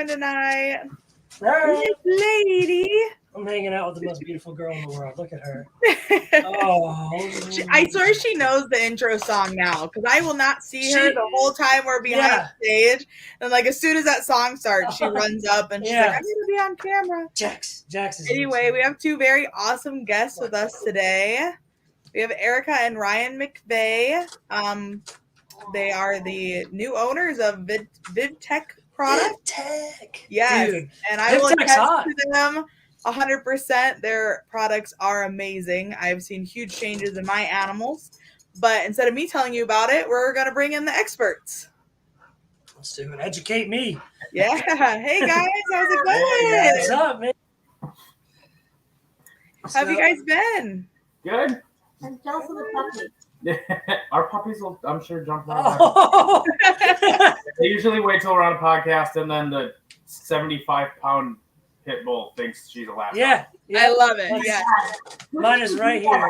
doing tonight? Hey. Lady. I'm hanging out with the most beautiful girl in the world. Look at her. Oh. I swear she knows the intro song now because I will not see her the whole time we're behind stage. And like as soon as that song starts, she runs up and she's like, I'm going to be on camera. Jax is anyway, we have two very awesome guests with us today. We have Erica and Ryan McVeigh. They are the new owners of VivTech products. VivTech. Yes. Dude, and I will attest to them 100%. Their products are amazing. I've seen huge changes in my animals. But instead of me telling you about it, we're going to bring in the experts. Let's do it. Educate me. Yeah. Hey, guys. How's it going? Hey, what's up, man? How have you guys been? Good. I'm jealous of the puppy. Our puppies will, I'm sure, jump around. They usually wait till we're on a podcast, and then the 75-pound pit bull thinks she's a lap. Yeah. I love it. Yeah. Mine is right here.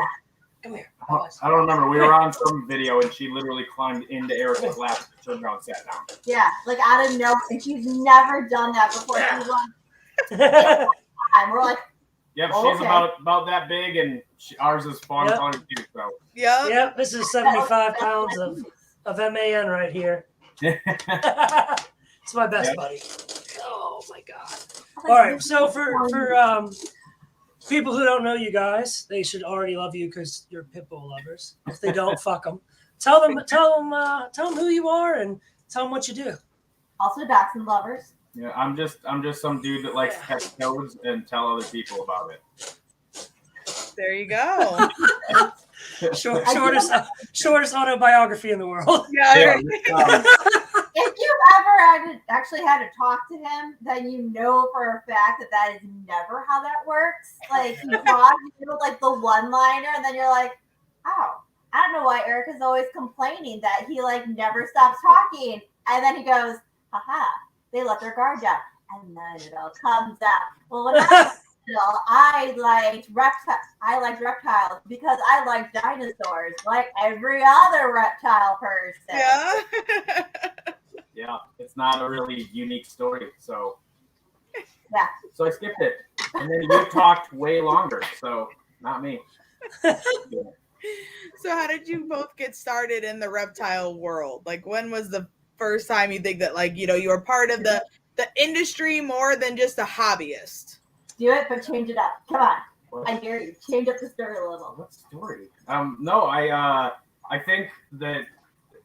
Come here. I don't remember. We were on some video, and she literally climbed into Erica's lap, turned around, and sat down. Yeah, like out of nowhere. And she's never done that before. She's like, we're like, yep, she's about that big, and ours is fawn colored too. So. Yep. This is 75 pounds of MAN right here. It's my best buddy. Oh my god! All right, so for people who don't know you guys, they should already love you because you're pit bull lovers. If they don't, fuck them. Tell them who you are and tell them what you do. Also, dachshund lovers. Yeah, I'm just some dude that likes to catch toads and tell other people about it. There you go. Shortest autobiography in the world. Yeah. If you ever actually had to talk to him, then you know for a fact that is never how that works. Like he talks, like the one-liner, and then you're like, oh, I don't know why Erica's always complaining that he like never stops talking, and then he goes, haha, they let their guard down, and then it all comes out. Well, when I liked reptiles because I like dinosaurs, like every other reptile person. Yeah. Yeah, it's not a really unique story, so yeah. So I skipped it, and then you talked way longer, so not me. So how did you both get started in the reptile world? Like, when was the first time you think that, like, you were part of the industry more than just a hobbyist? Do it, but change it up. Come on. What? I dare you. Change up the story a little. What story? No, I think that,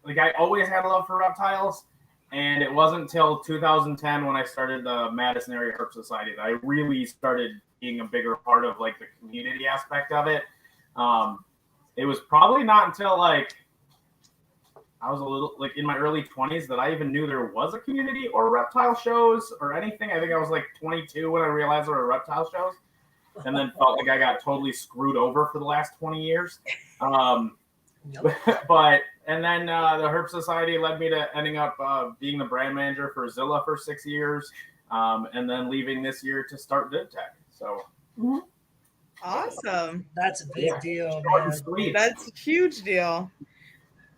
like, I always had a love for reptiles, and it wasn't until 2010 when I started the Madison Area Herp Society that I really started being a bigger part of, like, the community aspect of it. It was probably not until, like, I was a little, like, in my early 20s that I even knew there was a community or reptile shows or anything. I think I was like 22 when I realized there were reptile shows, and then felt like I got totally screwed over for the last 20 years. And then the Herp Society led me to ending up being the brand manager for Zilla for 6 years, and then leaving this year to start VivTech. So. Awesome. That's a big deal, man. That's a huge deal.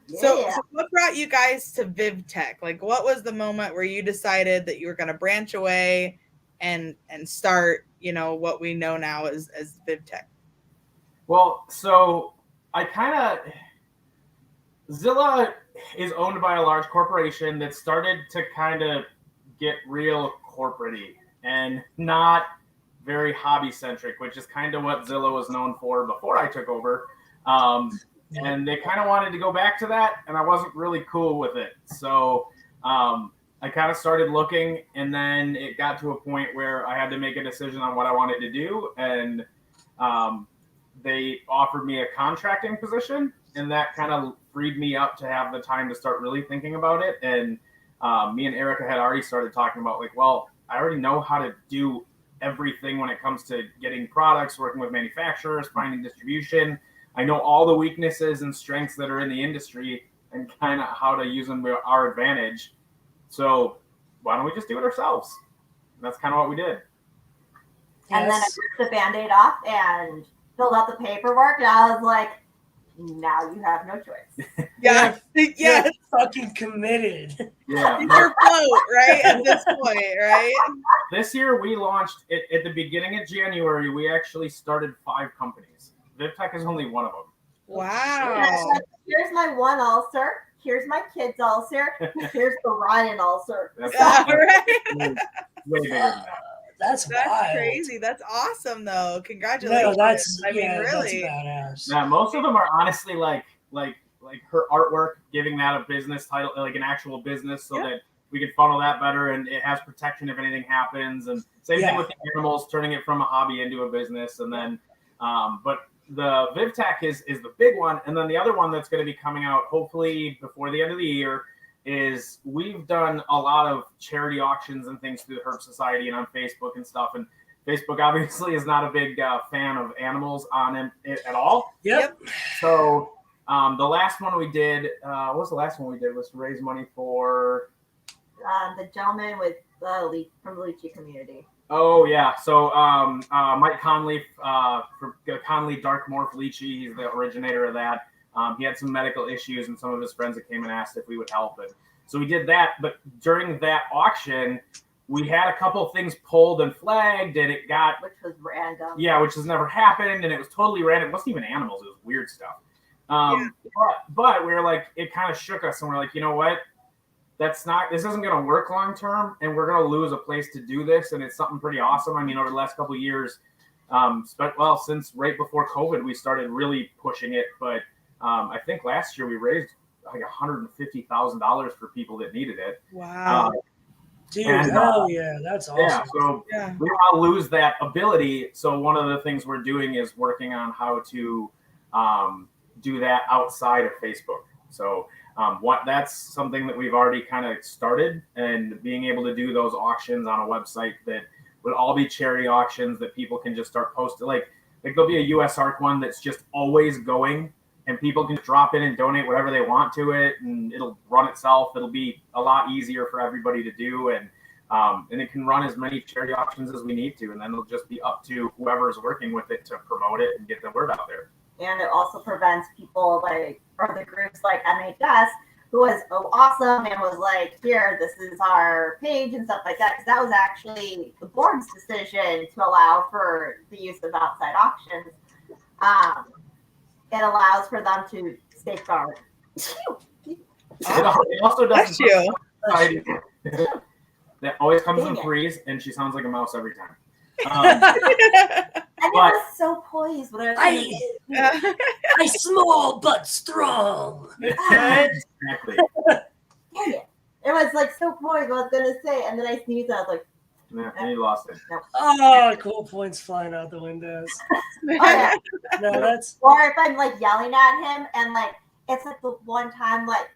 So what brought you guys to VivTech? Like, what was the moment where you decided that you were going to branch away and start, what we know now as VivTech? Well, so Zilla is owned by a large corporation that started to kind of get real corporate-y and not very hobby-centric, which is kind of what Zilla was known for before I took over. And they kind of wanted to go back to that, and I wasn't really cool with it. So I kind of started looking, and then it got to a point where I had to make a decision on what I wanted to do, and they offered me a contracting position, and that kind of freed me up to have the time to start really thinking about it. And me and Erica had already started talking about, like, well, I already know how to do everything when it comes to getting products, working with manufacturers, finding distribution. I know all the weaknesses and strengths that are in the industry and kind of how to use them to our advantage. So why don't we just do it ourselves? And that's kind of what we did. And then I ripped the Band-Aid off and filled out the paperwork. And I was like, now you have no choice. Yeah. Yes. You're fucking committed. Yeah. It's your float, right? At this point, right? This year we launched it at the beginning of January. We actually started 5 companies. VivTech is only one of them. Wow. Here's my one ulcer. Here's my kid's ulcer. Here's the Ryan ulcer. That's Right. way bigger than that. That's wild. crazy. That's awesome, though. Congratulations. No, that's I mean, really. that's badass. Now, most of them are honestly like her artwork, giving that a business title, like an actual business, so that we can funnel that better, and it has protection if anything happens. And same thing with the animals, turning it from a hobby into a business. And then, but the VivTech is the big one, and then the other one that's going to be coming out hopefully before the end of the year is we've done a lot of charity auctions and things through the Herp Society and on Facebook and stuff. And Facebook obviously is not a big fan of animals on it at all. Yep. So the last one we did, what was the last one we did? Was to raise money for the gentleman with from the lychee community. Oh yeah, so Mike Conley for Conley Dark Morph Lychee. He's the originator of that. He had some medical issues, and some of his friends that came and asked if we would help. And so we did that. But during that auction, we had a couple of things pulled and flagged, and it got, which was random. Yeah, which has never happened, and it was totally random. It wasn't even animals; it was weird stuff. But we were like, it kind of shook us, and we're like, you know what? This isn't going to work long term, and we're going to lose a place to do this. And it's something pretty awesome. I mean, over the last couple of years, since right before COVID, we started really pushing it. But I think last year we raised like $150,000 for people that needed it. Wow. Dude, hell yeah, that's awesome. Yeah, so we want to lose that ability. So one of the things we're doing is working on how to do that outside of Facebook. So that's something that we've already kind of started, and being able to do those auctions on a website that would all be charity auctions that people can just start posting. Like there'll be a USARK one that's just always going, and people can drop in and donate whatever they want to it, and it'll run itself. It'll be a lot easier for everybody to do, and it can run as many charity auctions as we need to, and then it'll just be up to whoever's working with it to promote it and get the word out there. And it also prevents people or the groups like MHS, who was awesome and was like, here, this is our page and stuff like that. Because that was actually the board's decision to allow for the use of outside auctions. It allows for them to safeguard. It also does that always comes in threes, and she sounds like a mouse every time. I was so poised. I small but strong. Exactly. Dang it. It was like so poised what I was going to say, and then I sneezed, and I was like, and you lost it. No. Oh, cool points flying out the windows. No, that's. Or if I'm like yelling at him, and like it's like the one time like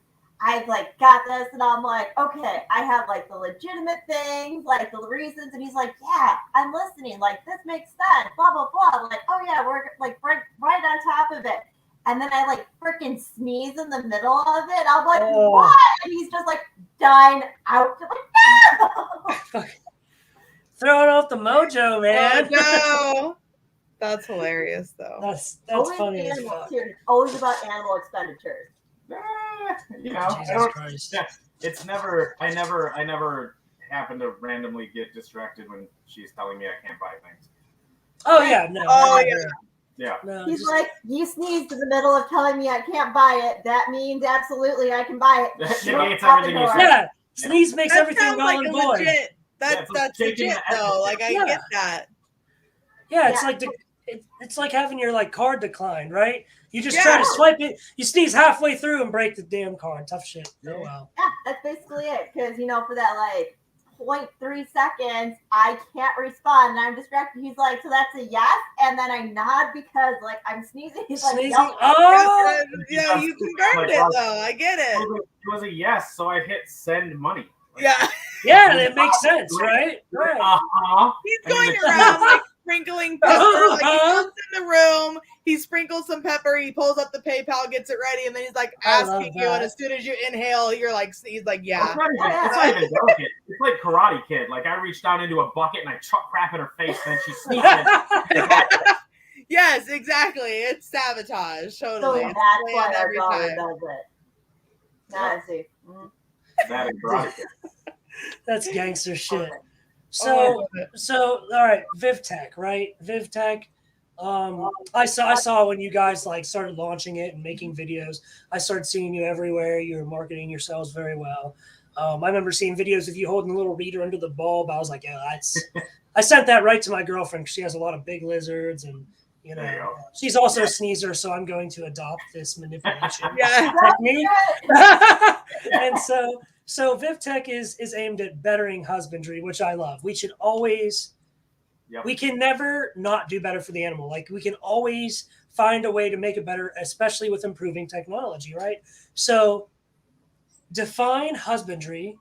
I've like got this, and I'm like, okay, I have like the legitimate things, like the reasons, and he's like, yeah, I'm listening, like this makes sense, blah blah blah. I'm like, oh yeah, we're like right on top of it. And then I like freaking sneeze in the middle of it. I'm like, what? And he's just like dying out. I'm like, no. Throwing off the mojo, man. Oh, no. That's hilarious, though. That's always funny as fuck. It's always about animal expenditures. You know, Jesus Christ. It's never. I never happen to randomly get distracted when she's telling me I can't buy things. Oh yeah, no. Oh yeah. Yeah. No, He's like, you sneezed in the middle of telling me I can't buy it. That means absolutely I can buy it. Negates everything you said. Yeah, sneeze makes That everything sounds null like and a void. legit. That's legit though. Like I get that. Yeah, it's like it's like having your like card declined, right? You just try to swipe it, you sneeze halfway through and break the damn card. Tough shit. Oh wow. Yeah, that's basically it. Because for that like 0.3 seconds, I can't respond and I'm distracted. He's like, so that's a yes, and then I nod because like I'm sneezing. He's like, Sneezing? no. Oh, yeah, you confirmed it though. I get it. It was a yes, so I hit send money. Yeah. yeah, that makes sense, right? Right. He's going around like sprinkling pepper. Like he comes in the room, he sprinkles some pepper, he pulls up the PayPal, gets it ready, and then he's like asking you. And as soon as you inhale, you're like, he's like, yeah. It's not even delicate. It's like Karate Kid. Like I reach down into a bucket and I chuck crap in her face, and then she sneezes. Yes, exactly. It's sabotage. Totally. So It's that's planned why our every daughter time. does it. That's it. Mhm. That exotic. That's gangster shit. Okay. So all right, VivTech, right? VivTech. I saw when you guys like started launching it and making videos. I started seeing you everywhere. You were marketing yourselves very well. I remember seeing videos of you holding a little reader under the bulb. I was like, yeah, that's. I sent that right to my girlfriend. She has a lot of big lizards, and you There you know, go. she's also a sneezer. So I'm going to adopt this manipulation Yeah. technique. And so VivTech is aimed at bettering husbandry, which I love. We should always, we can never not do better for the animal. Like we can always find a way to make it better, especially with improving technology, right? So define husbandry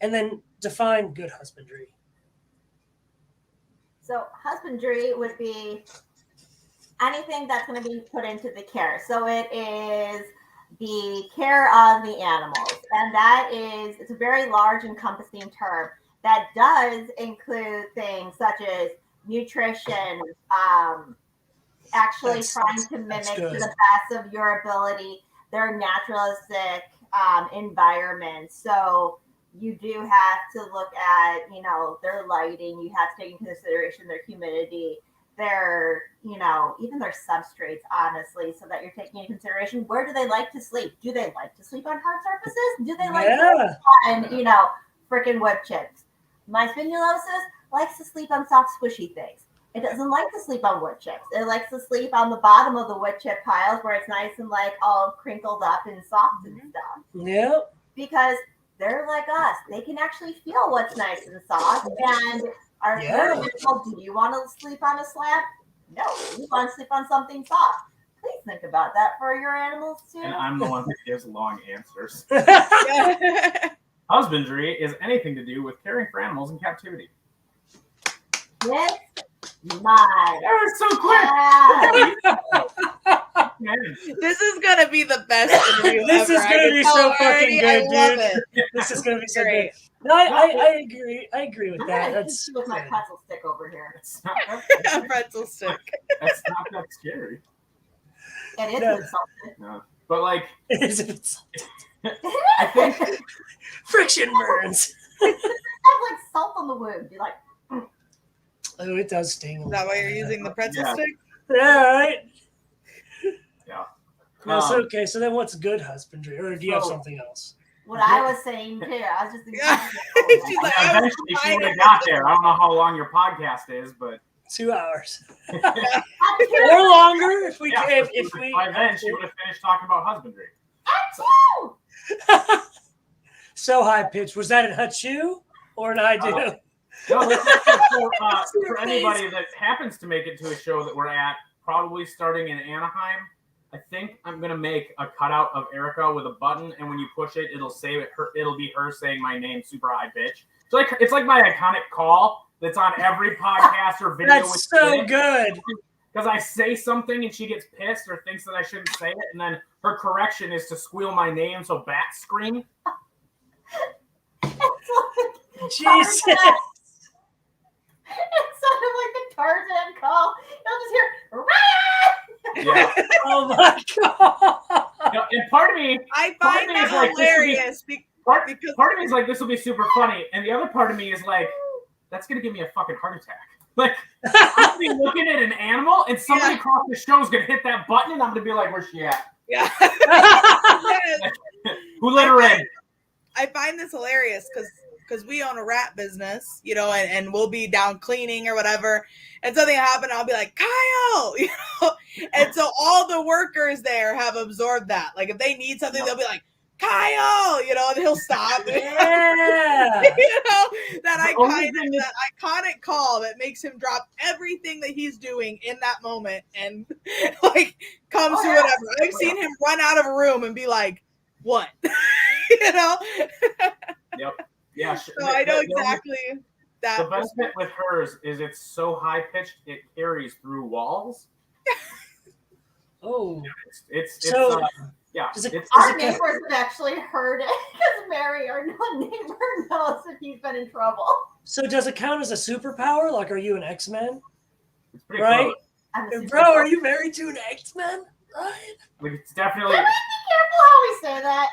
and then define good husbandry. So husbandry would be anything that's going to be put into the care. So it is the care of the animals. And that is, it's a very large encompassing term that does include things such as nutrition, actually trying to mimic to the best of your ability their naturalistic environment. So you do have to look at, you know, their lighting, you have to take into consideration their humidity, their, you know, even their substrates, honestly, so that you're taking into consideration where do they like to sleep? Do they like to sleep on hard surfaces? Do they like to sleep on, you know, freaking wood chips? My spinulosus likes to sleep on soft, squishy things. It doesn't like to sleep on wood chips. It likes to sleep on the bottom of the wood chip piles where it's nice and like all crinkled up and soft and stuff. Yeah. Because they're like us. They can actually feel what's nice and soft. And are do you want to sleep on a slab? No. You want to sleep on something soft. Please think about that for your animals too. And I'm the one that gives long answers. Husbandry is anything to do with caring for animals in captivity. Yes. My. That was so quick. This is gonna be the best interview This ever. is gonna be so fucking good, dude. It. This is gonna be so Great. good. No, I agree. I agree with I'm that. gonna That's with my pretzel stick over here. It's not A pretzel stick. that's not that scary. It is No. insulting. No. But like it's I think friction burns. Have like salt on the wound. Be like, Oh, it does sting. Is that why you're using the pretzel Yeah. stick? Yeah, right. yeah. No, so okay. So then, what's good husbandry, or do you have So- something else? what I was saying too. I was just Yeah. She's like, Yeah, I was eventually she trying would have to- got there. I don't know how long your podcast is, but 2 hours I'm or longer if we yeah, can. If we by then she would have finished talking about husbandry. too. so high pitched. Was that an hachu or an I do? No, let's actually, for anybody that happens to make it to a show that we're at, probably starting in Anaheim, I think I'm gonna make a cutout of Erica with a button, and when you push it, it'll say her. It'll be her saying my name super high pitch. It's like my iconic call that's on every podcast or video. That's so good. Because I say something and she gets pissed or thinks that I shouldn't say it, and then her correction is to squeal my name, so bats scream. Jesus. It sounded like the Tarzan call. You'll just hear, Yeah. Oh my god. And part of me, I Part find of me that is like, this would be- hilarious part because of me is like, this will be super funny, and the other part of me is like, that's gonna give me a fucking heart attack. Like, I'm gonna be looking at an animal, and somebody across the show is gonna hit that button, and I'm gonna be like, where's she at? yeah. Who let her in? I find this hilarious because we own a rat business, you know, and we'll be down cleaning or whatever, and something happen, I'll be like, Kyle, you know, and so all the workers there have absorbed that. Like if they need something, they'll be like, Kyle, you know, and he'll stop. Yeah. You know, that The only thing that iconic call that makes him drop everything that he's doing in that moment and like comes to whatever. I've seen him run out of a room and be like, what? You know? Yep. Yeah. So I know exactly that. The benefit with hers is it's so high pitched it carries through walls. Oh. It's So- yeah. Does it- It's, Our neighbors have actually heard it because Mary, our neighbor, knows if he's been in trouble. So does it count as a superpower? Like, are you an X-Men? it's pretty Right? close. I'm a super- Bro, are you married to an X-Men? Right? Like, it's definitely Can we be careful how we say that?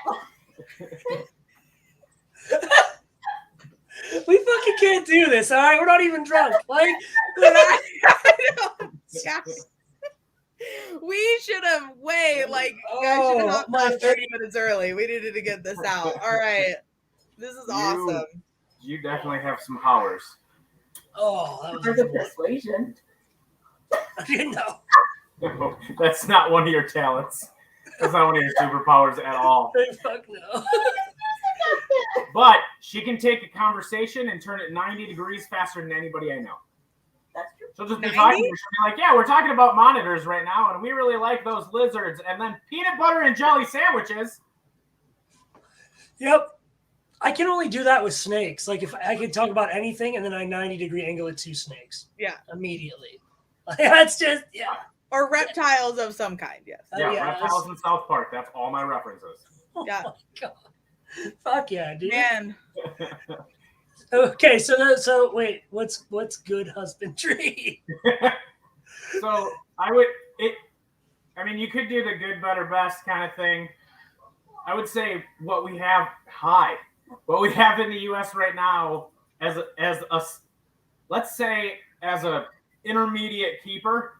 We fucking can't do this, all right? We're not even drunk. Like, I know. Yeah. We should have I should have hopped on 30 minutes early. We needed to get this out. All right. This is awesome. You definitely have some howlers. oh, that was There's a persuasion. I didn't know. No, that's not one of your talents. That's not one of your superpowers at all. Fuck no. But she can take a conversation and turn it 90 degrees faster than anybody I know. That's true. She'll just be 90? talking. She'll be like, yeah, we're talking about monitors right now, and we really like those lizards, and then peanut butter and jelly sandwiches. Yep. I can only do that with snakes. Like, if I could talk about anything and then I 90-degree angle it to snakes. Yeah. Immediately. Like, that's just, yeah. Or reptiles of some kind, yes. Yeah, yeah, Reptiles in South Park. That's all my references. Oh Yeah. my God. Fuck yeah, dude. Man. Okay, so wait, what's good husbandry? So you could do the good, better, best kind of thing. I would say what we have in the U.S. right now as a intermediate keeper,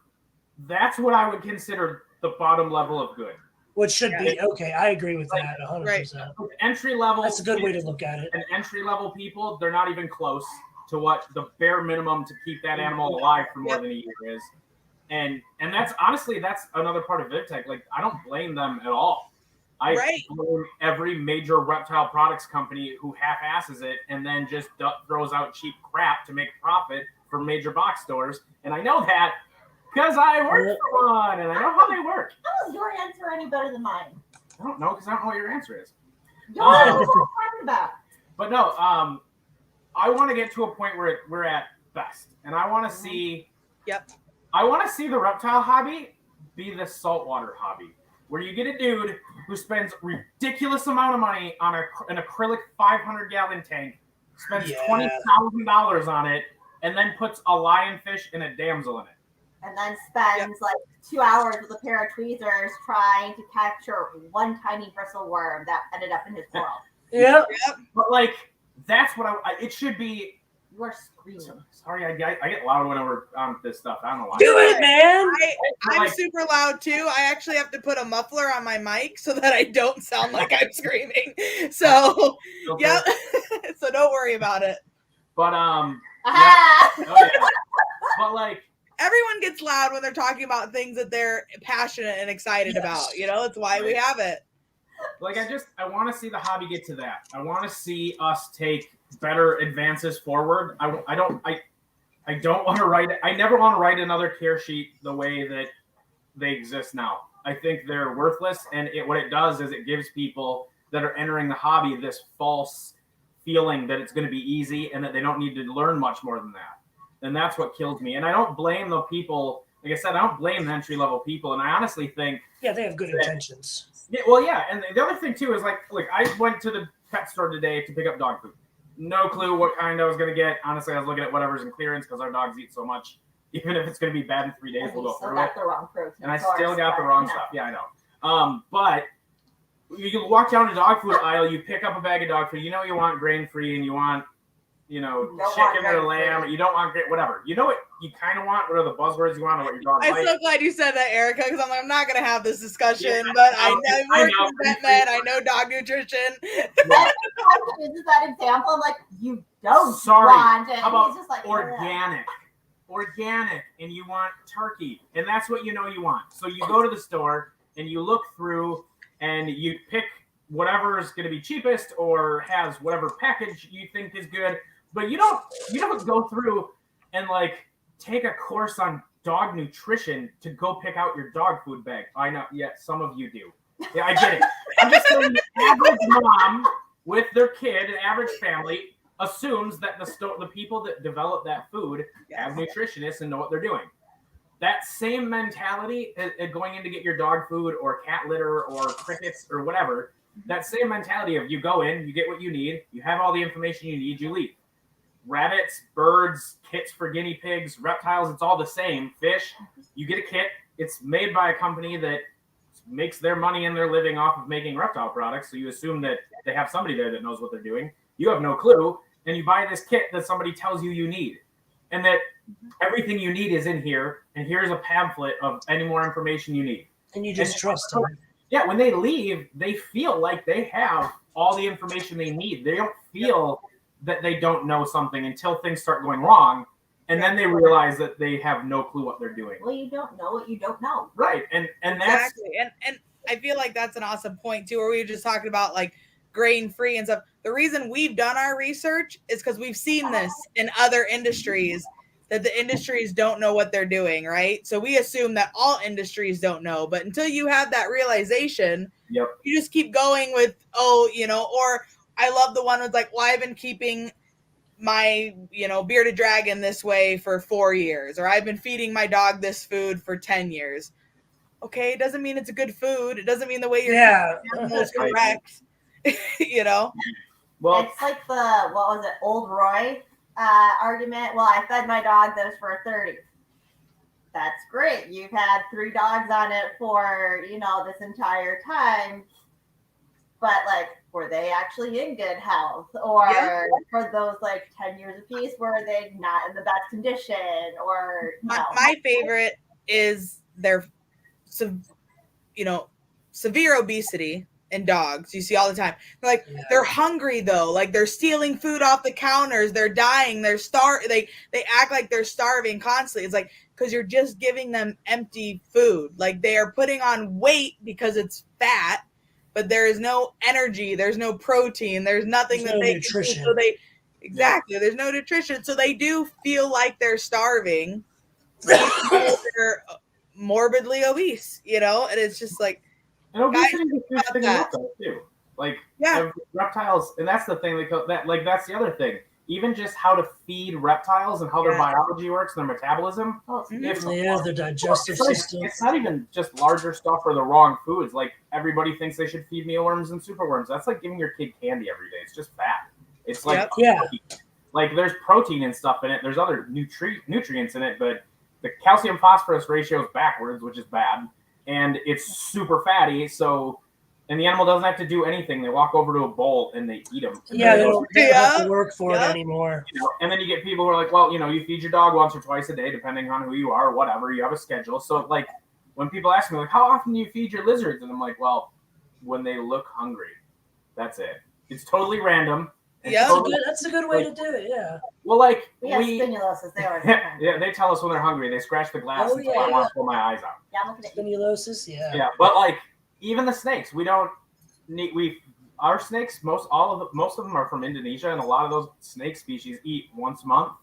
that's what I would consider the bottom level of good. What should be okay? I agree with that 100%. Entry level. That's a good way to look at it. And entry level people, they're not even close to what the bare minimum to keep that animal alive for more than a year is. And that's honestly, that's another part of VivTech. Like, I don't blame them at all. I blame every major reptile products company who half-asses it and then just throws out cheap crap to make a profit for major box stores. And I know that because I work for one and I know how they work. How is your answer any better than mine? I don't know because I don't know what your answer is. What are you talking about? But no, I want to get to a point where we're at best, and I want to see. Yep. I want to see the reptile hobby be the saltwater hobby, where you get a dude who spends ridiculous amount of money on an acrylic 500-gallon tank, spends $20,000 on it, and then puts a lionfish and a damsel in it. And then spends like 2 hours with a pair of tweezers trying to capture one tiny bristle worm that ended up in his world. Yep. But like, that's what it should be. You are screaming. Sorry, I get loud whenever on this stuff. I don't know why. Do it, man. I'm super loud too. I actually have to put a muffler on my mic so that I don't sound like I'm screaming. So, yeah. So don't worry about it. But but like, everyone gets loud when they're talking about things that they're passionate and excited about. You know, it's why we have it. Like, I want to see the hobby get to that. I want to see us take better advances forward. I don't want to write. I never want to write another care sheet the way that they exist now. I think they're worthless, and what it does is it gives people that are entering the hobby this false feeling that it's going to be easy and that they don't need to learn much more than that. And that's what kills me. And I don't blame the people. Like I said, I don't blame the entry-level people. And I honestly think... Yeah, they have good intentions. Yeah, well, yeah. And the other thing, too, is like I went to the pet store today to pick up dog food. No clue what kind I was going to get. Honestly, I was looking at whatever's in clearance because our dogs eat so much. Even if it's going to be bad in 3 days, we'll go through it. And I still got the wrong stuff. Yeah, I know. But you can walk down the dog food aisle, you pick up a bag of dog food. You know you want grain-free and you want... chicken or lamb, you don't want whatever. You know what you kind of want? What are the buzzwords you want or what your dog likes? I'm so glad you said that, Erica, because I'm not going to have this discussion, but I work in vet med, I know dog nutrition. This is that example. I'm like, you don't want it. How about just like, organic? Organic, and you want turkey, and that's what you know you want. So you go to the store and you look through and you pick whatever is going to be cheapest or has whatever package you think is good. But you don't go through and like take a course on dog nutrition to go pick out your dog food bag. I know, yeah, some of you do. Yeah, I get it. I'm just saying the average mom with their kid, an average family, assumes that the people that develop that food have nutritionists and know what they're doing. That same mentality going in to get your dog food or cat litter or crickets or whatever, that same mentality of you go in, you get what you need, you have all the information you need, you leave. Rabbits, birds, kits for guinea pigs, reptiles, it's all the same. Fish, you get a kit. It's made by a company that's makes their money and their living off of making reptile products. So you assume that they have somebody there that knows what they're doing. You have no clue, and you buy this kit that somebody tells you need, and that everything you need is in here, and here's a pamphlet of any more information you need. And you just trust them. Yeah, when they leave, they feel like they have all the information they need. They don't feel that they don't know something until things start going wrong, and then they realize that they have no clue what they're doing. Well, you don't know what you don't know. Right, and that's exactly. And I feel like that's an awesome point too, where we were just talking about like grain free and stuff. The reason we've done our research is because we've seen this in other industries, that the industries don't know what they're doing, right? So we assume that all industries don't know, but until you have that realization, Yep. you just keep going with, oh, you know, or I love the one with like, well, I've been keeping my, you know, bearded dragon this way for 4 years, or I've been feeding my dog this food for 10 years. Okay, it doesn't mean it's a good food. It doesn't mean the way you're keeping animals correct. You know? Well, It's like the, what was it, Old Roy argument. Well, I fed my dog those for 30. That's great. You've had 3 dogs on it for, you know, this entire time. But like, were they actually in good health? Or for those like 10 years apiece, were they not in the best condition? Or my favorite is their, you know, severe obesity in dogs. You see all the time. They're like, they're hungry though. Like they're stealing food off the counters. They're dying. They're they act like they're starving constantly. It's like, because you're just giving them empty food. Like they are putting on weight because it's fat, but there is no energy. There's no protein. There's nothing There's that no they nutrition. can do. So exactly. There's no nutrition. So they do feel like they're starving. They're morbidly obese, you know? And it's just like, and obesity is a huge thing in reptiles too. Like reptiles, and that's the thing that's the other thing. Even just how to feed reptiles and how their biology works, their metabolism. Their digestive system. It's not even just larger stuff or the wrong foods. Like everybody thinks they should feed mealworms and superworms. That's like giving your kid candy every day. It's just fat. It's like like there's protein and stuff in it. There's other nutrients in it, but the calcium phosphorus ratio is backwards, which is bad, and it's super fatty. So. And the animal doesn't have to do anything. They walk over to a bowl and they eat them. They don't have to work for it anymore. You know, and then you get people who are like, well, you know, you feed your dog once or twice a day, depending on who you are or whatever. You have a schedule. So, like, when people ask me, like, how often do you feed your lizards? And I'm like, well, when they look hungry. That's it. It's totally random. That's a good way to do it, Well, like, we have spinulosis. They always they tell us when they're hungry. They scratch the glass until I want to pull my eyes out. Yeah, I'm looking at spinulosis, Yeah, but, like, even the snakes, we don't need our snakes. Most of them are from Indonesia, and a lot of those snake species eat once a month.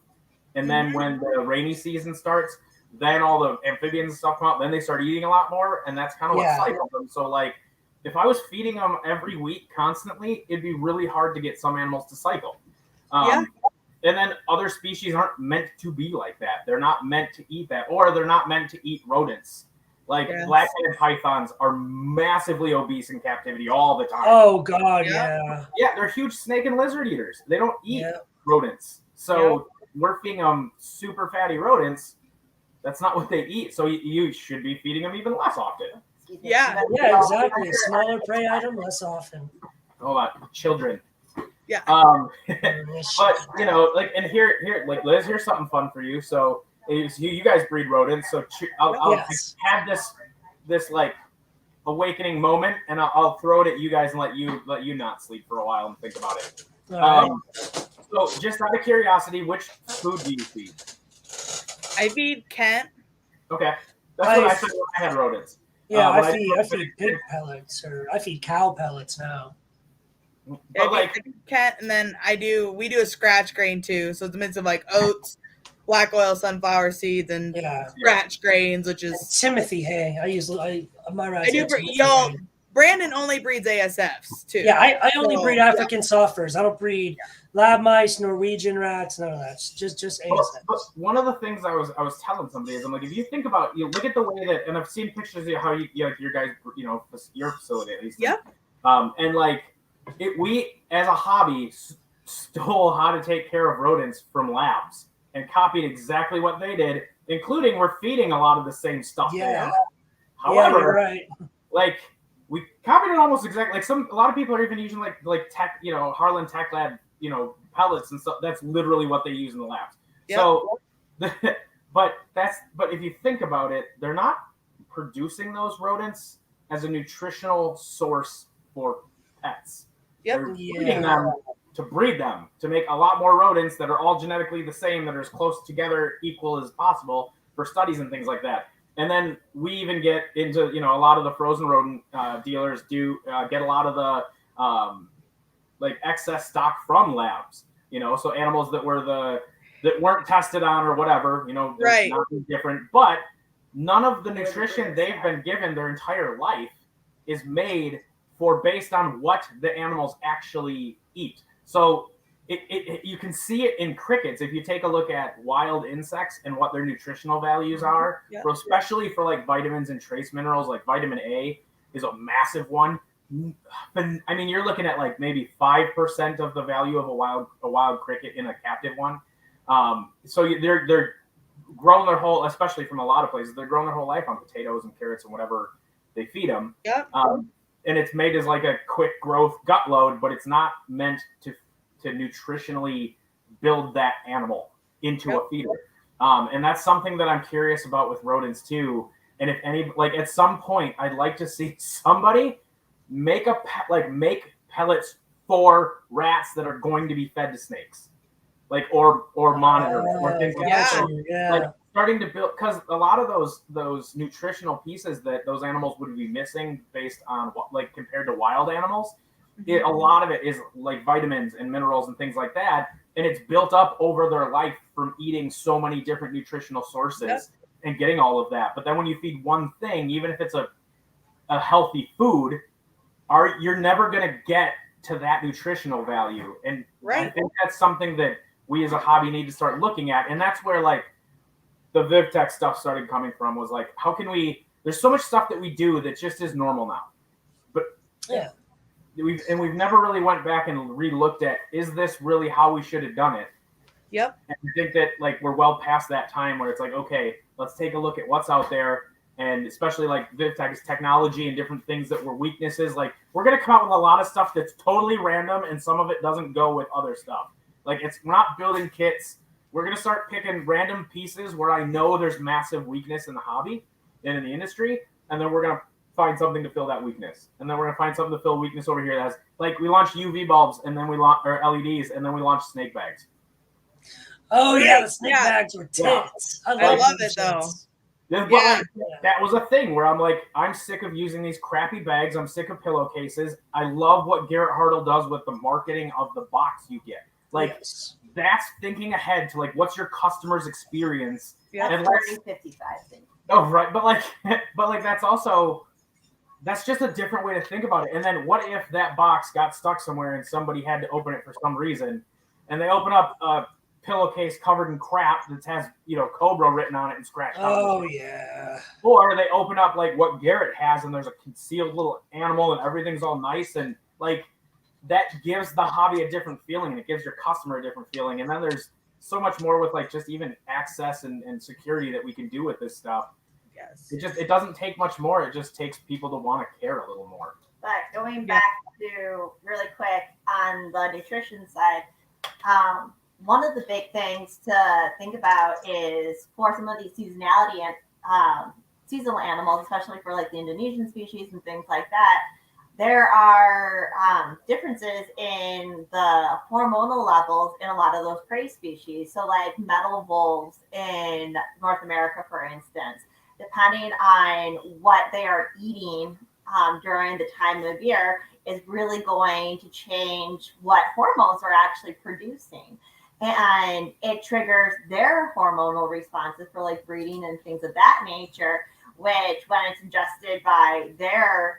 And then when the rainy season starts, then all the amphibians and stuff come out. Then they start eating a lot more, and that's kind of what cycles them. So like, if I was feeding them every week constantly, it'd be really hard to get some animals to cycle. And then other species aren't meant to be like that. They're not meant to eat that, or they're not meant to eat rodents. Like black-headed pythons are massively obese in captivity all the time. Oh God, yeah, they're huge snake and lizard eaters. They don't eat rodents, so we're feeding them super fatty rodents. That's not what they eat. So you should be feeding them even less often. Yeah, exactly. A smaller prey item, less often. Hold on, children. Yeah. But you know, like, and here, like, Liz, here's something fun for you. So. You guys breed rodents, so I'll have this like awakening moment, and I'll throw it at you guys and let you not sleep for a while and think about it. So just out of curiosity, which food do you feed? I feed Kent. Okay, that's what I said when I had rodents. Yeah, I feed pig pellets, or I feed cow pellets now. But like Kent, and then we do a scratch grain too, so it's a mix of like oats, black oil sunflower seeds, and scratch grains, which is Timothy hay. I do. Brandon only breeds ASFs too. Yeah, I only breed African softers. I don't breed lab mice, Norwegian rats, none of that. It's just ASFs. But one of the things I was telling somebody is, I'm like, if you think about, you look at the way that, and I've seen pictures of how like your guys, you know, your facility at least. Yeah. And like we as a hobby stole how to take care of rodents from labs and copied exactly what they did, including we're feeding a lot of the same stuff. Yeah. However, you're right. like we copied it almost exactly. Like a lot of people are even using like tech, Harlan Tech Lab, pellets and stuff. That's literally what they use in the labs. Yep. So, but if you think about it, they're not producing those rodents as a nutritional source for pets. Yep. They're breeding them to breed them, to make a lot more rodents that are all genetically the same, that are as close together, equal as possible for studies and things like that. And then we even get into, a lot of the frozen rodent dealers do get a lot of the like excess stock from labs, so animals that weren't tested on or whatever, right. Nothing different, but none of the nutrition they've been given their entire life is made based on what the animals actually eat. So you can see it in crickets. If you take a look at wild insects and what their nutritional values are, especially for like vitamins and trace minerals, like vitamin A is a massive one. I mean, you're looking at like maybe 5% of the value of a wild cricket in a captive one. So they're growing their whole, especially from a lot of places, they're growing their whole life on potatoes and carrots and whatever they feed them. Yeah. And it's made as like a quick growth gut load, but it's not meant to nutritionally build that animal into a feeder. And that's something that I'm curious about with rodents too. And if at some point, I'd like to see somebody make make pellets for rats that are going to be fed to snakes, or monitored or things like that. So, like starting to build, because a lot of those nutritional pieces that those animals would be missing based on compared to wild animals, a lot of it is like vitamins and minerals and things like that, and it's built up over their life from eating so many different nutritional sources and getting all of that. But then when you feed one thing, even if it's a healthy food, you're never going to get to that nutritional value. And I think that's something that we as a hobby need to start looking at. And that's where like the VivTech stuff started coming from, was like, how can there's so much stuff that we do that just is normal now. But we've never really went back and re-looked at, is this really how we should have done it? Yep. And I think that like we're well past that time where it's like, okay, let's take a look at what's out there. And especially like VivTech's technology and different things that were weaknesses. Like we're going to come out with a lot of stuff that's totally random, and some of it doesn't go with other stuff. Like we're not building kits. We're going to start picking random pieces where I know there's massive weakness in the hobby and in the industry. And then we're going to find something to fill that weakness. And then we're going to find something to fill weakness over here. That's like, we launched UV bulbs, and then we launched LEDs, and then we launched snake bags. Oh yeah, the snake bags were tits. I love it though. But that was a thing where I'm like, I'm sick of using these crappy bags. I'm sick of pillowcases. I love what Garrett Hartle does with the marketing of the box you get. Like that's thinking ahead to like, what's your customer's experience? Yeah, and 30-55 thing. Oh, right. But like that's just a different way to think about it. And then what if that box got stuck somewhere and somebody had to open it for some reason, and they open up a pillowcase covered in crap that has Cobra written on it and scratched out. Oh yeah. Or they open up like what Garrett has, and there's a concealed little animal and everything's all nice, and like that gives the hobby a different feeling, and it gives your customer a different feeling. And then there's so much more with like just even access and security that we can do with this stuff. Yes. It doesn't take much more. It just takes people to want to care a little more. But going back to really quick on the nutrition side, one of the big things to think about is for some of these seasonality and seasonal animals, especially for like the Indonesian species and things like that, there are differences in the hormonal levels in a lot of those prey species. So like metal wolves in North America, for instance, depending on what they are eating during the time of year is really going to change what hormones are actually producing. And it triggers their hormonal responses for like breeding and things of that nature, which when it's ingested by their,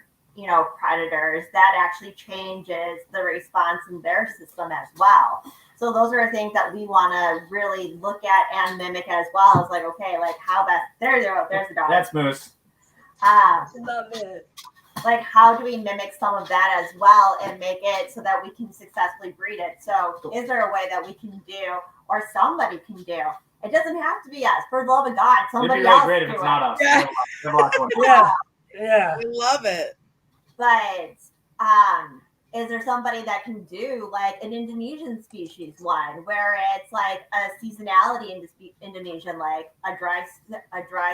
predators, that actually changes the response in their system as well. So those are things that we want to really look at and mimic as well. It's like, okay, like how best, there's the dog. That's Moose. Love it. Like how do we mimic some of that as well and make it so that we can successfully breed it? So is there a way that we can do, or somebody can do? It doesn't have to be us. For the love of God, somebody else. It'd be really great if it's not us. Yeah. Yeah. Yeah. I love it. But is there somebody that can do like an Indonesian species one where it's like a seasonality in Indonesian, like a dry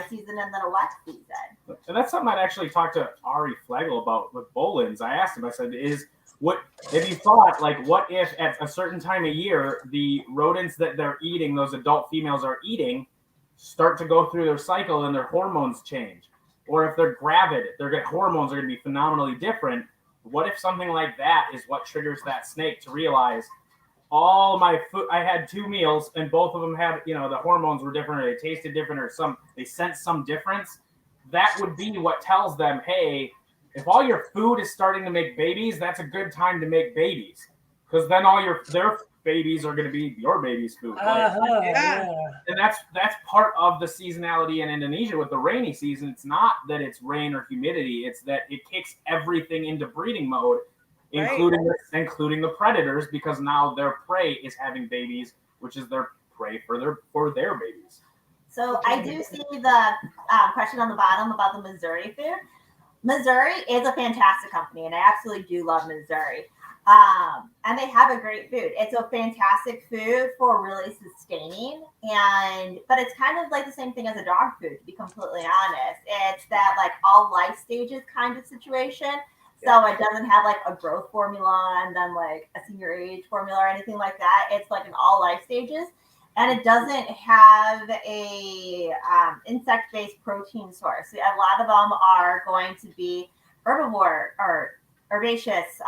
season and then a wet season? And that's something I'd actually talked to Ari Flegel about with Bolins. I asked him, I said, what if you thought, like, what if at a certain time of year the rodents that they're eating, those adult females are eating, start to go through their cycle and their hormones change? Or if they're gravid, their hormones are going to be phenomenally different. What if something like that is what triggers that snake to realize all my food? I had 2 meals and both of them had, the hormones were different, or they tasted different, or they sensed some difference. That would be what tells them, hey, if all your food is starting to make babies, that's a good time to make babies, because then all their babies are going to be your baby's food. Yeah. And that's part of the seasonality in Indonesia with the rainy season. It's not that it's rain or humidity; it's that it kicks everything into breeding mode, including the predators, because now their prey is having babies, which is their prey for their babies. So I do see the question on the bottom about the Missouri food. Missouri is a fantastic company, and I absolutely do love Missouri. And they have a great food. It's a fantastic food for really sustaining, but it's kind of like the same thing as a dog food, to be completely honest. It's that like all life stages kind of situation. So it doesn't have like a growth formula and then like a senior age formula or anything like that. It's like in all life stages. And it doesn't have a insect-based protein source. A lot of them are going to be herbivore or herbaceous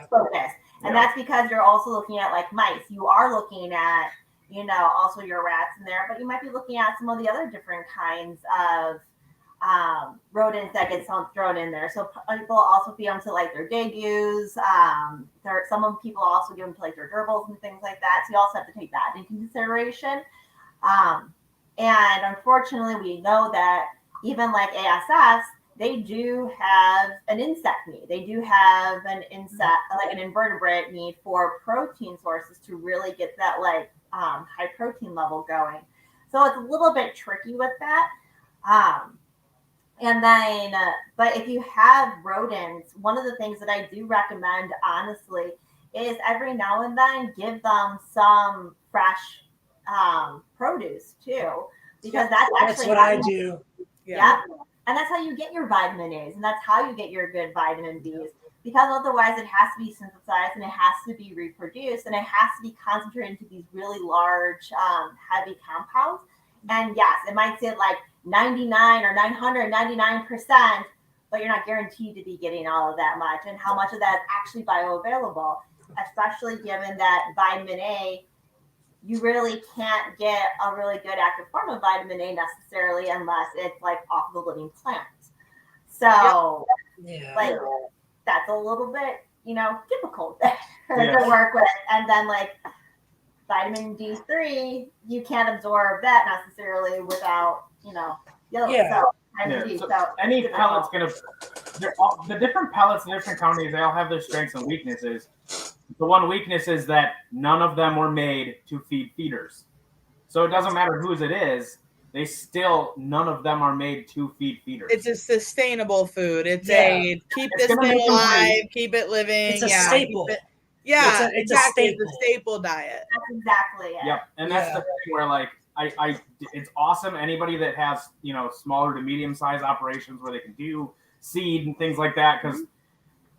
focus. And that's because you're also looking at like mice. You are looking at, also your rats in there, but you might be looking at some of the other different kinds of rodents that get thrown in there. So people also feed them to like their degus. Some of people also give them to like their gerbils and things like that. So you also have to take that into consideration. And unfortunately, we know that even like ASFs, they do have an insect need. They do have an invertebrate need for protein sources to really get that like high protein level going. So it's a little bit tricky with that. And then, but if you have rodents, one of the things that I do recommend, honestly, is every now and then give them some fresh produce too, because that's what I do. Yeah. And that's how you get your vitamin A's, and that's how you get your good vitamin B's, because otherwise it has to be synthesized and it has to be reproduced and it has to be concentrated into these really large, heavy compounds. And yes, it might say like 99 or 999%, but you're not guaranteed to be getting all of that much. And how much of that is actually bioavailable, especially given that vitamin A, you really can't get a really good active form of vitamin A necessarily unless it's like off of the living plant. So like that's a little bit, difficult to work with. And then like vitamin D3, you can't absorb that necessarily without, any pellet's the different pellets, the different companies, they all have their strengths and weaknesses. The one weakness is that none of them were made to feed feeders. So it doesn't matter whose it is, none of them are made to feed feeders. It's a sustainable food. It's keep this thing alive, keep it living. It's a staple. It's a staple diet. That's exactly it. Yep. And that's the thing where like it's awesome. Anybody that has, smaller to medium sized operations where they can do seed and things like that, because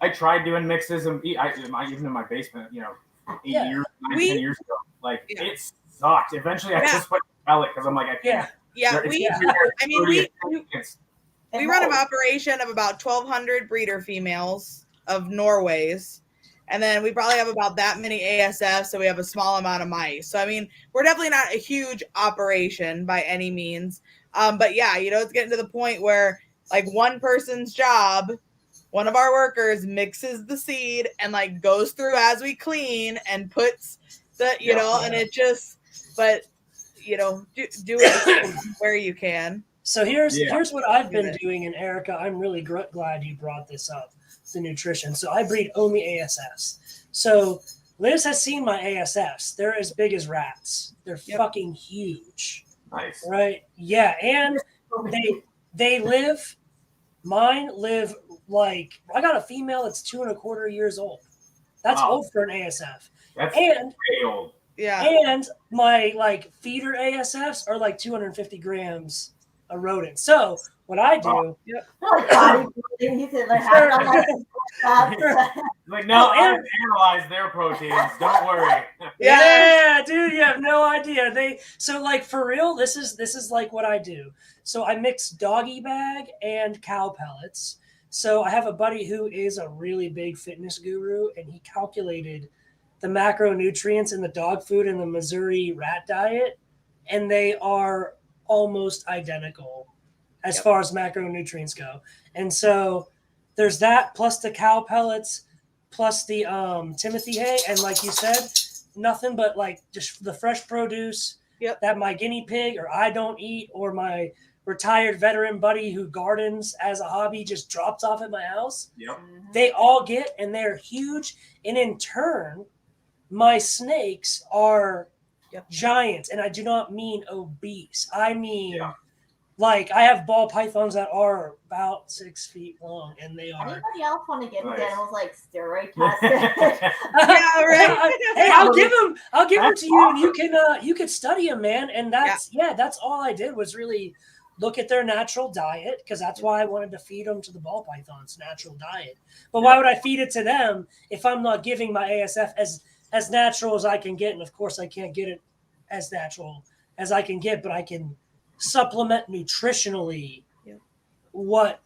I tried doing mixes and even in my basement, 10 years ago. Like it sucked. Eventually I just went to pellet because I'm like, I can't. We run an operation of about 1,200 breeder females of Norways. And then we probably have about that many ASFs, so we have a small amount of mice. So, I mean, we're definitely not a huge operation by any means. But yeah, it's getting to the point where like one person's job, one of our workers mixes the seed and like goes through as we clean and puts the, and it just, but, do it where you can. So here's what I've been doing. And Erica, I'm really glad you brought this up. The nutrition. So I breed only ASFs. So Liz has seen my ASFs. They're as big as rats. They're fucking huge. Nice. Right? Yeah. And they live Mine live like I got a female that's 2.25 years old. That's Wow. old for an ASF. That's And way old. Yeah. And my like feeder ASFs are like 250 grams a rodent. So what I do, Like bodybuilding, he's like having all that stuff. Like, no, Oh, I've and- analyzed their proteins. Don't worry. yeah, dude, you have no idea. So like for real, this is like what I do. So I mix doggy bag and cow pellets. So I have a buddy who is a really big fitness guru, and he calculated the macronutrients in the dog food in the Missouri rat diet, and they are almost identical as far as macronutrients go. And so there's that plus the cow pellets plus the Timothy hay, and like you said, nothing but like just the fresh produce that my guinea pig or I don't eat, or my retired veteran buddy who gardens as a hobby just drops off at my house. Yep. They all get, and they're huge. And in turn, my snakes are giants, and I do not mean obese. I mean, like I have ball pythons that are about 6 feet long, and they are. Anybody else want to get these Nice. animals like steroid tested? Yeah, right. Hey, I'll give them to you, and you can study them, man. And that's all I did was really look at their natural diet, because that's why I wanted to feed them to the ball pythons, natural diet. But why would I feed it to them if I'm not giving my ASF as natural as I can get? And of course, I can't get it as natural as I can get, but I can supplement nutritionally what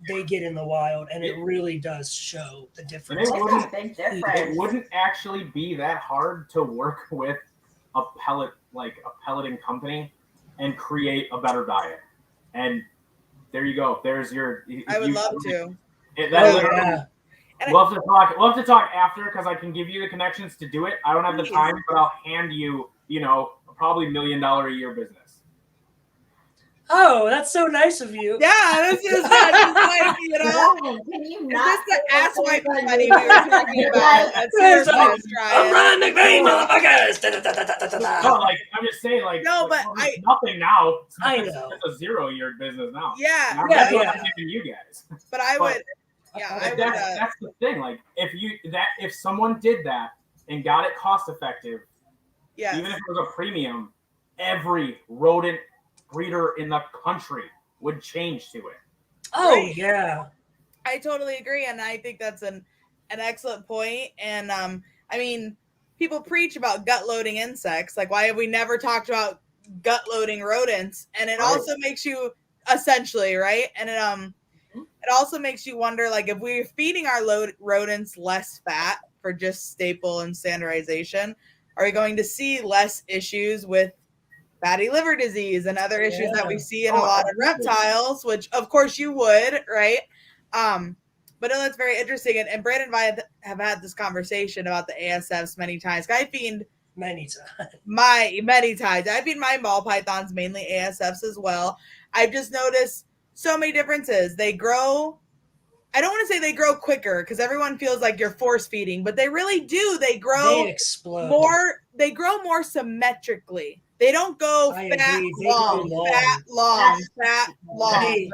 they get in the wild, and it really does show the difference. It wouldn't actually be that hard to work with a pelleting company and create a better diet. And there you go. There's your. I would love to. We'll have to talk after, because I can give you the connections to do it. I don't have the time, but I'll hand you, probably $1 million a year business. Oh, that's so nice of you. Yeah, this is not just like, Can you not? Is this the ass wipe money we were talking about? That's serious, Ryan McVeigh, motherfuckers. No, I'm just saying, no, but nothing now. I know It's a 0-year business now. Yeah, That's what I'm giving you guys. But I would. Yeah, I would. That's the thing. If someone did that and got it cost effective, even if it was a premium, every rodent breeder in the country would change to it. Oh, right. Yeah. I totally agree, and I think that's an excellent point. And I mean, people preach about gut loading insects. Like, why have we never talked about gut loading rodents? And it also makes you essentially, right? And it also makes you wonder, like, if we're feeding our rodents less fat for just staple and standardization, are we going to see less issues with fatty liver disease and other issues that we see in a lot of reptiles, which of course you would, right? But no, that's very interesting. And Brandon and I have had this conversation about the ASFs many times. I feed many times. I feed my ball pythons mainly ASFs as well. I've just noticed so many differences. They grow. I don't want to say they grow quicker, because everyone feels like you're force feeding, but they really do. They grow more. They grow more symmetrically. They don't go fat, long,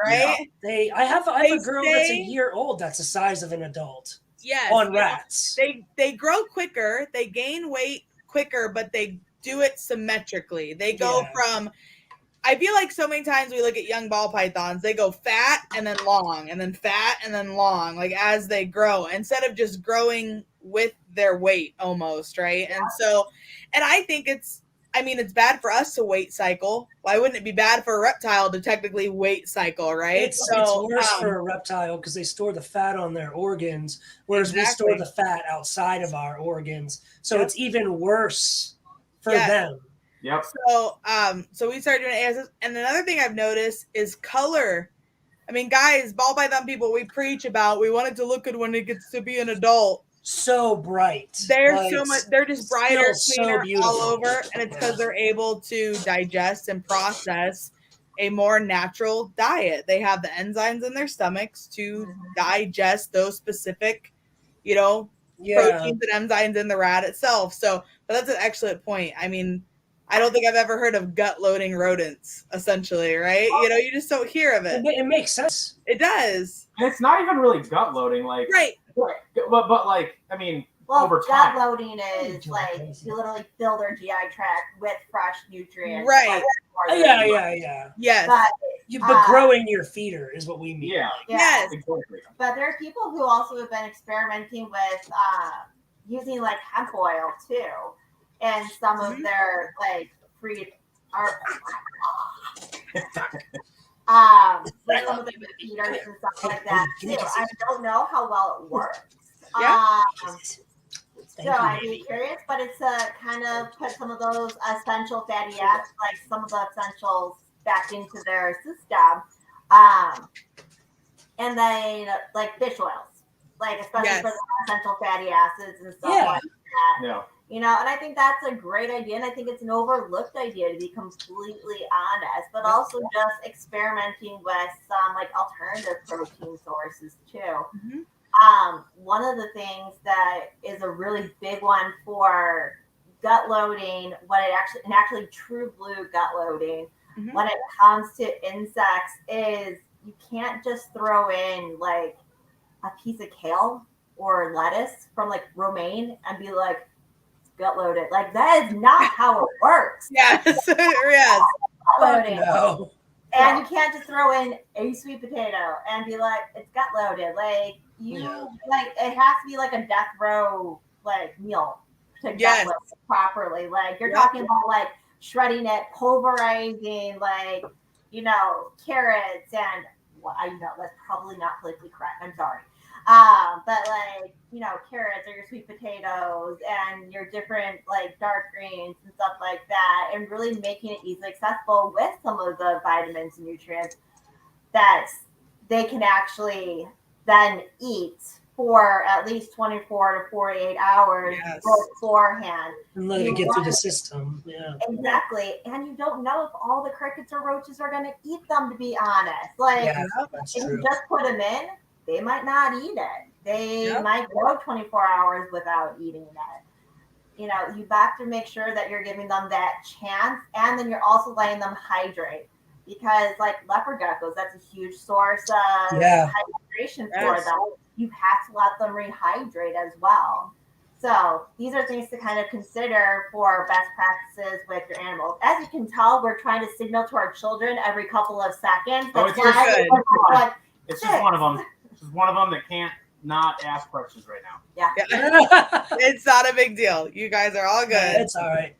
right? I have a girl that's a year old that's the size of an adult. Yes. On rats. They grow quicker, they gain weight quicker, but they do it symmetrically. They go from, I feel like so many times we look at young ball pythons, they go fat and then long, and then fat and then long, like as they grow, instead of just growing with their weight almost, right? And so, and I think it's bad for us to weight cycle. Why wouldn't it be bad for a reptile to technically weight cycle, right? It's worse for a reptile because they store the fat on their organs, whereas we store the fat outside of our organs. So it's even worse for them. Yep. So we started doing ASS. And another thing I've noticed is color. I mean, guys, ball python people, we preach about, we want it to look good when it gets to be an adult. So bright. They're they're just brighter, cleaner all over, and it's because they're able to digest and process a more natural diet. They have the enzymes in their stomachs to digest those specific, proteins and enzymes in the rat itself. So, but that's an excellent point. I mean, I don't think I've ever heard of gut loading rodents, essentially, right? You know, you just don't hear of it. It makes sense. It does. And it's not even really gut loading, like Right. But like, I mean, Well, over gut time. loading is like you literally fill their GI tract with fresh nutrients. Right. Yeah. Yes. But growing your feeder is what we mean. Yeah. Yes. Exactly. But there are people who also have been experimenting with using like hemp oil too, and some of their like free or some of the feeders and stuff like that too. I don't know how well it works. Yeah. So I'd be curious, but it's kind of put some of those essential fatty acids, like some of the essentials, back into their system. And then like fish oils, like especially for the essential fatty acids and stuff like that. Yeah. You know, and I think that's a great idea, and I think it's an overlooked idea, to be completely honest, but also just experimenting with some like alternative protein sources too. Mm-hmm. One of the things that is a really big one for gut loading, actually true blue gut loading, when it comes to insects, is you can't just throw in like a piece of kale or lettuce from like romaine and be like, gut loaded. Like, that is not how it works. Yes. Yes. Loading. No. And you can't just throw in a sweet potato and be like, it's gut loaded. Like, like, it has to be like a death row like meal to gut load properly. Like, you're talking about like shredding it, pulverizing, like, you know, carrots and I know that's probably not politically correct. I'm sorry. But like, you know, carrots or your sweet potatoes and your different like dark greens and stuff like that, and really making it easily accessible with some of the vitamins and nutrients that they can actually then eat for at least 24 to 48 hours beforehand. And let it get through the system. Yeah. Exactly. And you don't know if all the crickets or roaches are going to eat them, to be honest. Like, that's if true. you just put them in, they might not eat it. They might go 24 hours without eating it. You know, you have to make sure that you're giving them that chance, and then you're also letting them hydrate, because like leopard geckos, that's a huge source of hydration for them. You have to let them rehydrate as well. So these are things to kind of consider for best practices with your animals. As you can tell, we're trying to signal to our children every couple of seconds. It's just one of them. It's just one of them that can't not ask questions right now. Yeah. It's not a big deal. You guys are all good. It's all right.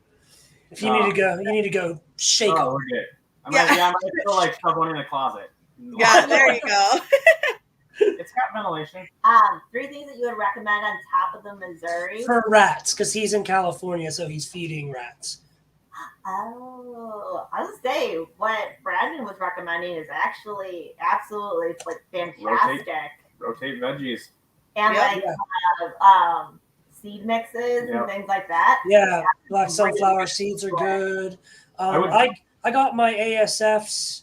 If you need to go, you need to go shake them. We're good. I might feel like shove one in the closet. Yeah, there you go. It's got ventilation. 3 things that you would recommend on top of the Missouri for rats, because he's in California, so he's feeding rats. Oh, I was gonna say what Brandon was recommending is actually absolutely like fantastic. Rotate veggies and seed mixes and things like that. Yeah, black sunflower seeds are good. I got my ASFs.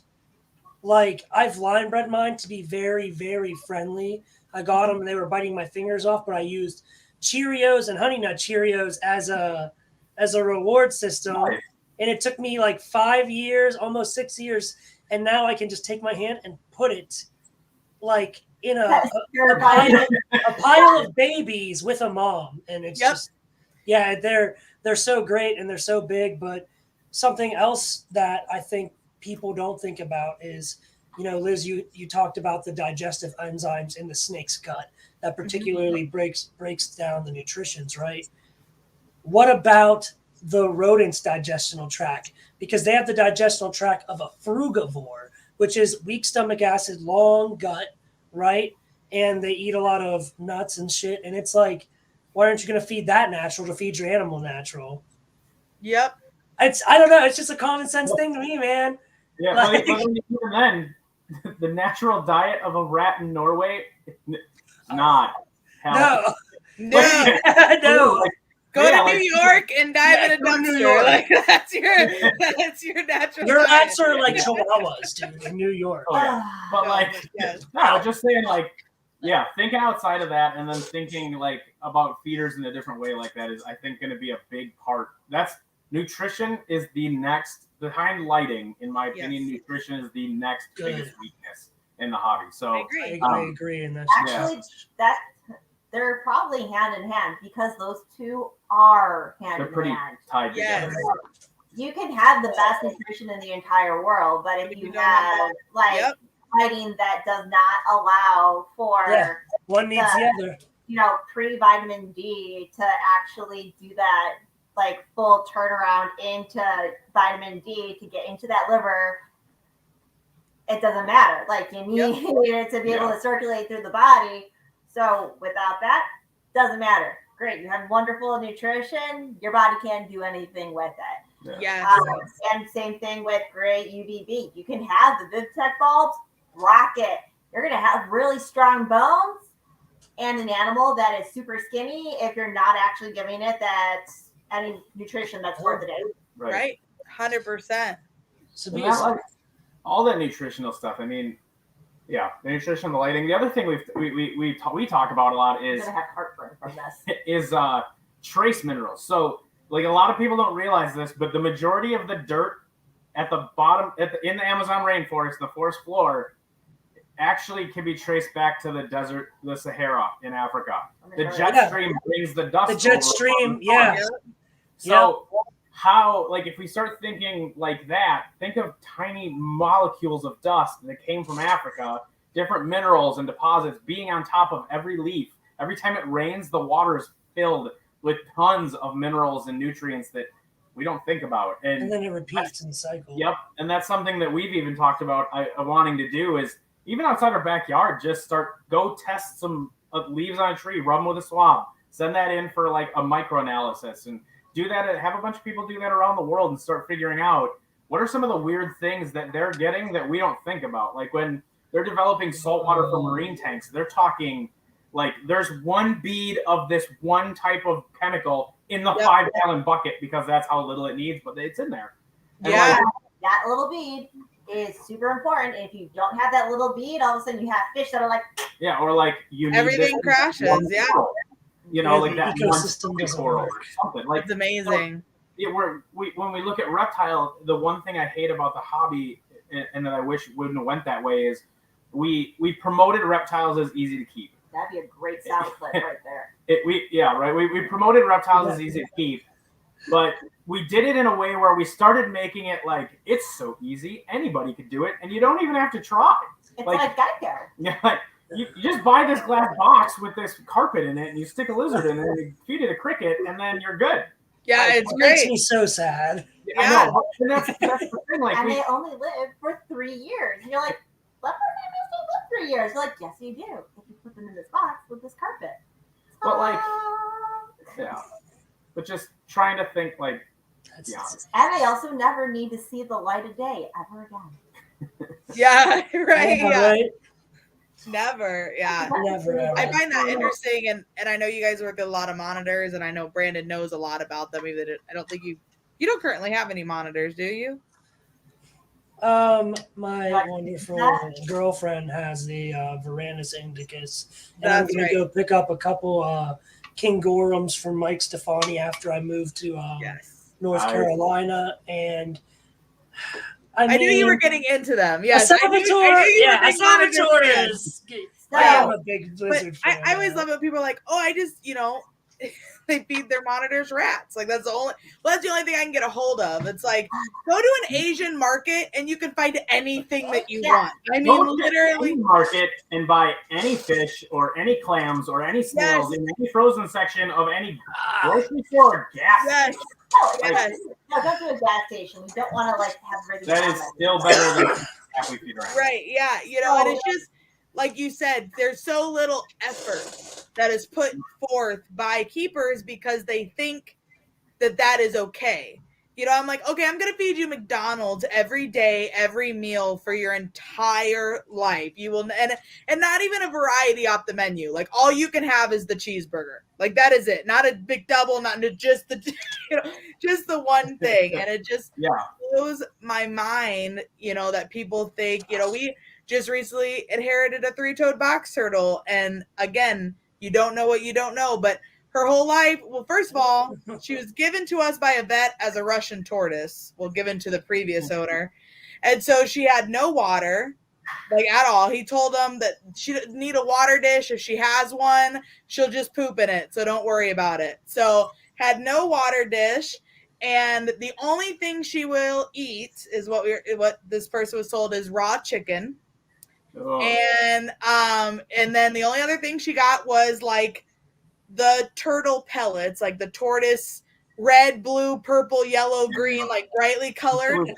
Like, I've line bred mine to be very, very friendly. I got them and they were biting my fingers off, but I used Cheerios and Honey Nut Cheerios as a reward system. Nice. And it took me like 5 years, almost 6 years. And now I can just take my hand and put it like in a pile of babies with a mom. And it's just, they're so great and they're so big. But something else that I think people don't think about is, you know, Liz, you talked about the digestive enzymes in the snake's gut that particularly breaks down the nutritions, right? What about the rodent's digestional tract? Because they have the digestional tract of a frugivore, which is weak stomach acid, long gut, right? And they eat a lot of nuts and shit. And it's like, why aren't you going to feed that natural to feed your animal natural? Yep. I don't know. It's just a common sense thing to me, man. Yeah, but even then, the natural diet of a rat in Norway, not healthy. No. Like, go to New York and dive in a dumpster. Like, that's your natural. Your rats are like chihuahuas, dude, in New York. But just saying, like, thinking outside of that, and then thinking like about feeders in a different way, like that is, I think, going to be a big part. That's nutrition is the next, behind lighting, in my opinion, Yes. nutrition is the next Good. biggest weakness in the hobby. So I agree. I agree, and that's Actually, that they're probably hand in hand because those two are hand they're in pretty hand. tied Yes. together. You can have the best nutrition in the entire world, but if You you don't have have like Yep. fighting that does not allow for Yeah. one needs the other. pre-vitamin D to actually do that like full turnaround into vitamin D to get into that liver, it doesn't matter. Like you need it to be able to circulate through the body. So without that, doesn't matter. Great, you have wonderful nutrition. Your body can't do anything with it. Yes. And same thing with great UVB. You can have the VivTech bulbs, rock it. You're gonna have really strong bones and an animal that is super skinny if you're not actually giving it that any nutrition that's worth it. Right. 100%. So And that, like, all that nutritional stuff. I mean, the nutrition, the lighting. The other thing we talk about a lot You're is gonna have heartburn from this. trace minerals. So, like, a lot of people don't realize this, but the majority of the dirt at the bottom, in the Amazon rainforest, the forest floor, actually can be traced back to the desert, the Sahara in Africa. The jet stream brings the dust. The jet over stream, from the yeah. forest. So how, like, if we start thinking like that, think of tiny molecules of dust that came from Africa, different minerals and deposits being on top of every leaf. Every time it rains, the water is filled with tons of minerals and nutrients that we don't think about. And then it repeats in the cycle. Yep. And that's something that we've even talked about wanting to do is, even outside our backyard, just go test some leaves on a tree, rub them with a swab, send that in for like a microanalysis, and do that. Have a bunch of people do that around the world and start figuring out what are some of the weird things that they're getting that we don't think about. Like when they're developing saltwater for marine tanks, they're talking like there's one bead of this one type of chemical in the 5-gallon bucket because that's how little it needs, but it's in there. And that little bead is super important. If you don't have that little bead, all of a sudden you have fish that are like, or like everything crashes. Like that ecosystem doesn't work. Or something. Like, it's amazing. When we look at reptile, the one thing I hate about the hobby, and that I wish wouldn't have went that way, is we promoted reptiles as easy to keep. That'd be a great sound clip right there. We promoted reptiles as easy to keep, but we did it in a way where we started making it like it's so easy, anybody could do it, and you don't even have to try. It's like Geico. Yeah, you just buy this glass box with this carpet in it, and you stick a lizard in it, and you feed it a cricket, and then you're good. Yeah, it's It makes great. me so sad. I know. And that's the thing. Like, and they only live for 3 years. And you're like, leopard animals don't live 3 years. They're like, yes, you do. If you put them in this box with this carpet. But like, but just trying to think like, And they also never need to see the light of day ever again. Yeah, right. Right? Never. Yeah. Never, ever. I find that interesting, and I know you guys work with a lot of monitors, and I know Brandon knows a lot about them. Even I don't think you don't currently have any monitors, do you? My wonderful girlfriend has the Varanus indicus, and I'm gonna go pick up a couple King Gorhams from Mike Stefani after I moved to North Carolina, and I knew you were getting into them. Yes, a Salvatore is. I'm a big lizard fan. I always love it when people are like, "Oh, I just they feed their monitors rats." Like that's the only thing I can get a hold of. It's like go to an Asian market and you can find anything that you want. I mean, literally market and buy any fish or any clams or any snails in any frozen section of any grocery store or gas. Yes. No, don't do a gas station. We don't want to have that is still better than we feed around. Right. Yeah. And it's just like you said, there's so little effort that is put forth by keepers because they think that is okay. I'm like, okay, I'm going to feed you McDonald's every day, every meal for your entire life. You will, and not even a variety off the menu. Like all you can have is the cheeseburger. Like that is it. Not a big double, not just the, just the one thing. And it just blows my mind, that people think, we just recently inherited a 3-toed box turtle. And again, you don't know what you don't know, but her whole life. Well, first of all, she was given to us by a vet as a Russian tortoise. Well, given to the previous owner. And so she had no water, like at all. He told them that she didn't need a water dish. If she has one, she'll just poop in it. So don't worry about it. So had no water dish. And the only thing she will eat is what this person was told is raw chicken. Oh. And then the only other thing she got was like the turtle pellets, like the tortoise, red, blue, purple, yellow, green, like brightly colored.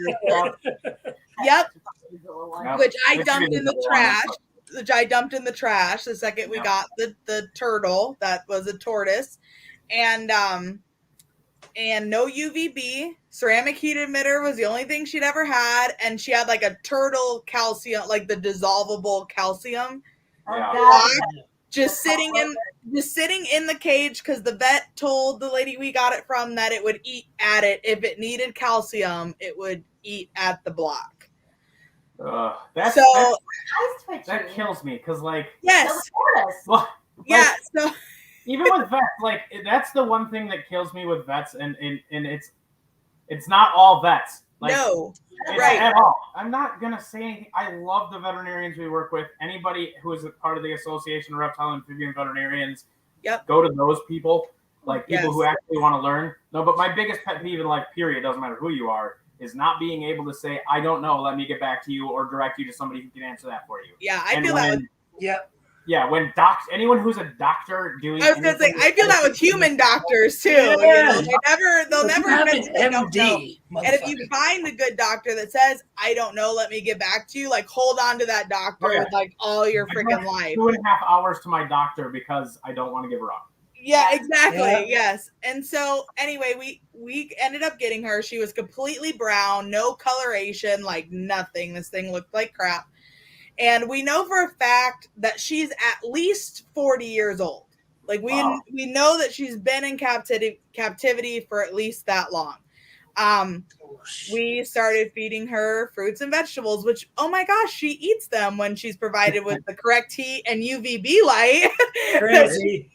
Yep. Which I dumped in the trash. The second we got the turtle that was a tortoise, and no UVB. Ceramic heat emitter was the only thing she'd ever had, and she had like a turtle calcium, like the dissolvable calcium. Oh, Just sitting in the cage because the vet told the lady we got it from that it would eat at it. If it needed calcium, it would eat at the block. That kills me because, like, yes, well, yeah. So even with vets, like, that's the one thing that kills me with vets, and it's not all vets. Like, no, right at all. I'm not gonna say anything. I love the veterinarians we work with. Anybody who is a part of the Association of Reptile and Amphibian Veterinarians, go to those people, like people who actually want to learn. No, but my biggest pet peeve in life, period, doesn't matter who you are, is not being able to say, I don't know, let me get back to you, or direct you to somebody who can answer that for you. Yeah, I feel that. Yeah, when anyone who's a doctor doing, I was gonna say, I feel that with human doctors too. Yeah. You know, they'll never have admit an they don't know. MD, And if you find a good doctor that says, I don't know, let me get back to you, like hold on to that doctor with like all your freaking life. 2.5 hours to my doctor because I don't want to give her up. Yeah, exactly. Yes. And so anyway, we ended up getting her. She was completely brown, no coloration, like nothing. This thing looked like crap. And we know for a fact that she's at least 40 years old. Like we know that she's been in captivity for at least that long. We started feeding her fruits and vegetables, which, oh my gosh, she eats them when she's provided with the correct heat and UVB light. Crazy.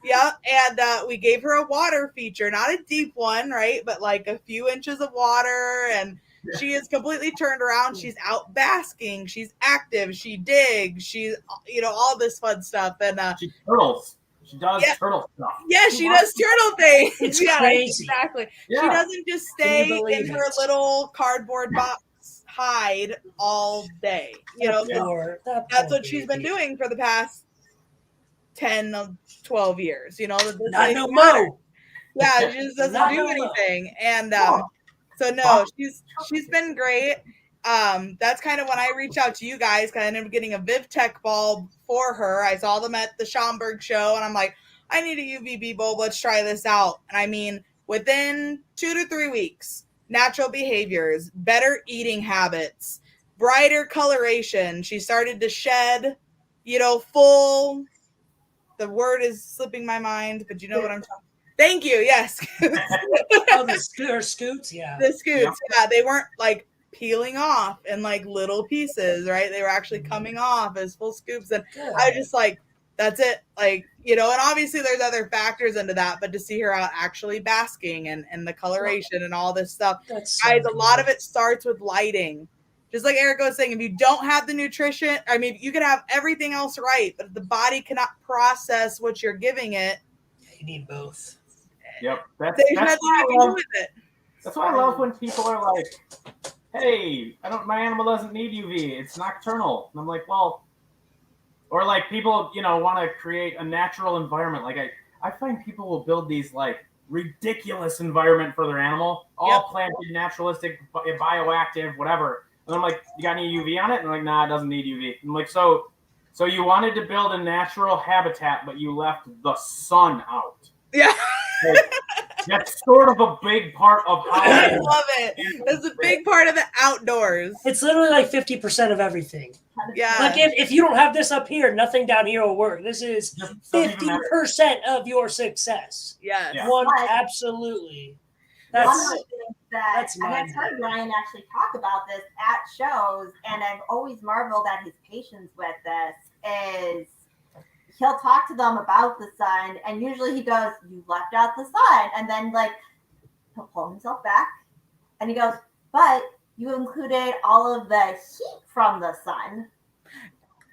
Yeah. And we gave her a water feature, not a deep one, right? But like a few inches of water, and she is completely turned around. She's out basking. She's active. She digs. She's, all this fun stuff. And she turtles. She does turtle stuff. Yeah, she does turtle things. It's crazy. Exactly. Yeah. She doesn't just stay in her little cardboard box hide all day. That's what she's been doing for the past 10, 12 years. Not no more. Yeah, she just doesn't do anything. And so no, she's been great. That's kind of when I reached out to you guys, because I ended up getting a VivTech bulb for her. I saw them at the Schaumburg show, and I'm like, I need a UVB bulb. Let's try this out. And I mean, within 2 to 3 weeks, natural behaviors, better eating habits, brighter coloration. She started to shed, full. The word is slipping my mind, but you know what I'm talking. Thank you. Yes. The scoots. Yeah. The scoots. Yeah, they weren't like peeling off in like little pieces, right? They were actually coming off as full scoops. And I was just like, that's it. Like, and obviously there's other factors into that, but to see her out actually basking and the coloration and all this stuff, guys, a lot of it starts with lighting. Just like Erica was saying, if you don't have the nutrition, I mean, you could have everything else right, but if the body cannot process what you're giving it, you need both. Yep. That's nothing you can do with it. That's why I love when people are like, hey, my animal doesn't need UV. It's nocturnal. And I'm like, well, or like people, want to create a natural environment. Like I find people will build these like ridiculous environment for their animal, all planted, naturalistic, bioactive, whatever. And I'm like, you got any UV on it? And they're like, nah, it doesn't need UV. I'm like, so you wanted to build a natural habitat, but you left the sun out. Yeah. That's sort of a big part of how I love it. It's a big part of the outdoors. It's literally like 50% of everything. Yeah. Like if you don't have this up here, nothing down here will work. This is 50% of your success. Yes. Yeah. Absolutely. One of the things and I've heard Ryan actually talk about this at shows, and I've always marveled at his patience with this, is he'll talk to them about the sun, and usually he goes, "You left out the sun," and then like he'll pull himself back, and he goes, "But you included all of the heat from the sun,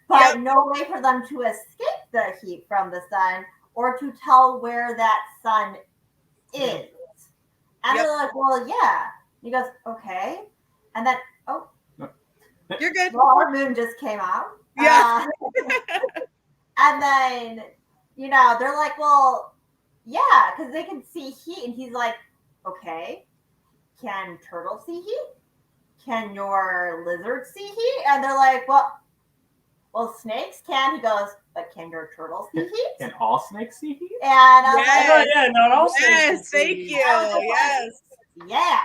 but no way for them to escape the heat from the sun or to tell where that sun is." And they're like, "Well, yeah." He goes, "Okay," and then You're good. well, our moon just came out. Yeah. And then, they're like, "Well, yeah, because they can see heat." And he's like, "Okay, can turtles see heat? Can your lizards see heat?" And they're like, well, snakes can. He goes, "But can your turtles see heat?" Can all snakes see heat? And I was Yes. like, Yeah, not all snakes can Yes, see thank heat. you. Yes. "Yeah,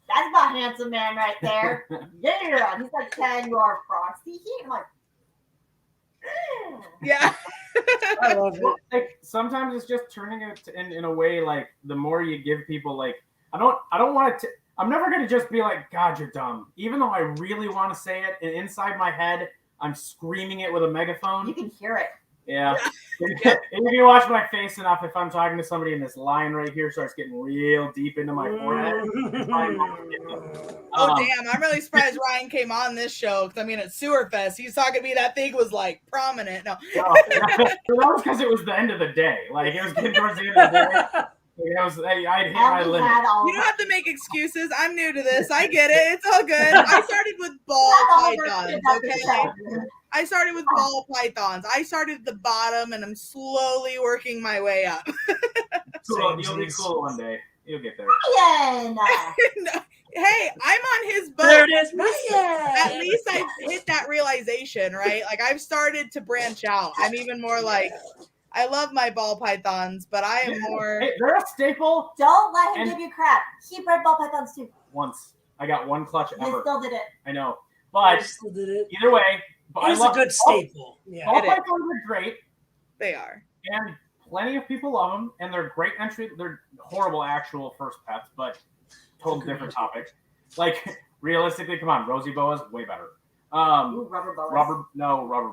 that's my handsome man right there." Yeah. And he's like, "Can your frogs see heat?" I'm like, Yeah. I love it. Like sometimes it's just turning it in a way like the more you give people like I don't want to. I'm never gonna just be like, "God, you're dumb," even though I really want to say it, and inside my head I'm screaming it with a megaphone. you can hear it. Yeah. If you watch my face enough, if I'm talking to somebody and this line right here starts getting real deep into my forehead, it's probably not gonna get me. Oh damn! I'm really surprised Ryan came on this show because I mean at Sewerfest he's talking to me that thing was like prominent. No, that was because it was the end of the day. Like it was getting towards the end of the day. I'd hit my And we limit. had all you don't have to make excuses. I'm new to this. I get it. It's all good. I started with ball pythons. Okay, I started with ball pythons. I started at the bottom and I'm slowly working my way up. Cool. You'll be cool one day. You'll get there. Ryan. Hey, I'm on his boat. There it is. At least I've hit that realization, right? Like I've started to branch out. I'm even more like, I love my ball pythons, but I am more. Hey, they're a staple. Don't let him And- give you crap. He bred ball pythons too. Once I got one clutch He ever. still did it. I know, I but still did it. either way, but It's I a love good staple. Yeah. Ball It is. pythons are great, They are. and plenty of people love them, and they're great entry. They're horrible actual first pets, but total different topic. Like realistically, come on, rosy boas way better. Ooh, rubber boas. Rubber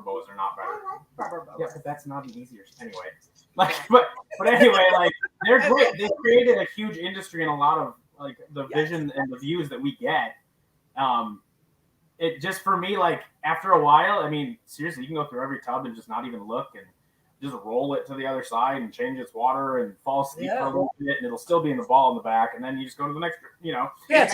boas are not better. I like rubber boas. Yeah, but that's not the easier. Anyway, like, but anyway, like they're great. They created a huge industry and a lot of like the vision and the views that we get. It just for me, like after a while, I mean, seriously, you can go through every tub and just not even look and just roll it to the other side and change its water and fall asleep for a little bit, and it'll still be in the ball in the back, and then you just go to the next, Yeah, it's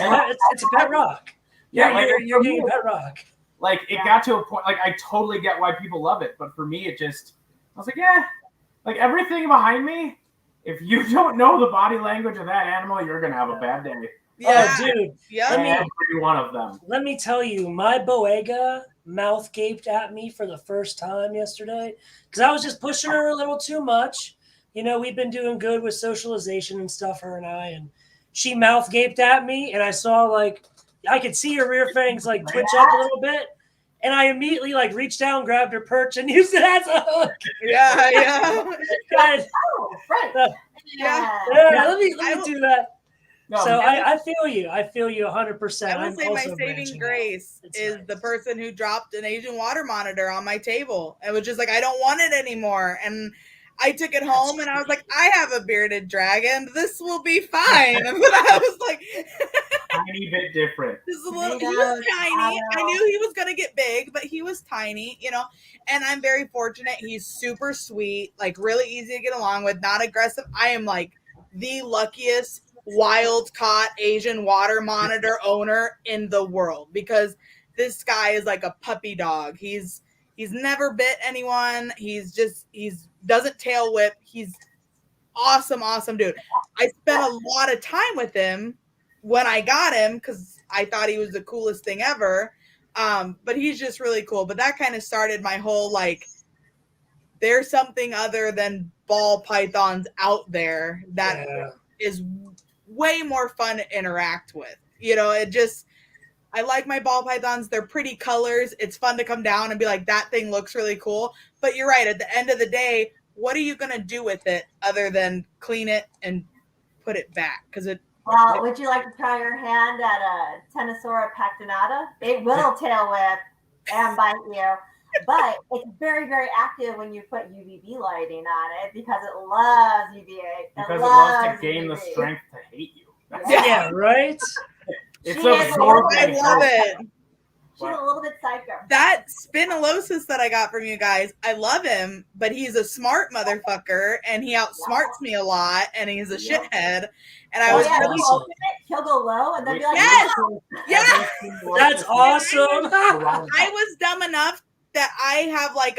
a pet rock. Yeah, like, you're getting a pet rock. Like it got to a point, like I totally get why people love it, but for me, it just, I was like, yeah, like everything behind me, if you don't know the body language of that animal, you're gonna have a bad day. Yeah, Oh, dude. yeah. Every one of them. Let me tell you, my Boega mouth gaped at me for the first time yesterday because I was just pushing her a little too much. You know, we've been doing good with socialization and stuff, her and I, and she mouth gaped at me, and I saw like I could see her rear fangs like twitch up a little bit, and I immediately like reached down, grabbed her perch, and used it as a hook. Yeah. And, Oh, right. Yeah. let me do that. No, So I feel you. I feel you 100%. I will say my also saving branching grace out. It's is nice. the person who dropped an Asian water monitor on my table. It was just like, I don't want it anymore. And I took it home and I was like, I have a bearded dragon. This will be fine. But I was like, tiny bit different. just a little, he was tiny. I knew he was going to get big, but he was tiny, you know, and I'm very fortunate. He's super sweet, like really easy to get along with, not aggressive. I am like the luckiest wild caught Asian water monitor owner in the world because this guy is like a puppy dog. He's never bit anyone. He's doesn't tail whip. He's awesome dude. I spent a lot of time with him when I got him because I thought he was the coolest thing ever. But he's just really cool. But that kind of started my whole like there's something other than ball pythons out there that is way more fun to interact with. You know, I like my ball pythons. They're pretty colors. It's fun to come down and be like, that thing looks really cool. But you're right. At the end of the day, what are you going to do with it other than clean it and put it back? Well, would you like to try your hand at a Tennosura pectinata? It will tail whip and bite you. but it's very, very active when you put UVB lighting on it because it loves UVA. Because it loves to gain the UVB. strength to hate you. Yeah, right? It's She is absorbed. I love it. She's a little bit psycho. That spinolosis that I got from you guys, I love him, but he's a smart motherfucker and he outsmarts me a lot and he's a shithead. And I was really he'll go low and then be like, yes, yes. That's awesome. I was dumb enough that I have like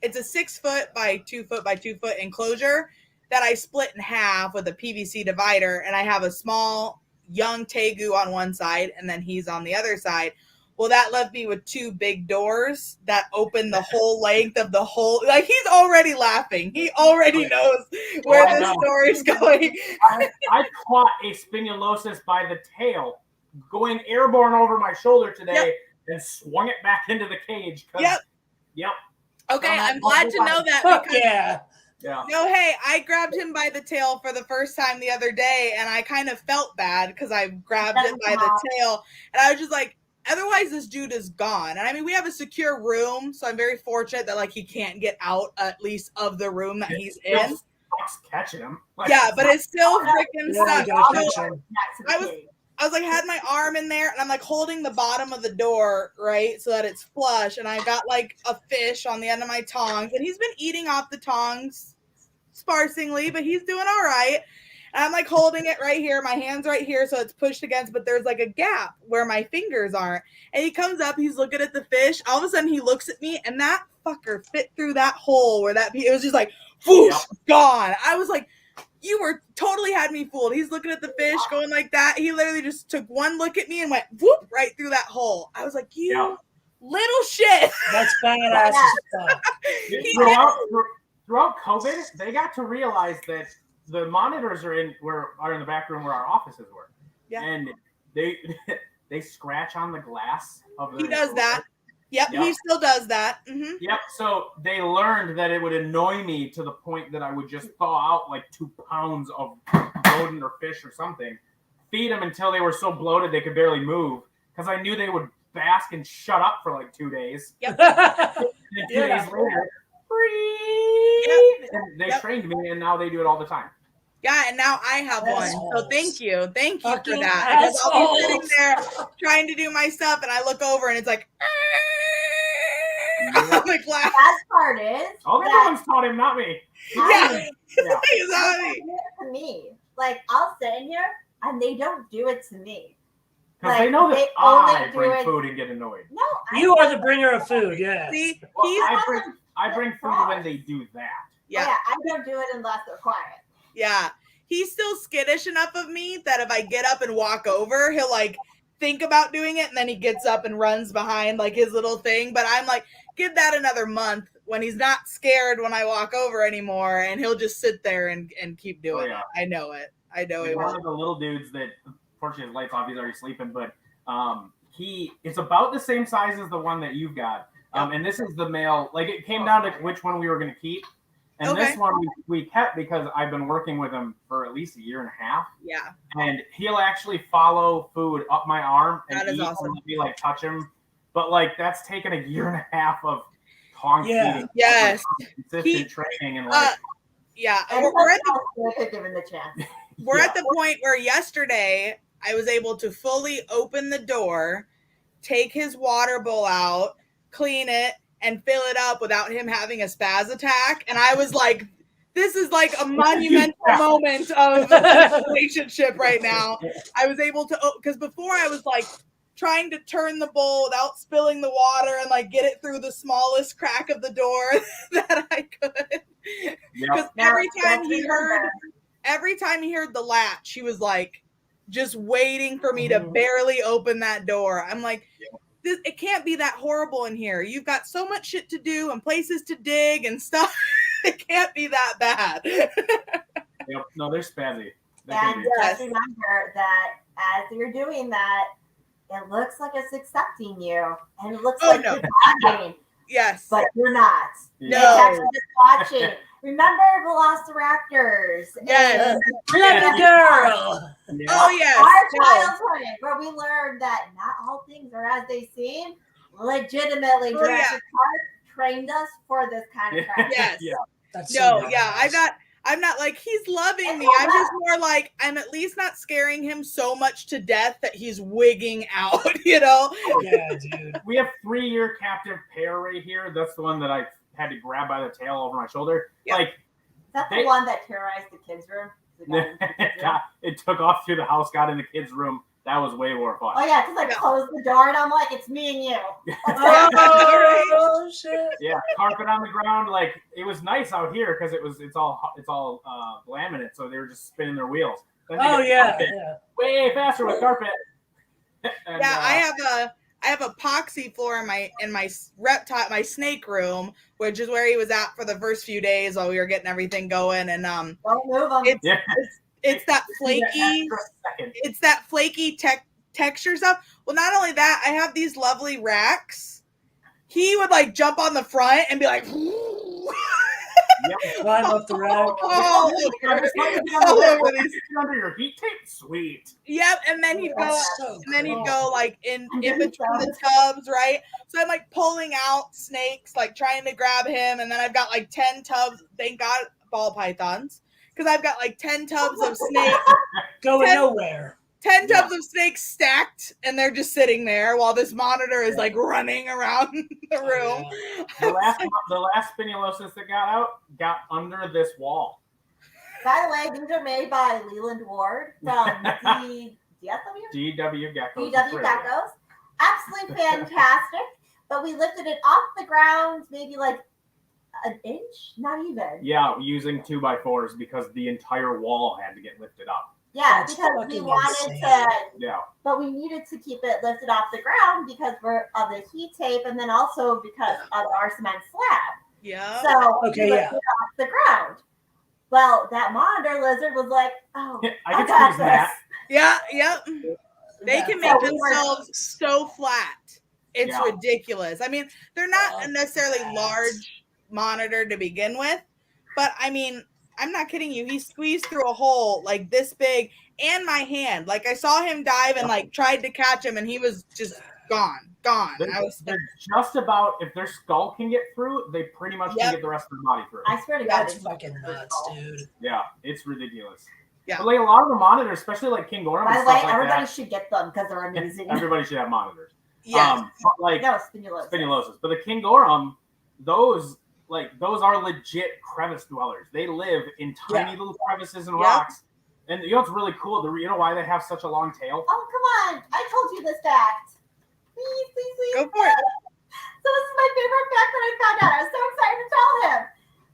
it's a 6 foot by 2 foot by 2 foot enclosure that I split in half with a PVC divider, and I have a small young Tegu on one side and then he's on the other side. Well, that left me with 2 big doors that open the whole length of the whole. Like, he's already laughing. He already knows where this story is going. I caught a spinolosis by the tail going airborne over my shoulder today and swung it back into the cage. Yep. Okay, I'm glad to know that. Fuck because yeah. No, hey, I grabbed him by the tail for the first time the other day, and I kind of felt bad because I grabbed it by the tail, and I was just like, otherwise this dude is gone. And I mean, we have a secure room, so I'm very fortunate that like he can't get out at least of the room that he's in. Sucks catching him. Like, yeah, but it's still freaking sucks. I was like, had my arm in there and I'm like holding the bottom of the door, right, so that it's flush, and I got like a fish on the end of my tongs, and he's been eating off the tongs sparsely, but he's doing all right. And I'm like holding it right here, my hand's right here, so it's pushed against, but there's like a gap where my fingers aren't. And he comes up, he's looking at the fish. All of a sudden he looks at me, and that fucker fit through that hole where it was just like, whoosh, gone. I was like, you were totally had me fooled. He's looking at the fish going like that. He literally just took one look at me and went whoop right through that hole. I was like, you little shit. That's badass stuff. Throughout COVID, they got to realize that the monitors are in the back room where our offices were. Yeah. And they scratch on the glass of the. He does that. Yep, he still does that. Mm-hmm. Yep. So they learned that it would annoy me to the point that I would just thaw out like 2 pounds of rodent or fish or something, feed them until they were so bloated they could barely move, because I knew they would bask and shut up for like 2 days. Yep. And 2 days later, and they trained me, and now they do it all the time. Yeah, and now I have one. So thank you for that. Because I'll be sitting there trying to do my stuff, and I look over, and it's like, the best part is all the ones taught him, not me. Exactly. To me, like I'll sit in here, and they don't do it to me. Because they know that I bring food and get annoyed. No, you are the bringer of food. Yes. See, I bring food when they do that. Yeah, I don't do it unless they're quiet. Yeah, he's still skittish enough of me that if I get up and walk over, he'll like think about doing it, and then he gets up and runs behind like his little thing. But I'm like, give that another month when he's not scared when I walk over anymore, and he'll just sit there and keep doing it. I know it. I know it. One of the little dudes that, unfortunately, his lights off. He's already sleeping, but it's about the same size as the one that you've got. And this is the male. Like, it came down to which one we were going to keep. And this one we kept because I've been working with him for at least 1.5 years. Yeah. And he'll actually follow food up my arm and eat and let me like touch him. But like that's taken 1.5 years of tongue feeding. Yes. Consistent training and like. And we're at the point where yesterday I was able to fully open the door, take his water bowl out, clean it, and fill it up without him having a spaz attack. And I was like, this is like a monumental moment of the relationship right now. I was able to, because before I was like trying to turn the bowl without spilling the water and like get it through the smallest crack of the door that I could. Because every time he heard the latch, he was like just waiting for me to barely open that door. I'm like, it can't be that horrible in here. You've got so much shit to do and places to dig and stuff. It can't be that bad. No, they're spazzy. And just remember that as you're doing that, it looks like it's accepting you, and it looks like you're bonding. Yes, but you're not. No, it's actually just watching. Remember Velociraptors? Yes, little girl. Oh yes, our childhood, where we learned that not all things are as they seem. legitimately, Oh, yeah. Jurassic Park trained us for this kind of crap. Yes. Yeah. That's No, so yeah, badass. I'm not like he's loving me. I'm just more like I'm at least not scaring him so much to death that he's wigging out, you know? Yeah, dude. We have 3-year captive pair right here. That's the one that I had to grab by the tail over my shoulder. Yeah. Like, Is that the one that terrorized the kids' room? it took off through the house, got in the kids' room. That was way more fun. Oh yeah, because I closed the door and I'm like, it's me and you. Oh, shit. Yeah, carpet on the ground. Like, it was nice out here because it's all laminate, so they were just spinning their wheels. Then they Oh, get yeah. carpet Yeah. way faster with carpet. And, Yeah, I have epoxy floor in my reptile, my snake room, which is where he was at for the first few days while we were getting everything going. And Don't move them. it's that flaky texture stuff. Well, not only that, I have these lovely racks. He would like jump on the front and be like, Climb up the rack. Under your heat tape, sweet. Yep, and then he'd go, That's so he'd cool. go like in between the tubs, right? So I'm like pulling out snakes, like trying to grab him, and then I've got like 10 tubs. Thank God, ball pythons, because I've got like 10 tubs of snakes, Going nowhere. 10 tubs of snakes stacked, and they're just sitting there while this monitor is like running around the room. The last spinulosus that got out got under this wall. By the way, these are made by Leland Ward from DW DW Geckos. Geckos. Absolutely fantastic. But we lifted it off the ground, maybe like an inch, not even. Yeah, using 2x4s because the entire wall had to get lifted up. Yeah, That's because we fucking wanted insane. to, Yeah. but we needed to keep it lifted off the ground because of the heat tape, and then also because of our cement slab. Yeah. So Okay, we yeah. lifted it off the ground. Well, that monitor lizard was like, "Oh, I I could got use that. Yeah, yep. They That can make fucking themselves sucks. so flat. It's Yeah. ridiculous. I mean, they're not necessarily large monitor to begin with, but I mean, I'm not kidding you. He squeezed through a hole like this big and my hand. Like I saw him dive and like tried to catch him and he was just gone. They're just about, if their skull can get through, they pretty much can get the rest of their body through. I swear to God, That's fucking nuts, dude. Yeah, it's ridiculous. Yeah. But like a lot of the monitors, especially like King Gorum by and the way, stuff like everybody that, should get them because they're amazing. everybody should have monitors. Yes. But like No, spinulosus. spinulosus. But the King Gorum, those are legit crevice dwellers. They live in tiny little crevices and rocks. And you know what's really cool? You know why they have such a long tail? Oh, come on. I told you this fact. Please. Go for it. So this is my favorite fact that I found out. I was so excited to tell him.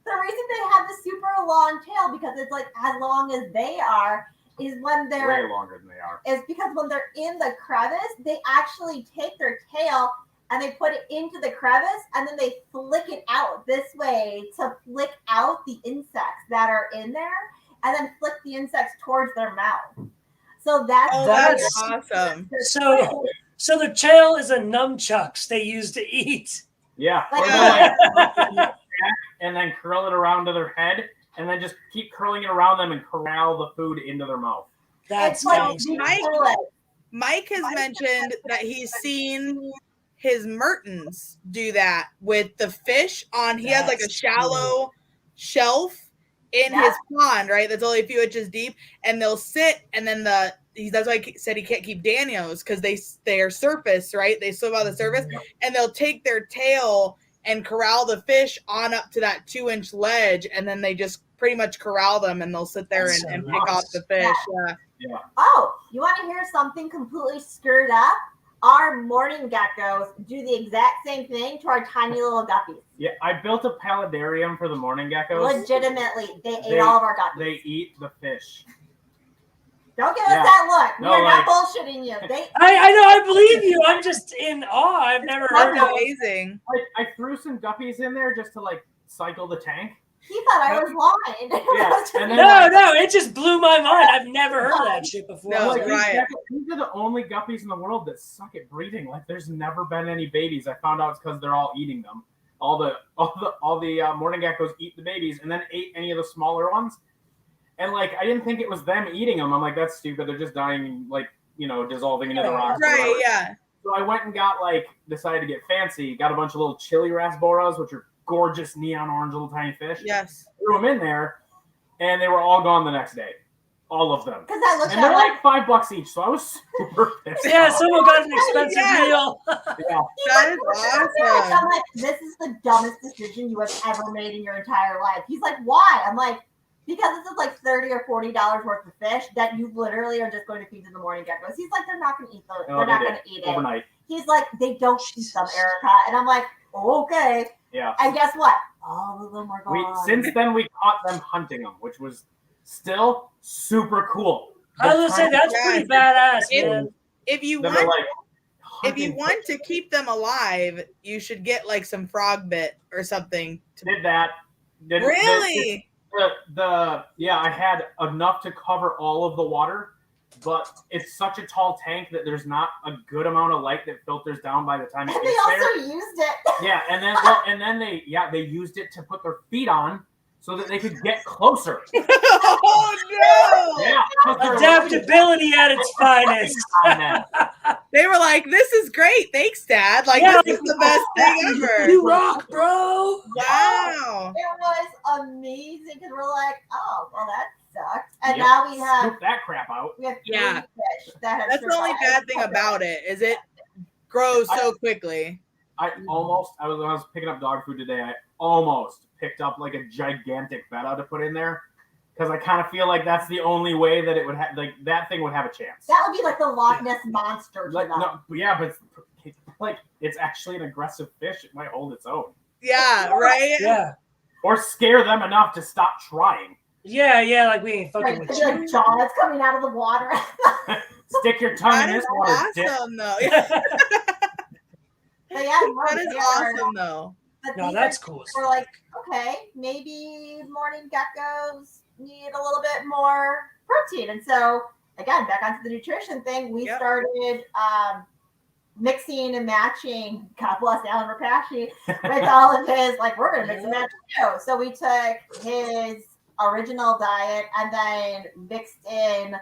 The reason they have the super long tail, because it's like as long as they are, is when they're way longer than they are. Is because when they're in the crevice, they actually take their tail and they put it into the crevice and then they flick it out this way to flick out the insects that are in there and then flick the insects towards their mouth. So That's awesome. So the tail is a nunchucks they use to eat. Yeah. Like- Or they'll like and then curl it around to their head and then just keep curling it around them and corral the food into their mouth. That's It's like amazing. Mike has mentioned that he's seen his Mertens do that with the fish on. He has like a That's shallow shelf in his pond, right? That's only a few inches deep, and they'll sit, and then that's why he said he can't keep Danios because they are surface, right? They swim on the surface, and they'll take their tail and corral the fish on up to that 2-inch ledge, and then they just pretty much corral them, and they'll sit there and pick off the fish. Yeah. Oh, you want to hear something completely screwed up? Our morning geckos do the exact same thing to our tiny little guppies. Yeah, I built a paludarium for the morning geckos. Legitimately, they ate all of our guppies. They eat the fish. Don't give us that look. No, We're not like- bullshitting you. I know, I believe you. I'm just in awe. I've never heard That's of amazing. I threw some guppies in there just to like cycle the tank. He thought I was lying. Yeah, and then No, it just blew my mind. I've never heard of that shit before. No, like, right. these are the only guppies in the world that suck at breeding. Like, there's never been any babies. I found out it's because they're all eating them. All the morning geckos eat the babies and then ate any of the smaller ones. And like, I didn't think it was them eating them. I'm like, that's stupid. They're just dying, like, dissolving into the rocks. Right, yeah. So I went and decided to get fancy. Got a bunch of little chili rasboras, which are gorgeous neon orange little tiny fish. Yes. Threw them in there, and they were all gone the next day. All of them. Because that looks And they're like $5 each, so I was super pissed. Yeah, someone got an expensive meal. Yeah. That is awesome. I'm like, this is the dumbest decision you have ever made in your entire life. He's like, why? I'm like, because this is like $30 or $40 worth of fish that you literally are just going to feed to the morning geckos. He's like, they're not going to eat those. No, they're not they going to eat it. overnight. He's like, they don't eat them, Erica. And I'm like, okay. Yeah. And guess what? All of them were gone. Since then, we caught them hunting them, which was still super cool. I was gonna say that's pretty badass, man. If you They're want, like if you hunting want to keep them alive, you should get like some frog bit or something. did that. Really? Yeah, I had enough to cover all of the water, but it's such a tall tank that there's not a good amount of light that filters down by the time it And gets they there. also used it. Yeah, and then they used it to put their feet on so that they could get closer. Oh no! Yeah, 'cause they're Adaptability at its finest. on that. They were like, "This is great, thanks, Dad. Like Yeah, this is the best thing ever." You rock, bro. Wow. It was amazing because we're like, oh, well, that sucks. And Yep, now we have scoop that crap out. 3 Yeah. fish that have That's the only survived. bad thing about it is it grows so quickly. I was picking up dog food today. I almost picked up like a gigantic betta to put in there because I kind of feel like that's the only way that it would have that thing would have a chance. That would be like the Loch Ness monster. Like no, yeah, but it's actually an aggressive fish. It might hold its own, Yeah, right? Yeah. or scare them enough to stop trying. Yeah, like we ain't fucking Like, with like you. Jaws coming out of the water. Stick your tongue That in is this water, dick. awesome though. But yeah, That is awesome though. But No, these that's are- cool. We're like, okay, maybe morning geckos need a little bit more protein. And so, again, back onto the nutrition thing, we Yep. started mixing and matching, God bless Alan Rapashi, with all of his, like, we're going to mix and match too. So we took his original diet and then mixed in,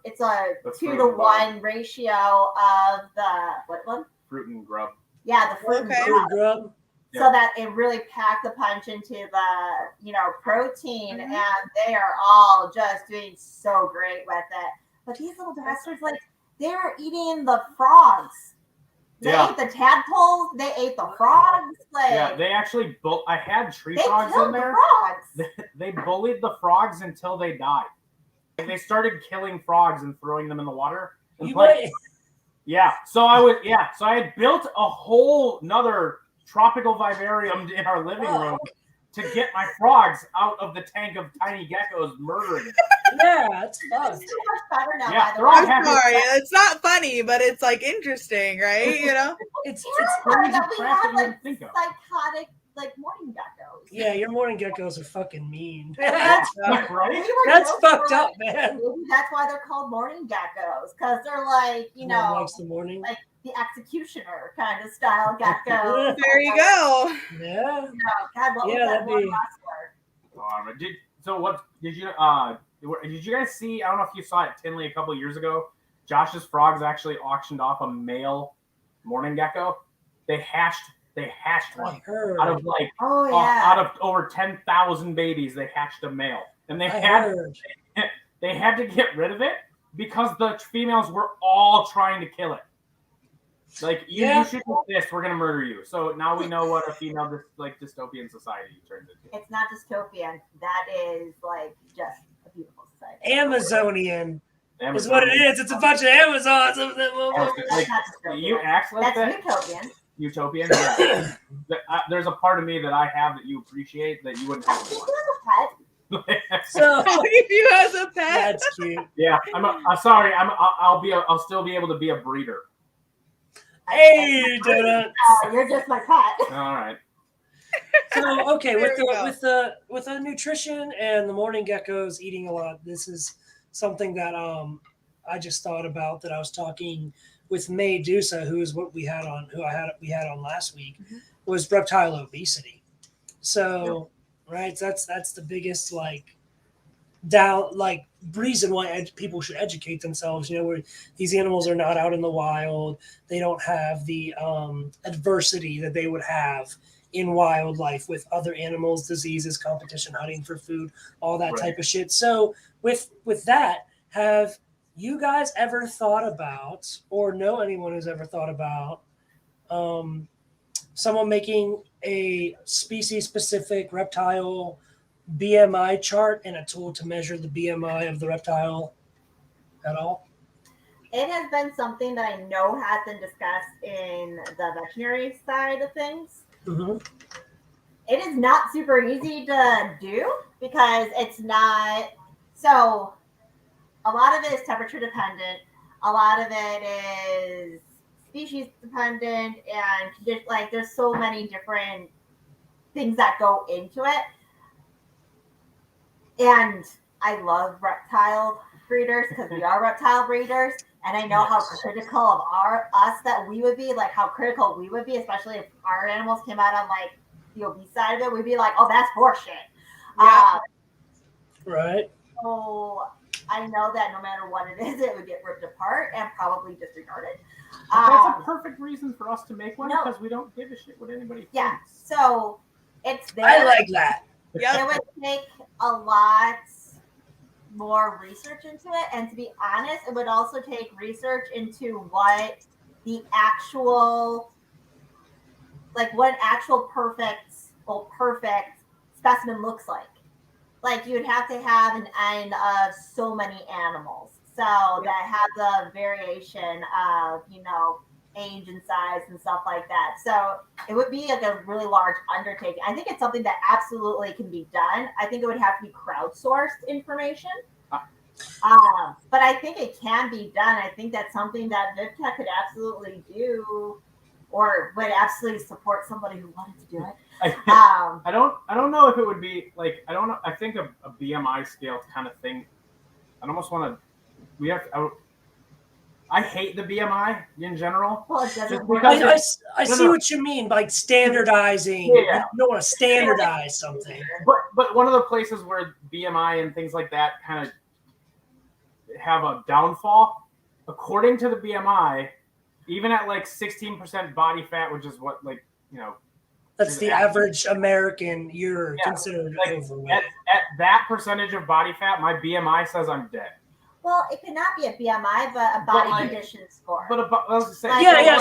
it's a The 2-to-1 ratio of the, what one? Fruit and grub. Yeah, the fruit and Okay. grub. Grub. So that it really packed the punch into the, protein, Mhm. and they are all just doing so great with it. But these little bastards, like, they were eating the frogs. They Yeah. ate the tadpoles. They ate the frogs. Like, Yeah, they actually I had tree they frogs killed in the there. frogs. They bullied the frogs until they died. They started killing frogs and throwing them in the water. And You like, might- so I had built a whole nother tropical vivarium in our living room to get my frogs out of the tank of tiny geckos murdering them. Yeah, it's fun. It's so much better now. Yeah, by the they're way. all I'm happy. sorry. It's not funny, but it's like interesting, right? You know? It's Remember crazy that we crap had, that you wouldn't think of. psychotic, like, morning geckos. yeah, your morning geckos are fucking mean. Right? We were That's joking fucked around. up, man. Maybe that's why they're called morning geckos, because they're like, No one likes the morning. like the executioner kind of style gecko. There you go. Yeah. God, what Yeah, was that that'd one be- last word? Did you guys see? I don't know if you saw it, Tinley, a couple of years ago. Josh's frogs actually auctioned off a male morning gecko. They hatched I one heard. out of like Oh yeah. out of over 10,000 babies. They hatched a male, and I heard. they had to get rid of it because the females were all trying to kill it. Like you should do this, we're gonna murder you. So now we know what a female dystopian society turns into. It's not dystopian. That is like just a beautiful society. Amazonian is Amazon- what it is. It's a bunch of Amazons. Like, That's not dystopian. you act like That's that. utopian. Utopian. Yeah. There's a part of me that I have that you appreciate that you wouldn't I have. think you have a pet. So If you as a pet. that's cute. Yeah, sorry. I'll still be able to be a breeder. Hey, Donut. You're just my pet. All right. So okay, with There we the nutrition and the morning geckos eating a lot, this is something that I just thought about that I was talking with May Dusa, who is what we had on last week, was reptile obesity. So right, that's the biggest like down reason why people should educate themselves. Where these animals are not out in the wild, they don't have the adversity that they would have in wildlife with other animals, diseases, competition, hunting for food, all that type of shit. So with that, have you guys ever thought about, or know anyone who's ever thought about, someone making a species-specific reptile BMI chart and a tool to measure the BMI of the reptile at all? It has been something that I know has been discussed in the veterinary side of things. Mm-hmm. It is not super easy to do because it's not. So a lot of it is temperature dependent. A lot of it is species dependent, and there's so many different things that go into it. And I love reptile breeders because we are reptile breeders, and I know how critical of us that we would be, like how critical we would be, especially if our animals came out on like the obese side of it. We'd be like, oh, that's horseshit. Yeah. Right. So I know that no matter what it is, it would get ripped apart and probably disregarded. That's a perfect reason for us to make one because we don't give a shit what anybody thinks. Yeah. So it's there. I like that. Yeah. It would take a lot more research into it, and to be honest, it would also take research into what the actual, what an actual perfect specimen looks like. Like you'd have to have an end of so many animals, that have the variation of age and size and stuff like that. So it would be like a really large undertaking. I think it's something that absolutely can be done. I think it would have to be crowdsourced information. But I think it can be done. I think that's something that VivTech could absolutely do, or would absolutely support somebody who wanted to do it. I don't know if it would be I don't know. I think a BMI scale kind of thing. I almost want to. We have. I hate the BMI in general. Well, it doesn't I see what you mean, like standardizing. Yeah. You don't want to standardize something. But one of the places where BMI and things like that kind of have a downfall, according to the BMI, even at 16% body fat, which is what that's the average American, you're considered overweight. At that percentage of body fat, my BMI says I'm dead. Well, it could not be a BMI, but a body condition score. But I was say,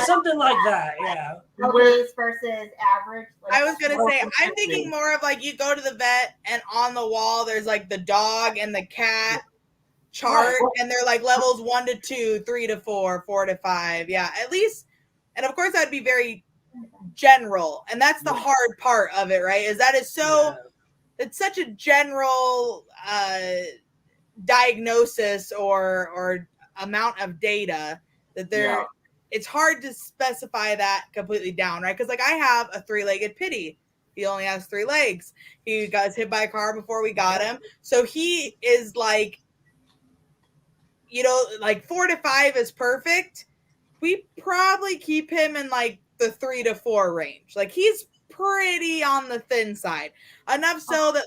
something like that. Yeah. Obese versus average. I was gonna say, I'm thinking more of you go to the vet and on the wall there's the dog and the cat chart, and they're levels 1 to 2, 3 to 4, 4 to 5. Yeah, at least, and of course that'd be very general, and that's the hard part of it, right? Is that it's such a general diagnosis or amount of data that it's hard to specify that completely down, right? Because I have a 3-legged pitty. He only has 3 legs. He got hit by a car before we got him, so he is 4 to 5 is perfect. We probably keep him in the 3 to 4 range. He's pretty on the thin side, enough so that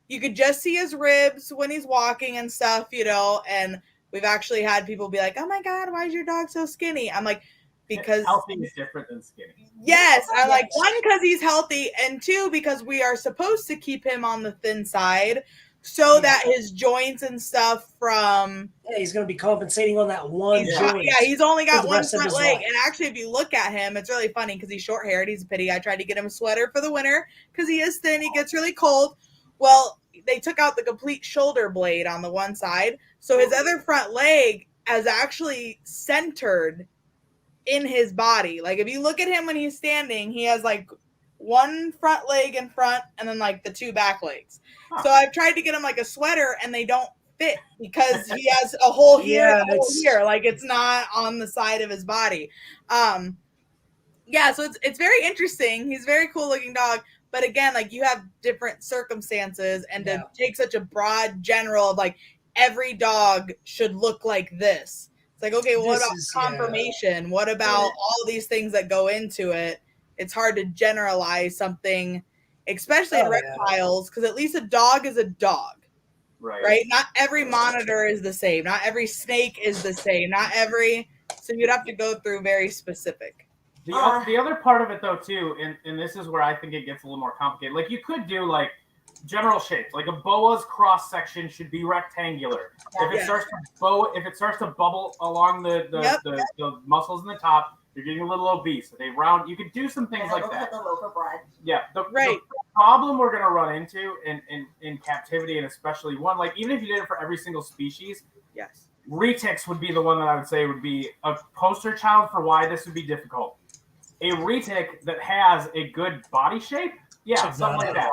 you could just see his ribs when he's walking and stuff, and we've actually had people be like, oh my God, why is your dog so skinny? I'm like, because healthy is different than skinny. Yes. I'm like, 1, because he's healthy, and 2, because we are supposed to keep him on the thin side so that his joints and stuff he's going to be compensating on that one joint. Yeah, he's only got one front leg. And actually, if you look at him, it's really funny because he's short-haired. He's a pitty. I tried to get him a sweater for the winter because he is thin. He gets really cold. Well, they took out the complete shoulder blade on the one side. So his other front leg is actually centered in his body. If you look at him when he's standing, he has one front leg in front and then the 2 back legs. So I've tried to get him a sweater and they don't fit because he has a hole here and a hole here. It's not on the side of his body. So it's very interesting. He's a very cool looking dog. But again, you have different circumstances, and to take such a broad general of every dog should look like this. It's okay, well, what about conformation? What about all these things that go into it? It's hard to generalize something, especially in reptiles, because at least a dog is a dog. right? Not every monitor is the same. Not every snake is the same. So you'd have to go through very specific. The other part of it though too, and this is where I think it gets a little more complicated. Like you could do like general shapes, like a boa's cross section should be rectangular. If it starts to bubble along the muscles in the top, you're getting a little obese. So they round. You could do some things like that. The loaf of bread. Yeah. The problem we're gonna run into in captivity, and especially one like even if you did it for every single species, yes, retics would be the one that I would say would be a poster child for why this would be difficult. A retic that has a good body shape, something like that.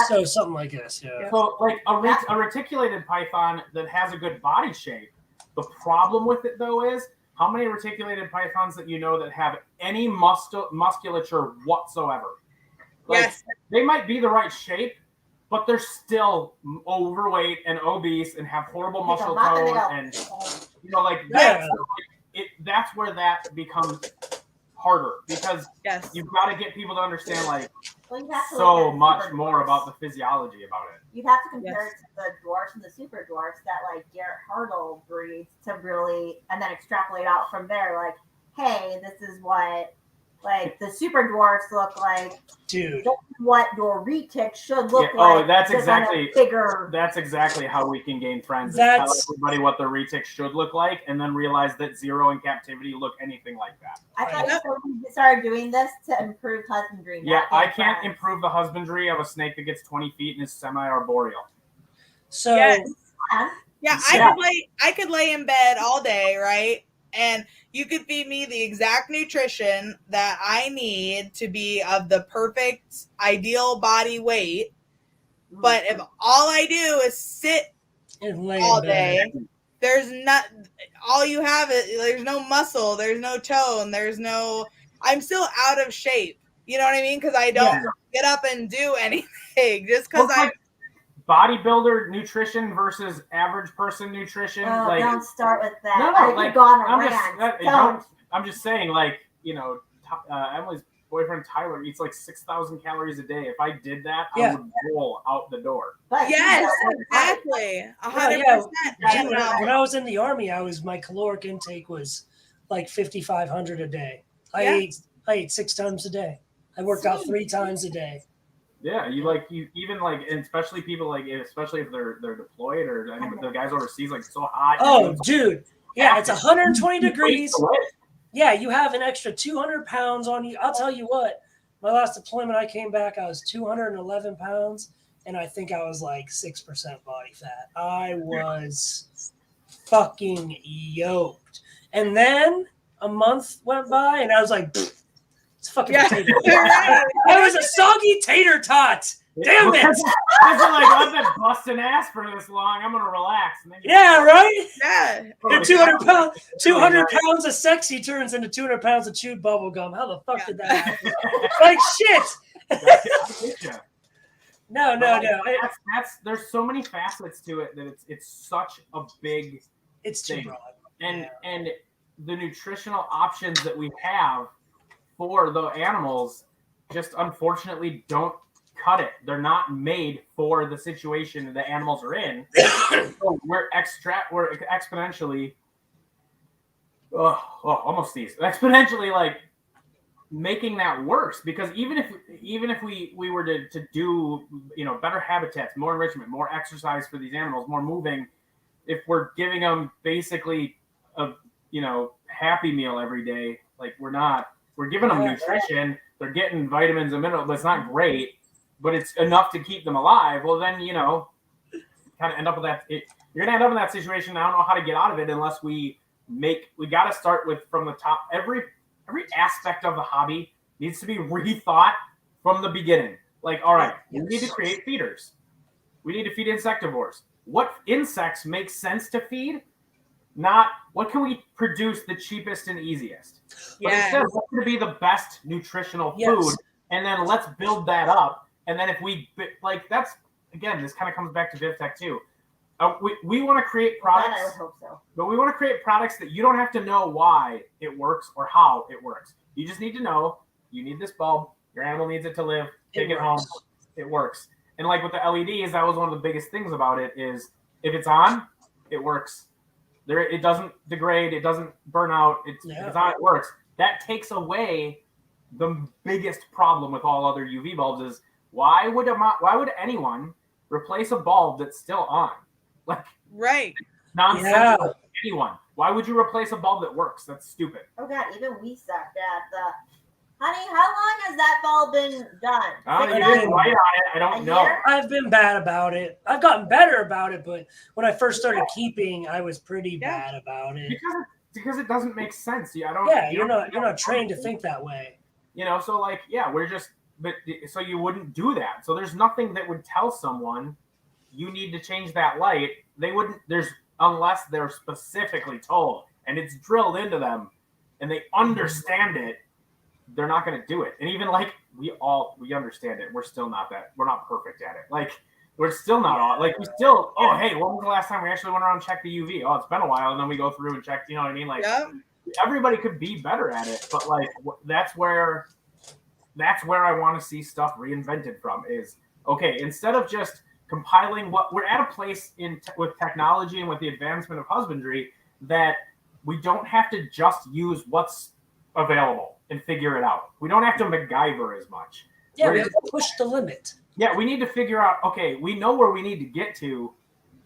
So something like this, yeah. So like a reticulated python that has a good body shape. The problem with it though is how many reticulated pythons that you know that have any musculature whatsoever. Like they might be the right shape, but they're still overweight and obese and have horrible muscle tone, and that's where that becomes harder because you've got to get people to understand so much more about the physiology about it. You'd have to compare it to the dwarfs and the super dwarfs that like Garrett Hartle breeds to really, and then extrapolate out from there. Like, hey, this is what like the super dwarfs look like. Dude, this is what your retic should look like. Oh, that's exactly bigger. That's exactly how we can gain friends. Tell everybody what the retic should look like, and then realize that zero and captivity look anything like that. I thought you started doing this to improve husbandry. Yeah, I can't improve the husbandry of a snake that gets 20 feet and is semi-arboreal. So I could lay in bed all day, right? And you could feed me the exact nutrition that I need to be of the perfect ideal body weight. But if all I do is sit all day, there's not all you have is there's no muscle, there's no tone, I'm still out of shape. You know what I mean? Because I don't get up and do anything just because I'm bodybuilder nutrition versus average person nutrition. Oh, don't start with that. I'm just saying, Emily's boyfriend Tyler eats like 6,000 calories a day. If I did that, I would roll out the door. Yes, exactly. 100%. When I was in the Army, my caloric intake was like 5,500 a day. I ate 6 times a day. I worked out 3 times a day. Yeah, and especially people especially if they're deployed or the guys overseas, it's so hot. Oh, dude. Yeah, it's 120 degrees. Yeah, you have an extra 200 pounds on you. I'll tell you what, my last deployment, I came back, I was 211 pounds, and I think I was like 6% body fat. I was fucking yoked. And then a month went by, and I was like, it's fucking potato. I was a soggy tater tot. Damn it! I've been busting ass for this long. I'm gonna relax. Right? Yeah. And 200 pounds of sexy turns into 200 pounds of chewed bubble gum. How the fuck did that happen? Like shit. No. There's so many facets to it that it's such a big. It's too broad. And the nutritional options that we have for the animals just unfortunately don't cut it. They're not made for the situation the animals are in. So we're exponentially exponentially making that worse, because even if we were to do better habitats, more enrichment, more exercise for these animals, more moving, if we're giving them basically a Happy Meal every day, we're giving them nutrition, they're getting vitamins and minerals, but it's not great, but it's enough to keep them alive. Well, then, kind of end up with that. You're going to end up in that situation. I don't know how to get out of it unless we got to start from the top. Every aspect of the hobby needs to be rethought from the beginning. All right, we need to create feeders. We need to feed insectivores. What insects make sense to feed? Not what can we produce the cheapest and easiest. But instead, what's going to be the best nutritional food? And then let's build that up. And then if we that's again, this kind of comes back to VivTech too. We want to create products. I would hope so. But we want to create products that you don't have to know why it works or how it works. You just need to know you need this bulb. Your animal needs it to live. Take it home. It works. And with the LEDs, that was one of the biggest things about it is If it's on, it works. It doesn't degrade. It doesn't burn out. If it's on, it works. That takes away the biggest problem with all other UV bulbs is why would anyone replace a bulb that's still on? Like, right. Nonsense. Anyone. Why would you replace a bulb that works? That's stupid. Oh God, even we sucked at the. Honey, how long has that bulb been done? You're right on it. I don't know. I've been bad about it. I've gotten better about it, but when I first started keeping, I was pretty bad about it. Because it doesn't make sense. You're not trained to think that way. So like, so you wouldn't do that. So there's nothing that would tell someone you need to change that light. They wouldn't. Unless they're specifically told and it's drilled into them, and they understand it. They're not going to do it. And even like we understand it. We're still not perfect at it. Like we're still not all like we still, hey, when was the last time we actually went around and checked the UV? Oh, it's been a while. And then we go through and check, you know what I mean? Like everybody could be better at it, but like that's where I want to see stuff reinvented from is, okay, instead of just compiling what we're at a place with technology and with the advancement of husbandry that we don't have to just use what's available and figure it out. We don't have to MacGyver as much. Yeah, we have to push the limit. Yeah, we need to figure out, okay, we know where we need to get to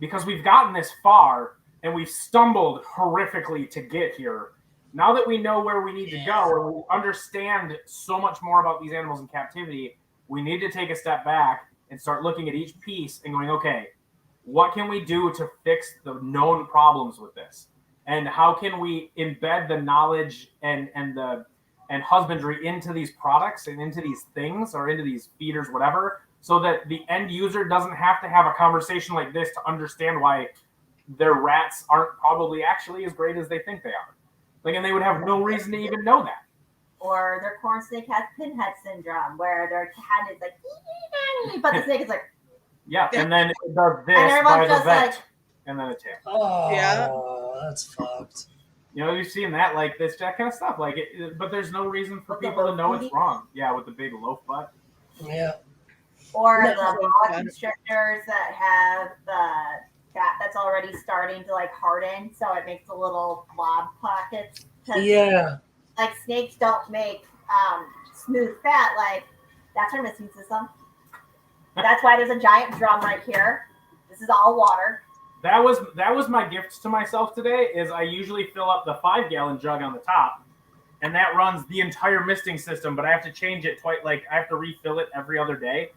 because we've gotten this far and we've stumbled horrifically to get here. Now that we know where we need to go and we understand so much more about these animals in captivity, we need to take a step back and start looking at each piece and going, okay, what can we do to fix the known problems with this? And how can we embed the knowledge and husbandry into these products and into these things or into these feeders, whatever, so that the end user doesn't have to have a conversation like this to understand why their rats aren't probably actually as great as they think they are. Like, and they would have no reason to even know that. Or their corn snake has pinhead syndrome, where their head is like, but the snake is like, and then it does this by the vet, and then a tail. Oh, that's fucked. You've seen that, like that kind of stuff, like it, but there's no reason for people to know it's wrong. Yeah, with the big loaf butt. Yeah. Or the boa constrictors that have the fat that's already starting to like harden, so it makes the little blob pockets. Yeah. Like snakes don't make smooth fat. Like that's our missing system. That's why there's a giant drum right here. This is all water. That was my gift to myself today. Is I usually fill up the 5-gallon jug on the top, and that runs the entire misting system. But I have to change it twice. Like I have to refill it every other day.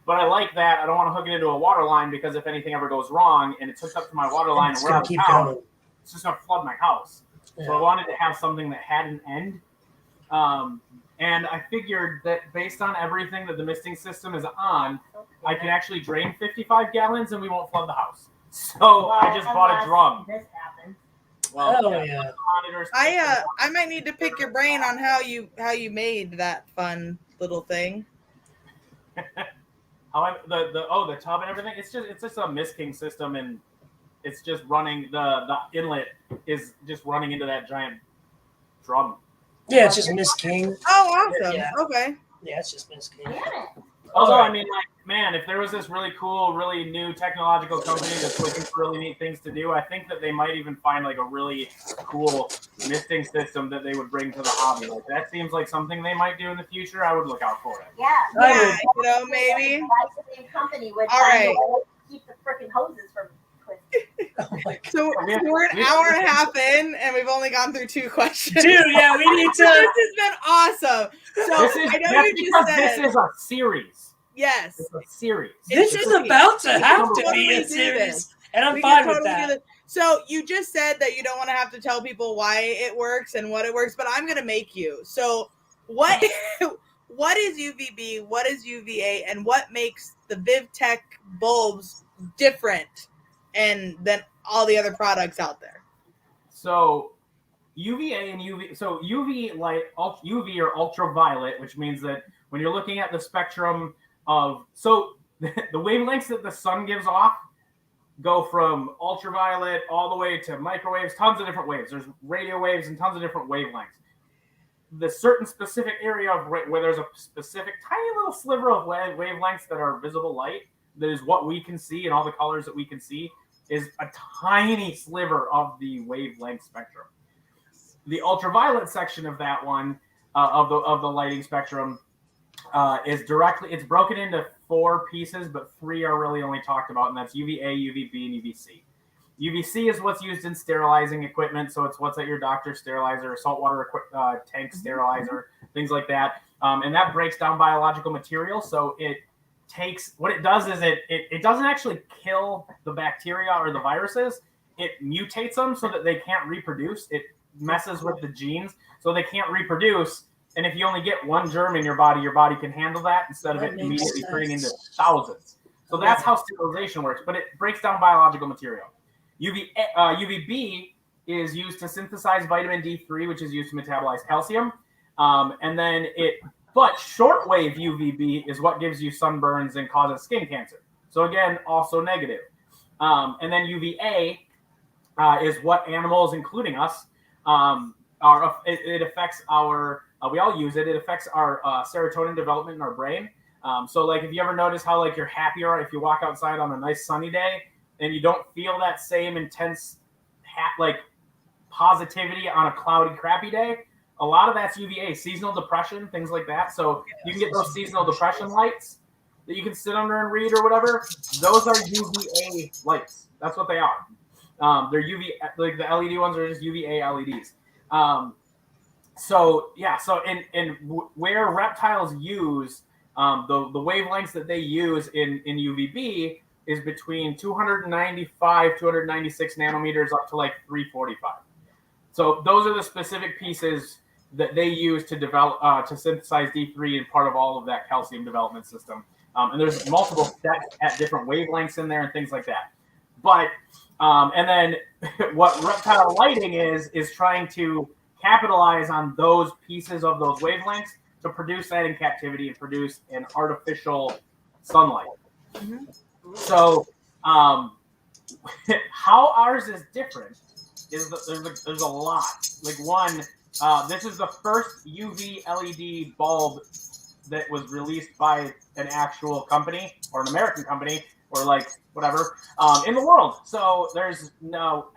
But I like that. I don't want to hook it into a water line because if anything ever goes wrong and it's hooked up to my water line and we're out of town, it's just gonna flood my house. Yeah. So I wanted to have something that had an end. And I figured that based on everything that the misting system is on, I can actually drain 55 gallons and we won't flood the house. So I just bought a drum. This happens. Well, yeah. I might need to pick your brain on how you made that fun little thing. The tub and everything. It's just a misting system, and it's just running the inlet is just running into that giant drum. Yeah, it's just Miss King. Oh, awesome. Yeah. Okay. Yeah, it's just Miss King. Although, I mean, like, man, if there was this really cool, really new technological company that's looking for really neat things to do, I think that they might even find like a really cool misting system that they would bring to the hobby. Like that seems like something they might do in the future. I would look out for it. Yeah, maybe. The same company would all right. Keep the freaking hoses from. So we're an hour and a half in, and we've only gone through 2 questions. Dude, yeah, we need to. This has been awesome. So I know you just said this is a series. Yes, it's a series. This is about to have to be a series, and I'm fine with that. So you just said that you don't want to have to tell people why it works and what it works, but I'm going to make you. So what is UVB? What is UVA? And what makes the VivTech bulbs different and than all the other products out there? So UVA and UV. So UV light, UV or ultraviolet, which means that when you're looking at the spectrum of the wavelengths that the sun gives off go from ultraviolet all the way to microwaves, tons of different waves. There's radio waves and tons of different wavelengths. The certain specific area of where there's a specific tiny little sliver of wavelengths that are visible light, that is what we can see and all the colors that we can see. is a tiny sliver of the wavelength spectrum. The ultraviolet section of that one, of the lighting spectrum, is directly. It's broken into 4 pieces, but 3 are really only talked about, and that's UVA, UVB, and UVC. UVC is what's used in sterilizing equipment, so it's what's at your doctor's sterilizer, saltwater tank sterilizer, things like that. And that breaks down biological material, so it takes, what it does is it doesn't actually kill the bacteria or the viruses. It mutates them so that they can't reproduce. It messes with the genes so they can't reproduce. And if you only get one germ in your body can handle that instead of it immediately turning into thousands. So that's how sterilization works, but it breaks down biological material. UVB is used to synthesize vitamin D3, which is used to metabolize calcium. But shortwave UVB is what gives you sunburns and causes skin cancer. So again, also negative. And then UVA is what animals, including us, it affects our, we all use it. It affects our serotonin development in our brain. So like if you ever notice how like you're happier if you walk outside on a nice sunny day and you don't feel that same intense like positivity on a cloudy, crappy day, a lot of that's UVA, seasonal depression, things like that. So you can get those seasonal depression lights that you can sit under and read or whatever. Those are UVA lights. That's what they are. They're UV, like the LED ones are just UVA LEDs. So where reptiles use the wavelengths that they use in UVB is between 295, 296 nanometers up to like 345. So those are the specific pieces that they use to develop to synthesize D3 and part of all of that calcium development system. And there's multiple steps at different wavelengths in there and things like that. But and then what reptile lighting is trying to capitalize on those pieces of those wavelengths to produce that in captivity and produce an artificial sunlight. Mm-hmm. So how ours is different is there's a lot. Like one, this is the first UV LED bulb that was released by an actual company or an American company or like whatever in the world. So there's no,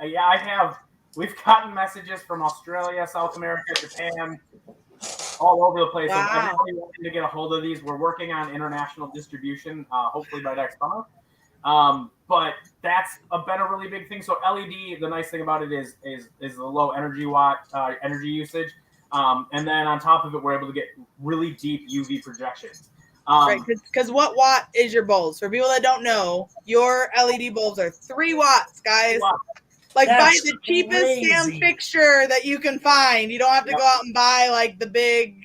we've gotten messages from Australia, South America, Japan, all over the place. Wow. Everybody wanting to get a hold of these. We're working on international distribution, hopefully by next summer. But that's been a really big thing. So LED, the nice thing about it is the low energy usage. And then on top of it, we're able to get really deep UV projections. Right, because what watt is your bulbs? For people that don't know, your LED bulbs are 3 watts, guys. Wow. Like buy the cheapest damn fixture that you can find. You don't have to go out and buy like the big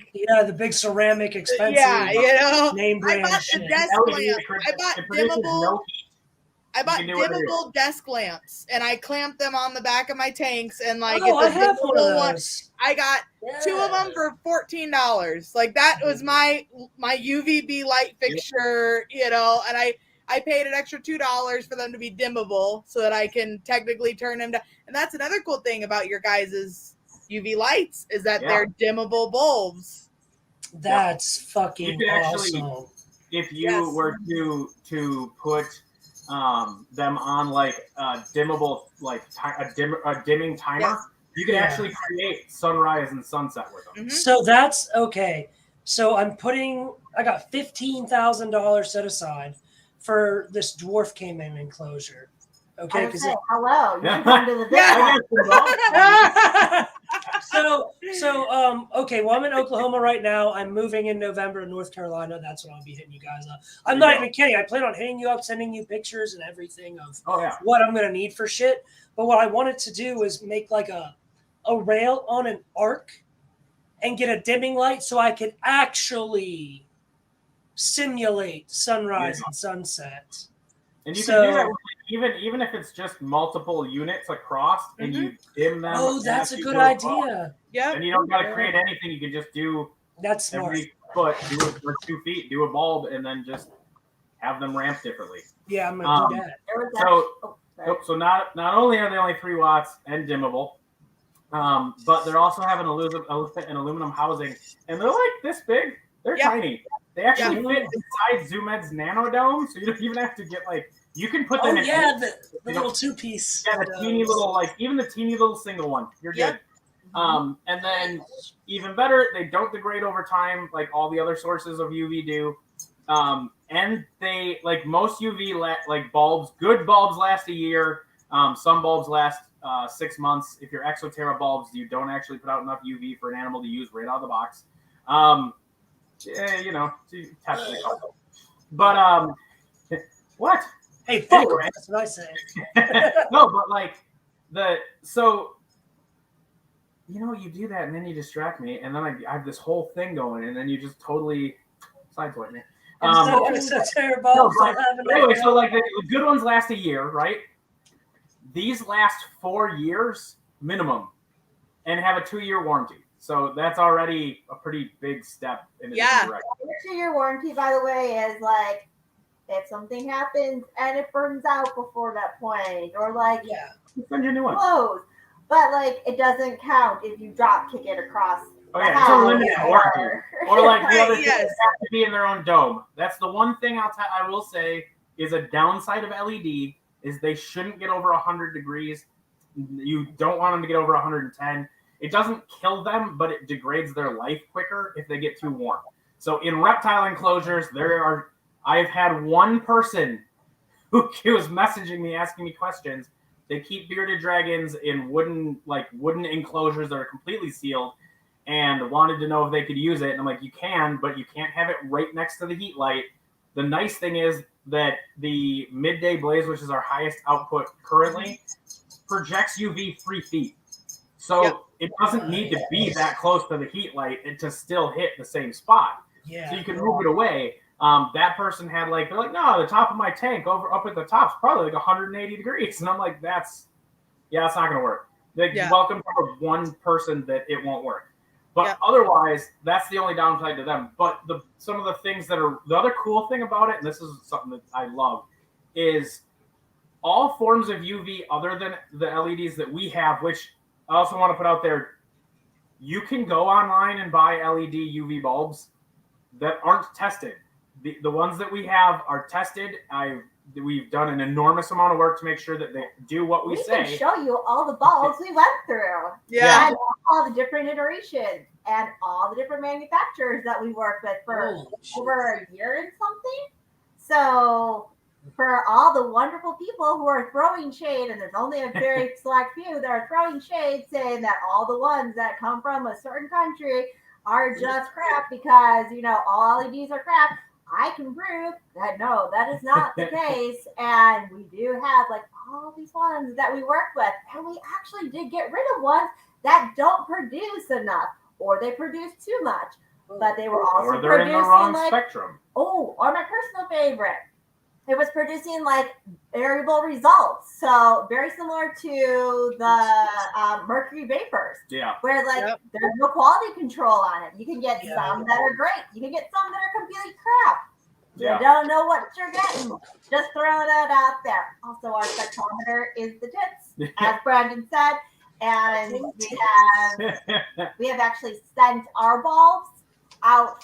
ceramic expensive name brand. I bought the desk lamp. I bought dimmable desk lamps and I clamped them on the back of my tanks and like it's a dimmable one. I got 2 of them for $14. Like that was my UVB light fixture, and I paid an extra $2 for them to be dimmable so that I can technically turn them down. And that's another cool thing about your guys' UV lights is that they're dimmable bulbs. That's fucking awesome. If you were to put them on like a dimmable, like a dimming timer, you can actually create sunrise and sunset with them. Mm-hmm. So that's okay. So I got $15,000 set aside for this dwarf caiman enclosure. Okay, because hello, you come to the okay. Well, I'm in Oklahoma right now. I'm moving in November to North Carolina. That's when I'll be hitting you guys up. I'm not even kidding. I plan on hitting you up, sending you pictures and everything of what I'm gonna need for shit. But what I wanted to do was make like a rail on an arc and get a dimming light so I could actually simulate sunrise and sunset. And you can do that with, even if it's just multiple units across and you dim them. Oh, that's a good idea. Yeah. And you don't got to create anything. You can just do every foot, or 2 feet, do a bulb, and then just have them ramp differently. Yeah, I'm going to do that. So not only are they only 3 watts and dimmable, but they're also have an aluminum housing, and they're like this big. They're tiny. They actually fit inside ZoomEd's nanodome, so you don't even have to get like you can put them in. The little 2-piece. Yeah, the teeny little even the teeny little single one. You're good. And then even better, they don't degrade over time like all the other sources of UV do. And they like most UV like bulbs. Good bulbs last a year. Some bulbs last 6 months. If you're Exoterra bulbs, you don't actually put out enough UV for an animal to use right out of the box. Yeah, you know, technically. But what? Hey, anyway, that's what I say. No, but like so you know, you do that and then you distract me, and then I have this whole thing going, and then you just totally sideswipe me. So terrible. Anyway, so like the good ones last a year, right? These last 4 years minimum, and have a 2-year warranty. So that's already a pretty big step in a different direction. The 2-year warranty, by the way, is like if something happens and it burns out before that point, or like send you a new one. Close. But like it doesn't count if you drop kick it across. Oh yeah, it's a limited warranty. Or like the other things have to be in their own dome. That's the one thing I will say is a downside of LED is they shouldn't get over 100 degrees. You don't want them to get over 110. It doesn't kill them, but it degrades their life quicker if they get too warm. So in reptile enclosures, I've had one person who was messaging me, asking me questions. They keep bearded dragons in wooden enclosures that are completely sealed, and wanted to know if they could use it. And I'm like, you can, but you can't have it right next to the heat light. The nice thing is that the midday blaze, which is our highest output currently, projects UV 3 feet. So it doesn't need to be that close to the heat light to still hit the same spot. Yeah. So you can move it away. That person had they're like, no, the top of my tank up at the top is probably like 180 degrees. And I'm like, that's not going to work. Welcome to one person that it won't work. But otherwise, that's the only downside to them. But some of the things that are the other cool thing about it, and this is something that I love, is all forms of UV other than the LEDs that we have, which I also want to put out there. You can go online and buy LED UV bulbs that aren't tested. The ones that we have are tested. We've done an enormous amount of work to make sure that they do what we say. We can show you all the bulbs we went through. Yeah. And all the different iterations and all the different manufacturers that we worked with for over a year and something. So for all the wonderful people who are throwing shade, and there's only a very select few that are throwing shade, saying that all the ones that come from a certain country are just crap because, all LEDs are crap. I can prove that no, that is not the case. And we do have all these ones that we work with. And we actually did get rid of ones that don't produce enough, or they produce too much. But they were also or they're producing in the wrong spectrum. Or my personal favorite. It was producing variable results. So very similar to the mercury vapors. Yeah. Where there's no quality control on it. You can get some that are great. You can get some that are completely crap. You don't know what you're getting. Just throwing that out there. Also, our spectrometer is the tits, as Brandon said. And we have actually sent our bulbs out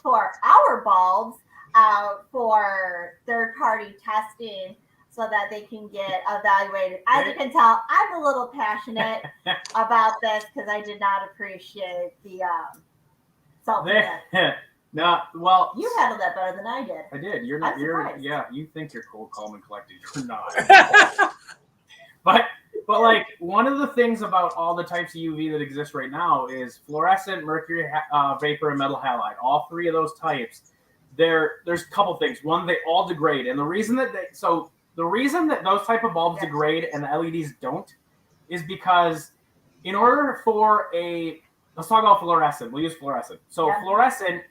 for third-party testing so that they can get evaluated. As you can tell, I'm a little passionate about this because I did not appreciate the salt. No, well, you handled that better than I did. I did. You're not. You think you're cool, calm, and collected. You're not. But one of the things about all the types of UV that exist right now is fluorescent, mercury vapor, and metal halide. All three of those types. There's a couple things. One, they all degrade, and the reason that those type of bulbs degrade and the LEDs don't is because in order for let's talk about fluorescent. We'll use fluorescent. So fluorescent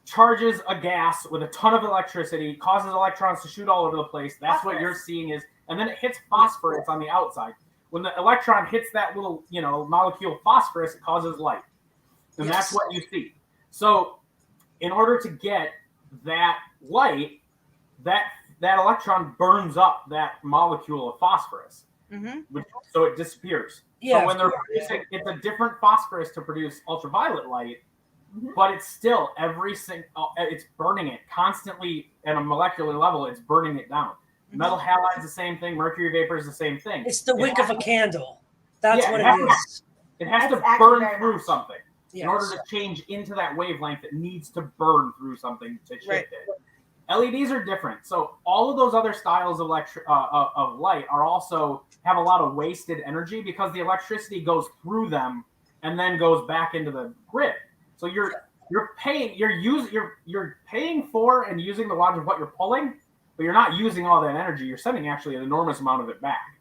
charges a gas with a ton of electricity, causes electrons to shoot all over the place. That's what you're seeing is, and then it hits phosphorus on the outside. When the electron hits that little, molecule phosphorus, it causes light, and that's what you see. So in order to get that light, that electron burns up that molecule of phosphorus, so it disappears. So when they're producing, it's a different phosphorus to produce ultraviolet light but it's still it's burning it constantly at a molecular level. It's burning it down. Metal halide's the same thing. Mercury vapor is the same thing. It's the wick of a candle. That's what it is. It has to burn through something in order to change into that wavelength. It needs to burn through something to shift it. LEDs are different. So all of those other styles of light are also have a lot of wasted energy because the electricity goes through them and then goes back into the grid. So you're paying for and using the wattage of what you're pulling, but you're not using all that energy. You're sending actually an enormous amount of it back.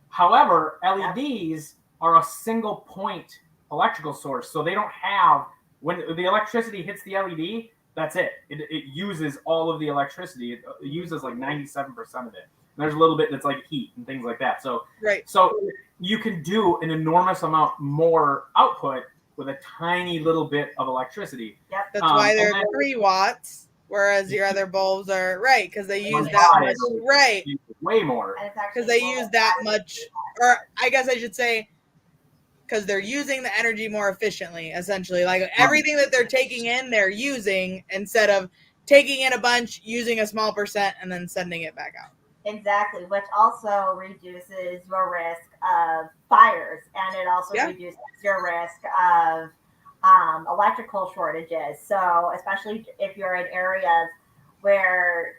However, LEDs are a single point electrical source, so they don't have when the electricity hits the LED. That's it. It uses all of the electricity. It uses like 97% of it. And there's a little bit that's like heat and things like that. So so you can do an enormous amount more output with a tiny little bit of electricity. Yep. That's why they're 3 watts, whereas your other bulbs are because they use that much. Right. Way more. Because they use that much, or I guess I should say, because they're using the energy more efficiently, essentially. Like everything that they're taking in, they're using instead of taking in a bunch, using a small percent, and then sending it back out. Exactly, which also reduces your risk of fires, and it also reduces your risk of electrical shortages. So especially if you're in areas where,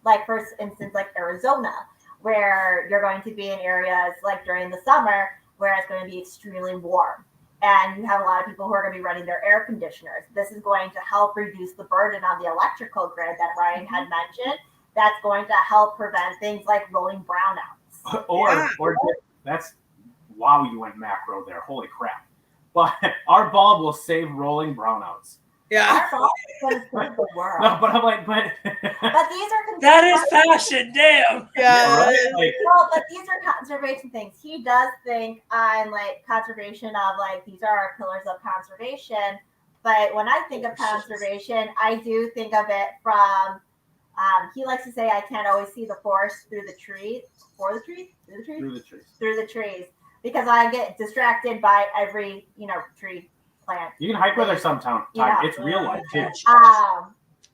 like for instance, like Arizona, where you're going to be in areas like during the summer, where it's going to be extremely warm. And you have a lot of people who are going to be running their air conditioners. This is going to help reduce the burden on the electrical grid that Ryan had mentioned. That's going to help prevent things like rolling brownouts. Or that's, wow, you went macro there. Holy crap. But our bulb will save rolling brownouts. Yeah. Our bulb is going to save the world. No, but I'm like, but these are that is fashion, damn. Yeah, right? Like, well, but these are conservation things. He does think on like conservation of like these are our pillars of conservation. But when I think of conservation, I do think of it from he likes to say I can't always see the forest through the trees. Through the trees. Because I get distracted by every, tree plant. You can hike with her sometime. It's real life too.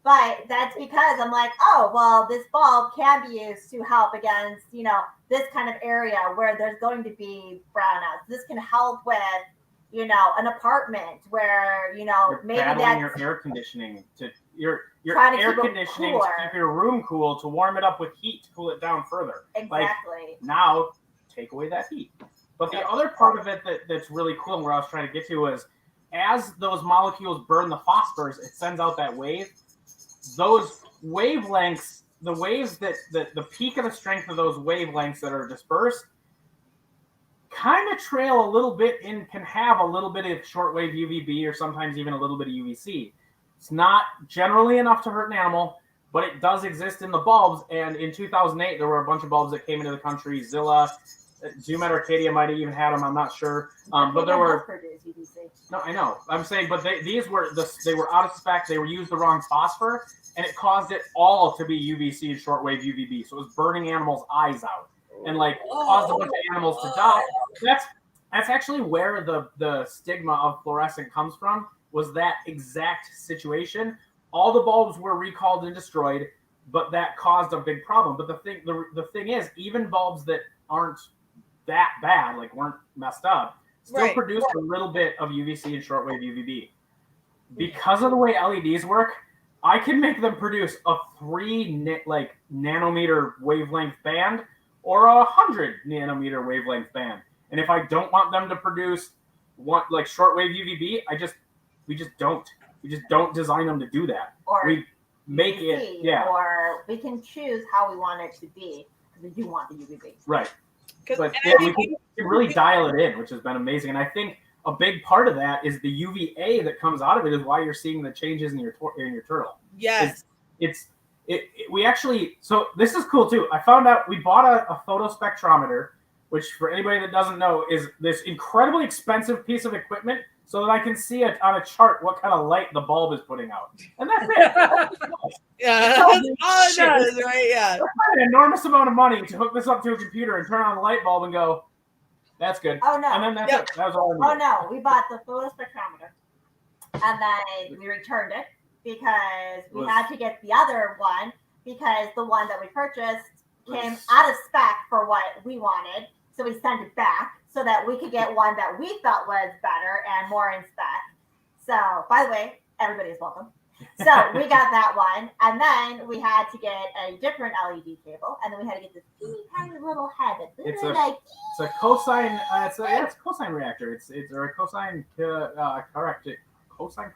But that's because I'm like, oh, well, this bulb can be used to help against, this kind of area where there's going to be brownouts. This can help with, an apartment where, you're maybe that's your air conditioning to your air conditioning to keep your room cool, to warm it up with heat to cool it down further. Exactly. Now take away that heat. But the other part of it that's really cool and where I was trying to get to was as those molecules burn the phosphors, it sends out that wave. Those wavelengths, the waves that the peak of the strength of those wavelengths that are dispersed kind of trail a little bit and can have a little bit of shortwave UVB or sometimes even a little bit of UVC. It's not generally enough to hurt an animal, but it does exist in the bulbs. And in 2008, there were a bunch of bulbs that came into the country. Zilla, Zoom at Arcadia might have even had them. I'm not sure. But there were. No, I know. I'm saying, but they were out of spec. They were used the wrong phosphor, and it caused it all to be UVC and shortwave UVB. So it was burning animals' eyes out, and caused a bunch of animals to die. That's actually where the stigma of fluorescent comes from. Was that exact situation? All the bulbs were recalled and destroyed, but that caused a big problem. But the thing is, even bulbs that aren't that bad, weren't messed up, still produce a little bit of UVC and shortwave UVB. Because of the way LEDs work, I can make them produce a 3 nanometer wavelength band or a 100 nanometer wavelength band. And if I don't want them to produce shortwave UVB, we just don't design them to do that. Or we make UVC, or we can choose how we want it to be because we do want the UVB. Right. But we can really dial it in, which has been amazing. And I think a big part of that is the UVA that comes out of it is why you're seeing the changes in your turtle. Yes. We actually, so this is cool too. I found out we bought a photospectrometer, which for anybody that doesn't know is this incredibly expensive piece of equipment so that I can see it on a chart what kind of light the bulb is putting out. And that's it. Yeah, that's all it does, right? Yeah. That's an enormous amount of money to hook this up to a computer and turn on the light bulb and go, that's good. Oh, no. And then that's it. That was all I needed. Oh, no. We bought the photospectrometer. and then we returned it because we had to get the other one because the one that we purchased came out of spec for what we wanted. So we sent it back so that we could get one that we thought was better and more in spec. So, by the way, everybody is welcome. So we got that one, and then we had to get a different LED cable, and then we had to get this teeny tiny little head. It's a cosine. It's a cosine reactor. It's a cosine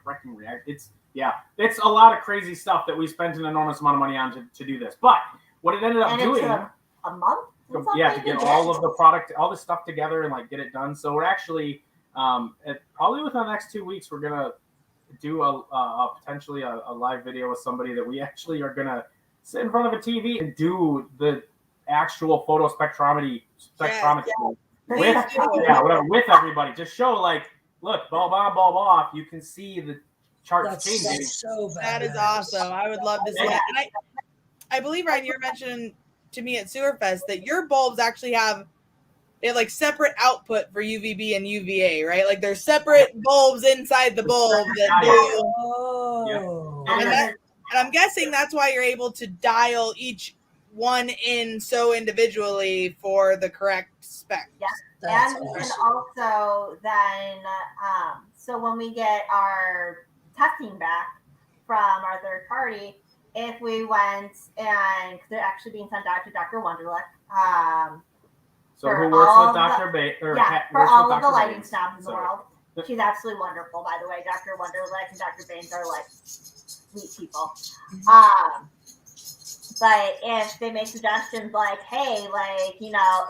correcting reactor. It's a lot of crazy stuff that we spent an enormous amount of money on to do this. But what it ended up doing, a month. To get all of the product, all this stuff together and like get it done. So we're actually probably within the next 2 weeks, we're gonna do potentially a live video with somebody that we actually are gonna sit in front of a TV and do the actual photospectrometry with everybody. Just show like, look, bulb on, bulb off. You can see the charts changing. That's so bad. That is awesome. I would love to see that. And I believe, Ryan, you're mentioning to me at Sewerfest that your bulbs actually have like separate output for UVB and UVA, right? Like there's separate bulbs inside the bulb that do. Oh. And I'm guessing that's why you're able to dial each one in so individually for the correct spec. Yeah. That's and awesome. we can also then, so when we get our testing back from our third party, if we went and they're actually being sent out to Dr. Wonderlick. So who works with Dr. Bates? For all of the lighting snobs in the world. She's absolutely wonderful, by the way. Dr. Wonderlick and Dr. Baines are like sweet people. But if they make suggestions like, hey, like,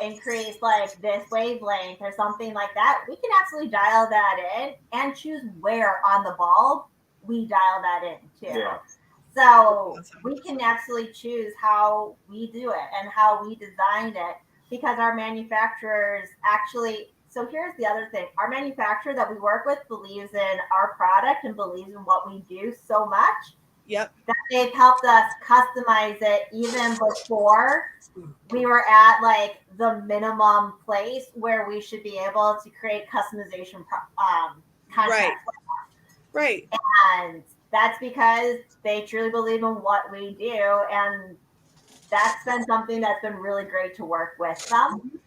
increase like this wavelength or something like that, we can absolutely dial that in and choose where on the bulb we dial that in too. Yeah. So we can absolutely choose how we do it and how we designed it because our manufacturers actually, so here's the other thing. Our manufacturer that we work with believes in our product and believes in what we do so much. Yep. That they've helped us customize it even before we were at like the minimum place where we should be able to create customization contracts. Right. And that's because they truly believe in what we do. And that's been something that's been really great to work with them.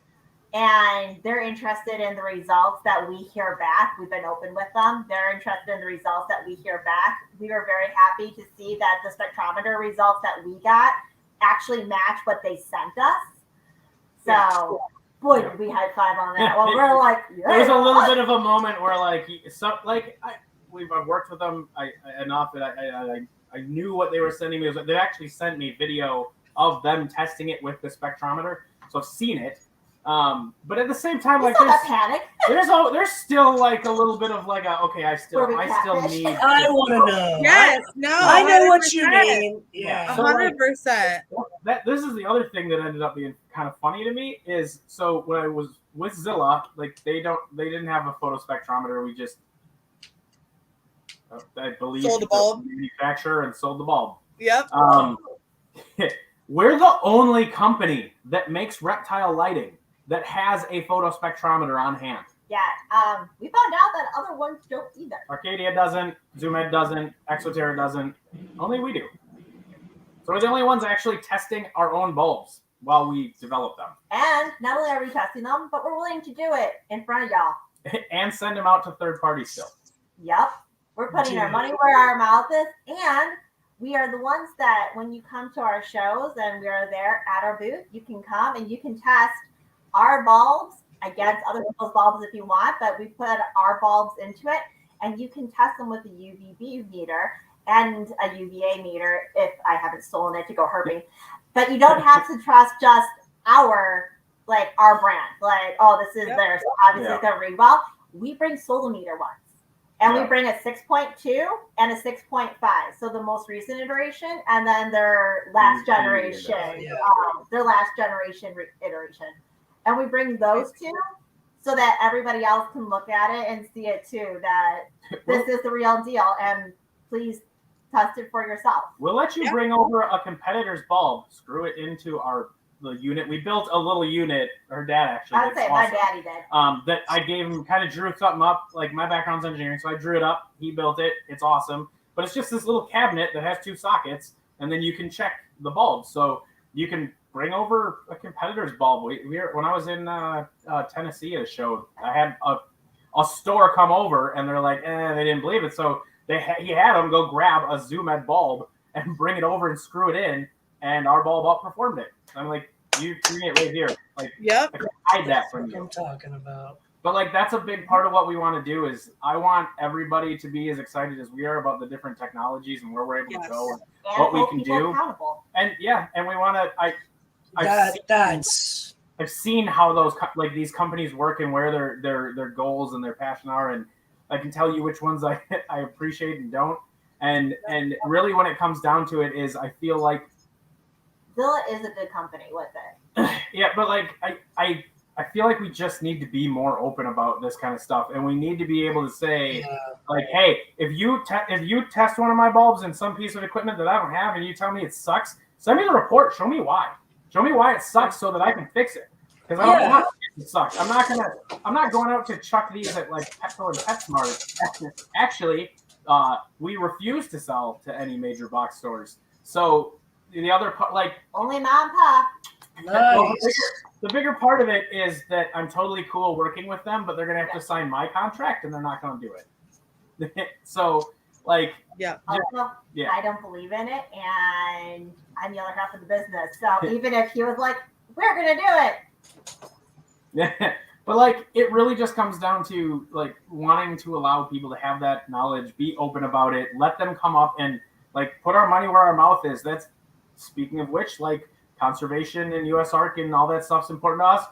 And they're interested in the results that we hear back. We've been open with them. They're interested in the results that we hear back. We were very happy to see that the spectrometer results that we got actually match what they sent us. So, boy, did we high five on that. Well, we're like, there was a little bit of a moment where I've worked with them enough that I knew what they were sending me. They actually sent me video of them testing it with the spectrometer, so I've seen it. But at the same time, like there's still like a little bit of like I still need. I want to know. Yes, no, I know what 100%. you mean. Yeah, 100%. This is the other thing that ended up being kind of funny to me is so when I was with Zilla, like they didn't have a photospectrometer. We just I believe sold the bulb, manufacturer and sold the bulb. Yep. We're the only company that makes reptile lighting that has a photospectrometer on hand. Yeah, we found out that other ones don't either. Arcadia doesn't, ZoomEd doesn't, Exoterra doesn't. Only we do. So we're the only ones actually testing our own bulbs while we develop them. And not only are we testing them, but we're willing to do it in front of y'all. And send them out to third parties still. Yep. We're putting our money where our mouth is. And we are the ones that when you come to our shows and we are there at our booth, you can come and you can test our bulbs against other people's bulbs if you want, but we put our bulbs into it and you can test them with a UVB meter and a UVA meter if I haven't stolen it to go herping. But you don't have to trust just our brand. Like, oh, this is theirs. So obviously it's going to read well. We bring Solometer ones. And we bring a 6.2 and a 6.5. So the most recent iteration, and then their last generation, iteration. And we bring those two so that everybody else can look at it and see it too, that this is the real deal. And please test it for yourself. We'll let you bring over a competitor's bulb, screw it into our unit. We built a little unit. Her dad actually. I'd say my daddy did. That I gave him, kind of drew something up. Like my background's engineering, so I drew it up. He built it. It's awesome. But it's just this little cabinet that has 2 sockets, and then you can check the bulbs. So you can bring over a competitor's bulb. When I was in Tennessee at a show, I had a store come over, and they're like, they didn't believe it. So he had them go grab a Zoom Ed bulb and bring it over and screw it in, and our bulb outperformed it. I'm like, you bring it right here. Like, Yep. I can hide that from you. I'm talking about. But like, that's a big part of what we want to do. Is I want everybody to be as excited as we are about the different technologies and where we're able to go and what we can do. Accountable. And we want to. I've seen how these companies work and where their goals and their passion are, and I can tell you which ones I appreciate and don't. And really, when it comes down to it, is I feel like Zilla is a good company with it. Yeah, but like I feel like we just need to be more open about this kind of stuff, and we need to be able to say, like, hey, if you test one of my bulbs in some piece of equipment that I don't have, and you tell me it sucks, send me the report. Show me why. Show me why it sucks so that I can fix it. Because I don't want it to suck. I'm not going out to chuck these at like Petco and PetSmart. Actually, we refuse to sell to any major box stores. So the other part, like only mom and pop. Nice. The bigger part of it is that I'm totally cool working with them, but they're going to have to sign my contract, and they're not going to do it. So, like, Also, I don't believe in it, and I'm the other half of the business. So even if he was like, we're going to do it. But like, it really just comes down to like wanting to allow people to have that knowledge, be open about it, let them come up and like put our money where our mouth is. That's, speaking of which, like, conservation and USARK and all that stuff's important to us.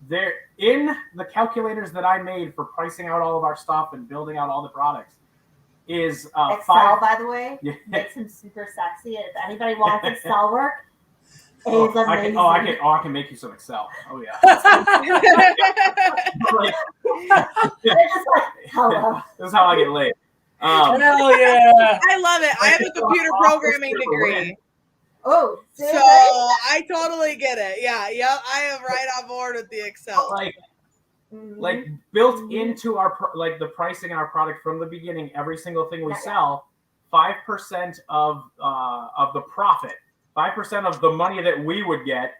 They're in the calculators that I made for pricing out all of our stuff and building out all the products. Is Excel, by the way, makes him super sexy. If anybody wants Excel work, it's amazing. I can make you some Excel. Oh yeah. They're just like, hello. This is how I get laid. Hell yeah! I love it. I have a computer programming degree. Oh, so I totally get it. Yeah, yep. I am right on board with the Excel. Like built into our the pricing in our product from the beginning. Every single thing we sell, 5% of the profit, 5% of the money that we would get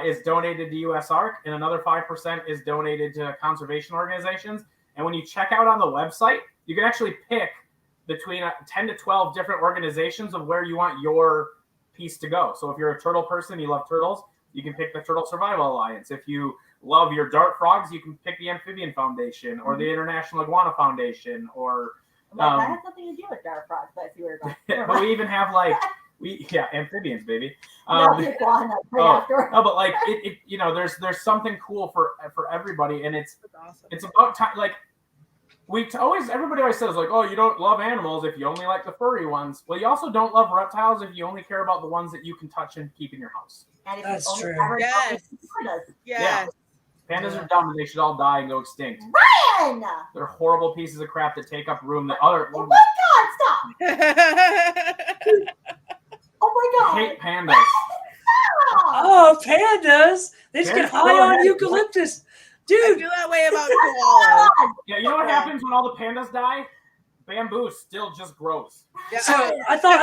is donated to USARK, and another 5% is donated to conservation organizations. And when you check out on the website, you can actually pick between 10 to 12 different organizations of where you want your piece to go. So if you're a turtle person, you love turtles, you can pick the Turtle Survival Alliance. If you love your dart frogs, you can pick the Amphibian Foundation or the International Iguana Foundation, or that has something to do with dart frogs, but if you were but we even have like amphibians, baby. Iguana but like it there's something cool for everybody, and it's about time. Like everybody always says, like, oh, you don't love animals if you only like the furry ones. Well, you also don't love reptiles if you only care about the ones that you can touch and keep in your house. And that's true. Yes. Pandas are dumb, and they should all die and go extinct. Ryan! They're horrible pieces of crap that take up room that other. Oh my God! Stop! Oh my God! I hate pandas. Oh, pandas! They just get high on eucalyptus. Dude, I feel that way about koalas. Yeah, you know what happens when all the pandas die? Bamboo still just grows. Yeah. So I thought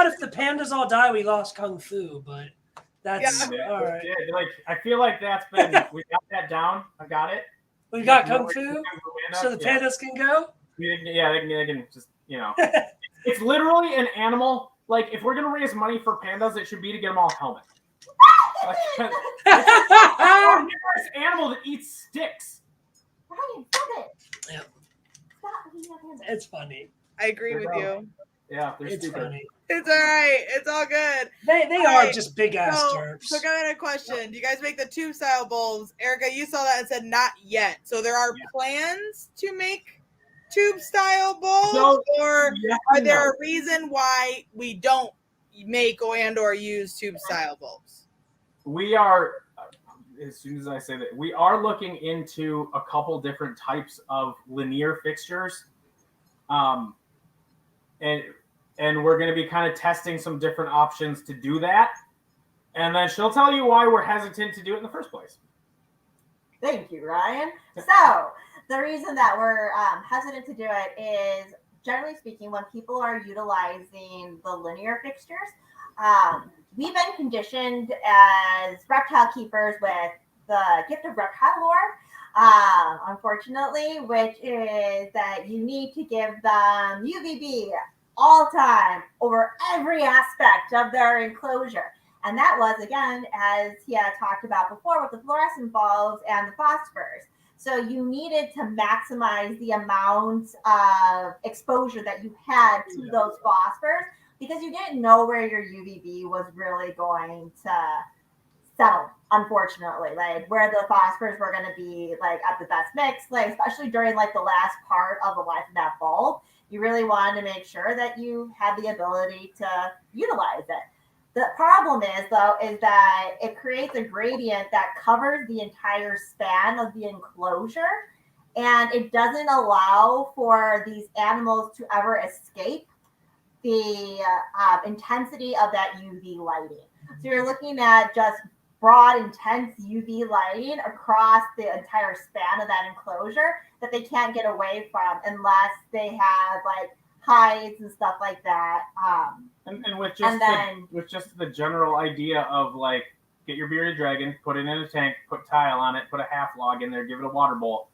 if the pandas all die, we lost kung fu, but that's all right. Yeah, like, I feel like that's been we got that down. I got it. We got kung fu, so the pandas can go. Yeah, they can just it's literally an animal. Like, if we're gonna raise money for pandas, it should be to get them all helmets. It's an animal that eats sticks. Ryan, stop it. Yeah. Stop eating pandas. It's funny. I agree with you. Yeah, they're It's stupid. funny. It's all right. It's all good. They are just big ass derps. So I got a question. Do you guys make the tube style bulbs? Erica, you saw that and said not yet. So there are plans to make tube style bulbs, or are there a reason why we don't make or use tube style bulbs? We are, as soon as I say that, we are looking into a couple different types of linear fixtures. And we're going to be kind of testing some different options to do that. And then she'll tell you why we're hesitant to do it in the first place. Thank you, Ryan. So the reason that we're hesitant to do it is, generally speaking, when people are utilizing the linear fixtures, we've been conditioned as reptile keepers with the gift of reptile lore, unfortunately, which is that you need to give them UVB all the time over every aspect of their enclosure. And that was, again, as he had talked about before, with the fluorescent bulbs and the phosphors. So you needed to maximize the amount of exposure that you had to those phosphors, because you didn't know where your UVB was really going to settle, unfortunately, like where the phosphors were going to be like at the best mix, like especially during like the last part of the life of that bulb. You really wanted to make sure that you had the ability to utilize it. The problem is, though, is that it creates a gradient that covers the entire span of the enclosure, and it doesn't allow for these animals to ever escape the intensity of that UV lighting. So you're looking at just broad, intense UV lighting across the entire span of that enclosure that they can't get away from unless they have like hides and stuff like that. And with just the general idea of like, get your bearded dragon, put it in a tank, put tile on it, put a half log in there, give it a water bowl.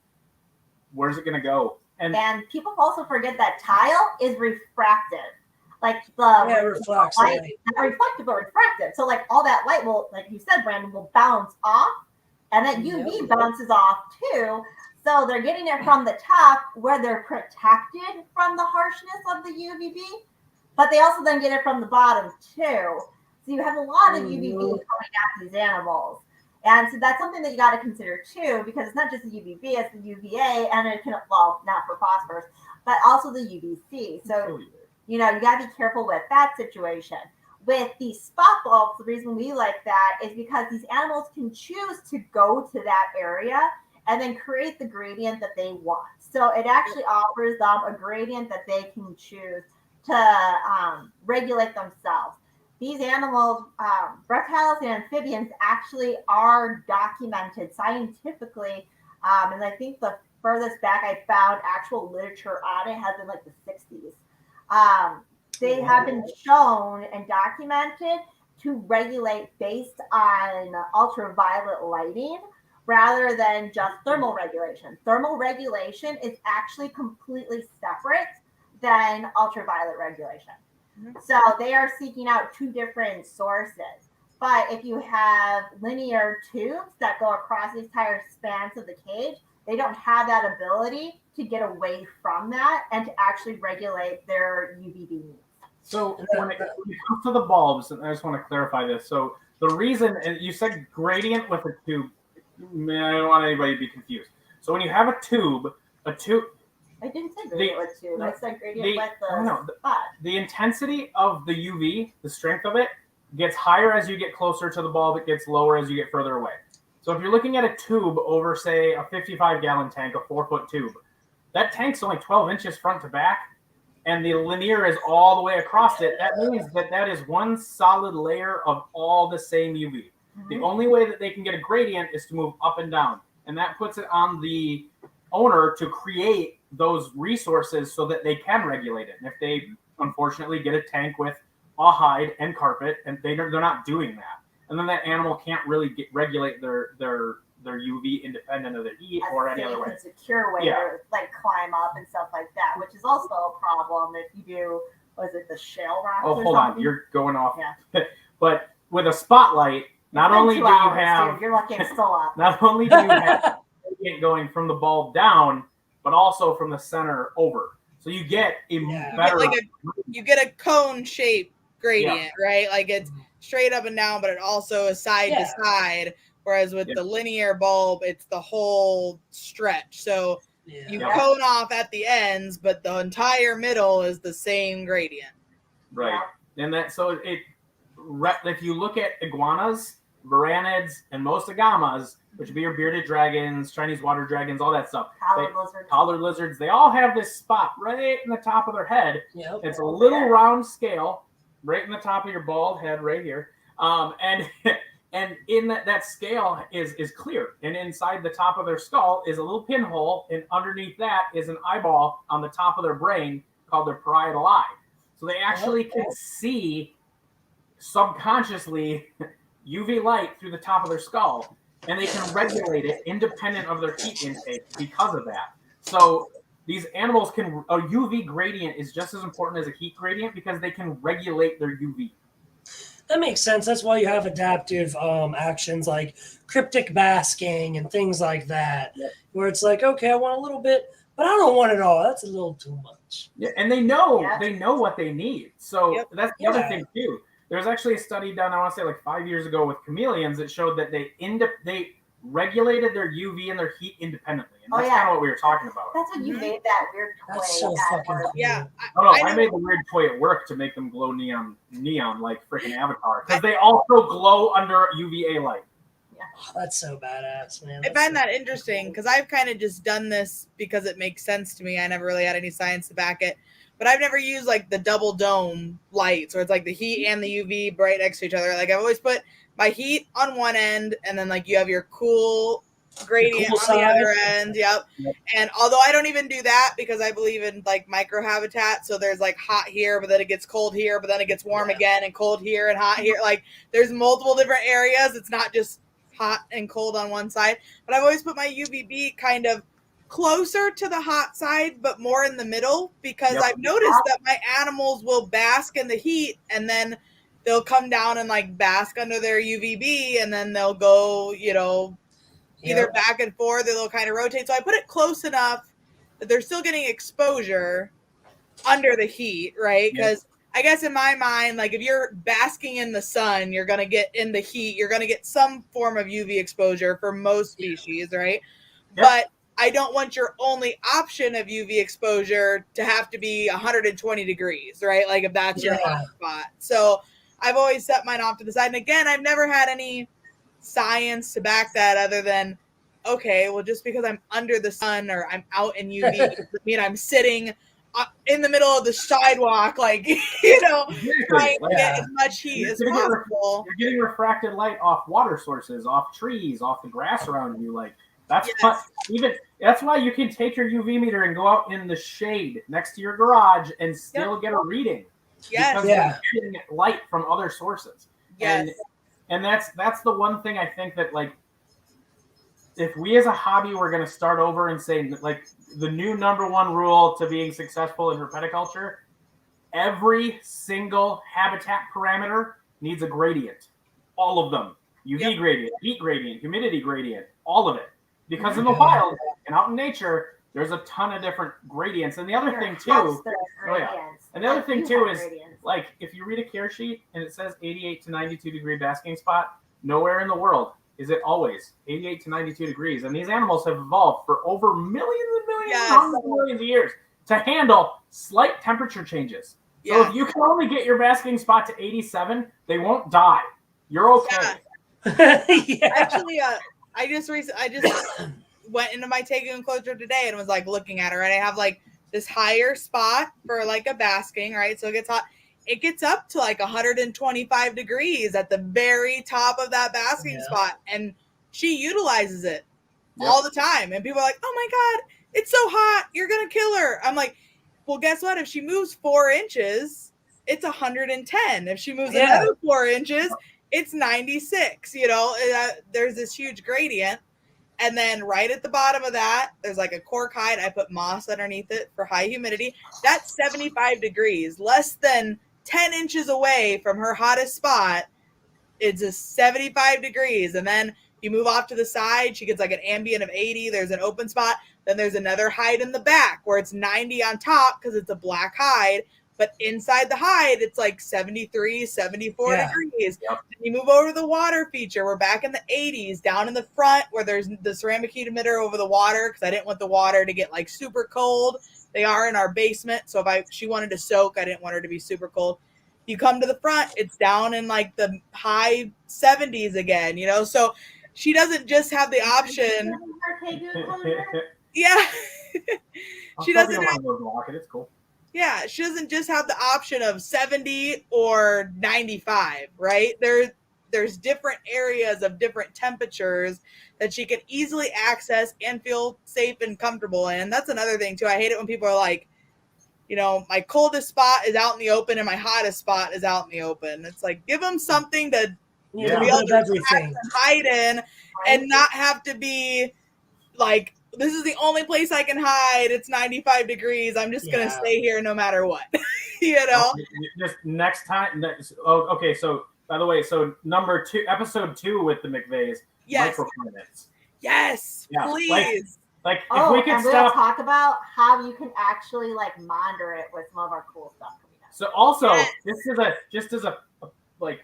Where's it going to go? And people also forget that tile is refractive. Like the reflects, light, not reflective, but refractive. So like all that light will, like you said, Brandon, will bounce off, and that UV bounces off too. So they're getting it from the top where they're protected from the harshness of the UVB, but they also then get it from the bottom too. So you have a lot of UVB coming at these animals. And so that's something that you got to consider too, because it's not just the UVB, it's the UVA, and it can, well, not for phosphorus, but also the UVC. So, you know, you got to be careful with that situation. With these spot bulbs, the reason we like that is because these animals can choose to go to that area and then create the gradient that they want. So it actually offers them a gradient that they can choose to regulate themselves. These animals, reptiles and amphibians, actually are documented scientifically. And I think the furthest back I found actual literature on it has been like the 60s. They have been shown and documented to regulate based on ultraviolet lighting rather than just thermal regulation. Thermal regulation is actually completely separate than ultraviolet regulation. So they are seeking out two different sources. But if you have linear tubes that go across the entire spans of the cage, they don't have that ability to get away from that and to actually regulate their UVB needs. So when it comes to the bulbs, and I just want to clarify this. So the reason, and you said gradient with a tube, I don't want anybody to be confused. So when you have a tube, I didn't say gradient with tube. I said gradient with the spot. The intensity of the UV, the strength of it, gets higher as you get closer to the bulb. It gets lower as you get further away. So if you're looking at a tube over, say, a 55-gallon tank, a 4-foot tube, that tank's only 12 inches front to back, and the linear is all the way across it. That means that is one solid layer of all the same UV. Mm-hmm. The only way that they can get a gradient is to move up and down, and that puts it on the owner to create those resources so that they can regulate it. And if they unfortunately get a tank with a hide and carpet, and they're not doing that, and then that animal can't really regulate their UV independent of the heat or any other way. Secure way to like climb up and stuff like that, which is also a problem if you do. Was it the shale rocks? Oh, hold on, you're going off. Yeah. But with a spotlight, not only do you have, dude, you're lucky I'm still up. Not only do you have going from the bulb down, but also from the center over. So you get a better. You get a cone shape gradient, right? Like it's straight up and down, but it also is side to side. Whereas with the linear bulb, it's the whole stretch. So you cone off at the ends, but the entire middle is the same gradient. Right. And that if you look at iguanas, varanids, and most agamas, which would be your bearded dragons, Chinese water dragons, all that stuff. Collared lizards, they all have this spot right in the top of their head. Yep. It's a little round scale right in the top of your bald head right here. And and in that scale is clear, and inside the top of their skull is a little pinhole, and underneath that is an eyeball on the top of their brain called their parietal eye. So they actually can see subconsciously UV light through the top of their skull, and they can regulate it independent of their heat intake because of that. So these animals a UV gradient is just as important as a heat gradient because they can regulate their UV. That makes sense. That's why you have adaptive actions like cryptic basking and things like that, where it's like, okay, I want a little bit, but I don't want it all. That's a little too much. Yeah, and they know what they need. So that's the other Yeah. thing too. There's actually a study done, I want to say like 5 years ago with chameleons that showed that they regulated their UV and their heat independently. And that's kind of what we were talking about. That's when you made that weird toy. That's so fucking cool. Yeah. I made the weird toy at work to make them glow neon like freaking Avatar. Because they also glow under UVA light. Oh, that's so badass, man. I find that interesting because I've kind of just done this because it makes sense to me. I never really had any science to back it. But I've never used like the double dome lights where it's like the heat and the UV right next to each other. Like I've always put my heat on one end and then like you have your cool gradient on the other end. Yep. And although I don't even do that because I believe in like microhabitat. So there's like hot here, but then it gets cold here, but then it gets warm again and cold here and hot here. Like there's multiple different areas. It's not just hot and cold on one side. But I've always put my UVB kind of closer to the hot side, but more in the middle because I've noticed that my animals will bask in the heat and then they'll come down and like bask under their UVB and then they'll go, either back and forth or they'll kind of rotate. So I put it close enough that they're still getting exposure under the heat, right? Because I guess in my mind, like if you're basking in the sun, you're going to get in the heat, you're going to get some form of UV exposure for most species, right? But I don't want your only option of UV exposure to have to be 120 degrees, right? Like if that's your hot spot. So I've always set mine off to the side. And again, I've never had any science to back that other than, okay, well, just because I'm under the sun or I'm out in UV doesn't mean I'm sitting in the middle of the sidewalk, like, trying to get as much heat as possible. You're getting refracted light off water sources, off trees, off the grass around you. Like, that's why you can take your UV meter and go out in the shade next to your garage and still get a reading. Because you're getting light from other sources. And that's the one thing I think that, like, if we as a hobby were going to start over and say, like, the new number one rule to being successful in herpetoculture, every single habitat parameter needs a gradient. All of them. UV gradient, heat gradient, humidity gradient, all of it. Because in the wild and out in nature, there's a ton of different gradients. And the other thing too, and the other thing too is, like, if you read a care sheet and it says 88 to 92 degree basking spot, nowhere in the world is it always 88 to 92 degrees. And these animals have evolved for over millions and millions, hundreds of millions of years to handle slight temperature changes. So if you can only get your basking spot to 87, they won't die. You're okay. Actually, I just went into my taking enclosure today and was like looking at her, and I have like this higher spot for like a basking, right? So it gets hot. It gets up to like 125 degrees at the very top of that basking spot, and she utilizes it all the time. And people are like, "Oh my God, it's so hot! You're gonna kill her." I'm like, "Well, guess what? If she moves 4 inches, it's 110. If she moves another 4 inches, it's 96. There's this huge gradient." And then right at the bottom of that, there's like a cork hide. I put moss underneath it for high humidity. That's 75 degrees, less than 10 inches away from her hottest spot. It's a 75 degrees. And then you move off to the side, she gets like an ambient of 80. There's an open spot. Then there's another hide in the back where it's 90 on top because it's a black hide. But inside the hide, it's like 73, 74 degrees. Yep. You move over to the water feature. We're back in the 80s, down in the front where there's the ceramic heat emitter over the water because I didn't want the water to get like super cold. They are in our basement. So if she wanted to soak, I didn't want her to be super cold. You come to the front, it's down in like the high 70s again, So she doesn't just have the option. She doesn't have. It's cool. Yeah, she doesn't just have the option of 70 or 95, right? there's different areas of different temperatures that she can easily access and feel safe and comfortable in. That's another thing too. I hate it when people are like, you know, my coldest spot is out in the open and my hottest spot is out in the open. It's like, give them something to You Yeah. need be a able bit of to relax everything. and hide in and not have to be like, this is the only place I can hide. It's 95 degrees. I'm just going to stay here no matter what. You know? Just next time. Okay. So, by the way, so number 2, episode 2 with the McVeighs, Yes. microclimates. Yes, Yeah, please. Like Oh, if we could and we'll stop. talk about how you can actually like monitor it with some of our cool stuff coming up. So also, Yes. just as a like,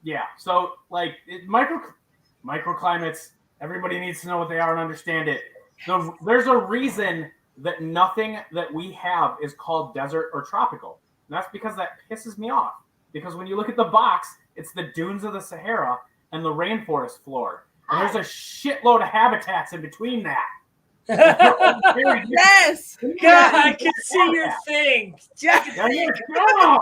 yeah. So like microclimates, everybody needs to know what they are and understand it. So there's a reason that nothing that we have is called desert or tropical. And that's because that pisses me off. Because when you look at the box, it's the dunes of the Sahara and the rainforest floor. And there's a shitload of habitats in between that. Yes. God, I can see your thing. Yeah.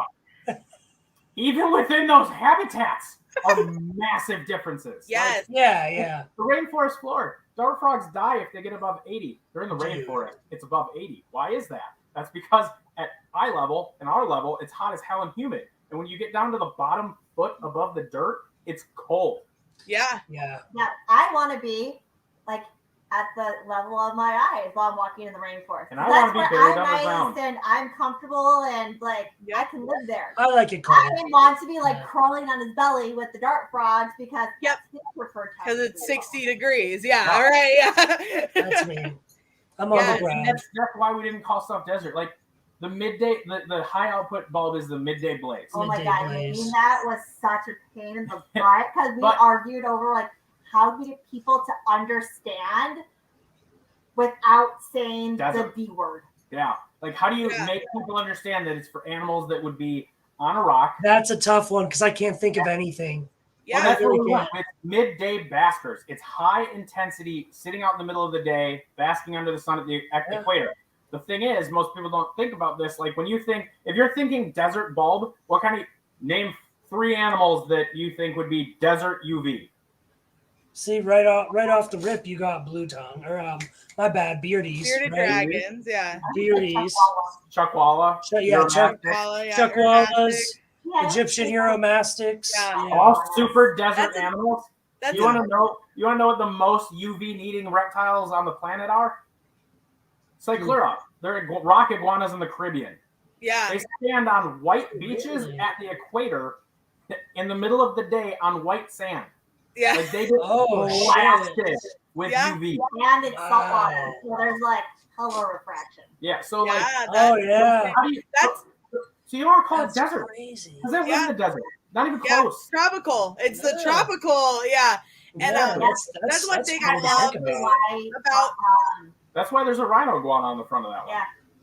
Even within those habitats are massive differences. Yes. Yeah. The rainforest floor. Dart frogs die if they get above 80. They're in the rainforest. It's above 80. Why is that? That's because at eye level and our level, it's hot as hell and humid. And when you get down to the bottom foot above the dirt, it's cold. Yeah. Yeah. Now, I want to be like at the level of my eyes while I'm walking in the rainforest. And I want to be buried on the ground. And I'm comfortable and like I can live there. I like it cold. I didn't want to be like crawling on his belly with the dart frogs because that's his preferred time. Because it's 60 degrees. Yeah. All right. Yeah. That's me. I'm on the ground. That's why we didn't call stuff desert. Like the midday, the high output bulb is the midday blaze. Oh my Midday god, blaze. that was such a pain in the butt because we argued over like how to get people to understand without saying Desert. the B word. Yeah. Like how do you make people understand that it's for animals that would be on a rock? That's a tough one because I can't think of anything. Yeah. Well, that's what we want. It's midday baskers. It's high intensity, sitting out in the middle of the day, basking under the sun at the equator. The thing is, most people don't think about this. Like when you think, if you're thinking desert bulb, what kind of name 3 animals that you think would be desert UV? See, right off the rip, you got blue tongue, or my bad, beardies. Bearded dragons, yeah. Beardies. Chuckwalla. Chuckwallas. Egyptian Uromastyx. Yeah. All super desert animals. That's You want to know what the most UV needing reptiles on the planet are? Cyclura. They're rock iguanas in the Caribbean. Yeah. They stand on white beaches at the equator in the middle of the day on white sand. Yeah. Like they get blasted with UV. And it's saltwater. So there's like hella refraction. Yeah. So Yeah, like how do you so you don't call it desert. Crazy. Because they live in the desert. Not even close. Tropical. It's the tropical, And that's one thing I love about. That's why there's a rhino iguana on the front of that one.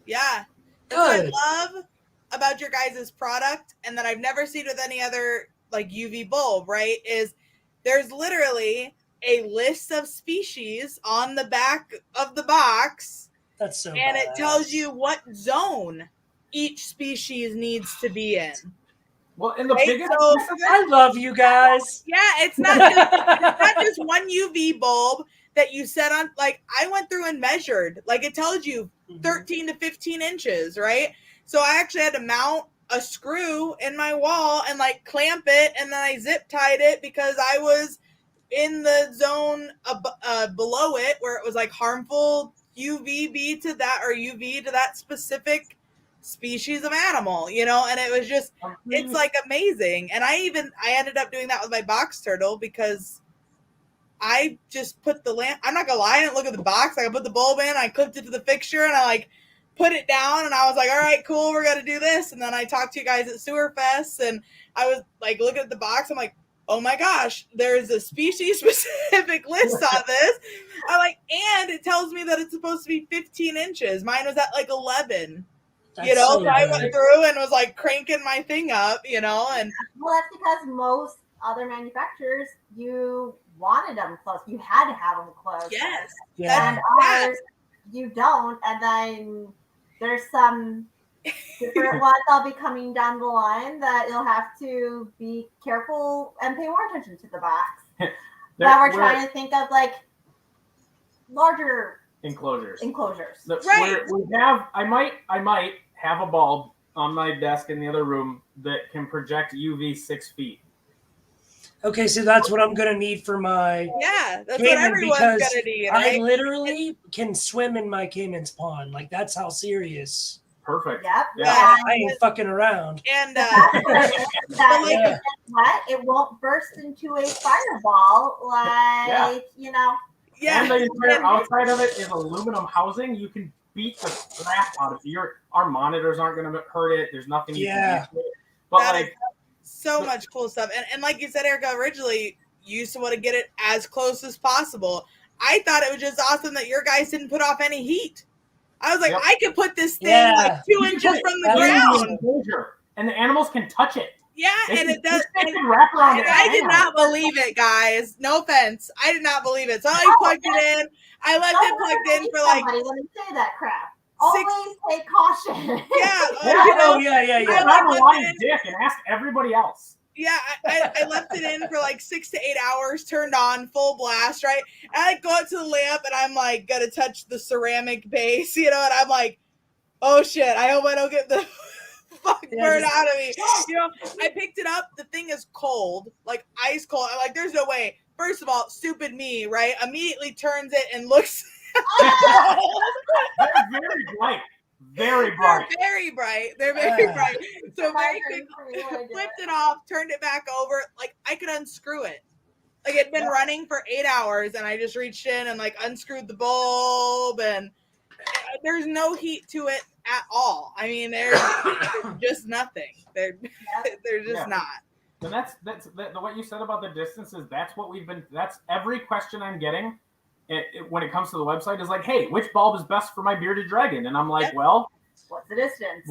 Yeah. That's what I love about your guys' product, and that I've never seen with any other like UV bulb, right? Is there's literally a list of species on the back of the box. That's so and badass. it tells you what zone each species needs to be in. Well, in the biggest, I love you guys. Yeah, it's not just one UV bulb that you set on. Like I went through and measured. Like it tells you 13 to 15 inches, right? So I actually had to mount a screw in my wall and like clamp it, and then I zip tied it because I was in the zone below it where it was like harmful UVB to that or UV to that specific species of animal, you know, and it was just it's like amazing. And I ended up doing that with my box turtle because I just put the lamp, I'm not gonna lie, I didn't look at the box. Like I put the bulb in, I clipped it to the fixture, and I like put it down, and I was like, all right, cool, we're gonna do this. And then I talked to you guys at Sewer Fest, and I was like looking at the box, I'm like, oh my gosh, there's a species specific list on this. I like, and it tells me that it's supposed to be 15 inches. Mine was at like 11. That's you know, so I went through and was like cranking my thing up, you know, and well, that's because most other manufacturers, you wanted them close. You had to have them close. Yes. Yeah. And ours, you don't. And then there's some different ones I'll be coming down the line that you'll have to be careful and pay more attention to the box. Now we're trying to think of like larger enclosures. Right. I might have a bulb on my desk in the other room that can project UV 6 feet. Okay, so that's what I'm gonna need for my that's what Cayman, everyone's because gonna need, I right? literally can swim in my Cayman's pond. Like that's how serious. Perfect. Yep. Yeah. I ain't fucking around. And what? It won't burst into a fireball like And the entire outside of it is aluminum housing. You can beat the crap out of it. Our monitors aren't going to hurt it. There's nothing you can do to it. But that is so much cool stuff. And like you said, Erica, originally you used to want to get it as close as possible. I thought it was just awesome that your guys didn't put off any heat. I was like, I could put this thing like 2 inches from the ground. And the animals can touch it. Yeah, and it does. They can wrap around it. I did not believe it, guys. No offense. I did not believe it. So I plugged it in. I left it plugged in for like. Let me say that crap. Always take caution. Yeah. I have a lot of dick and ask everybody else. Yeah, I left it in for like 6 to 8 hours, turned on full blast, right? And I go up to the lamp and I'm like, gonna touch the ceramic base, and I'm like, oh shit, I hope I don't get the burn out of me. I picked it up. The thing is cold, like ice cold. I'm like, there's no way. First of all, stupid me, right? Immediately turns it and looks. They're very bright. Very bright. They're very bright. They're very bright. So very quickly flipped it off, turned it back over. Like I could unscrew it. Like it'd been running for 8 hours, and I just reached in and like unscrewed the bulb, and there's no heat to it at all. I mean, there's just nothing. They're just not. And that's what you said about the distances. That's what that's every question I'm getting. When it comes to the website is like, hey, which bulb is best for my bearded dragon? And I'm like, well, what's the distance?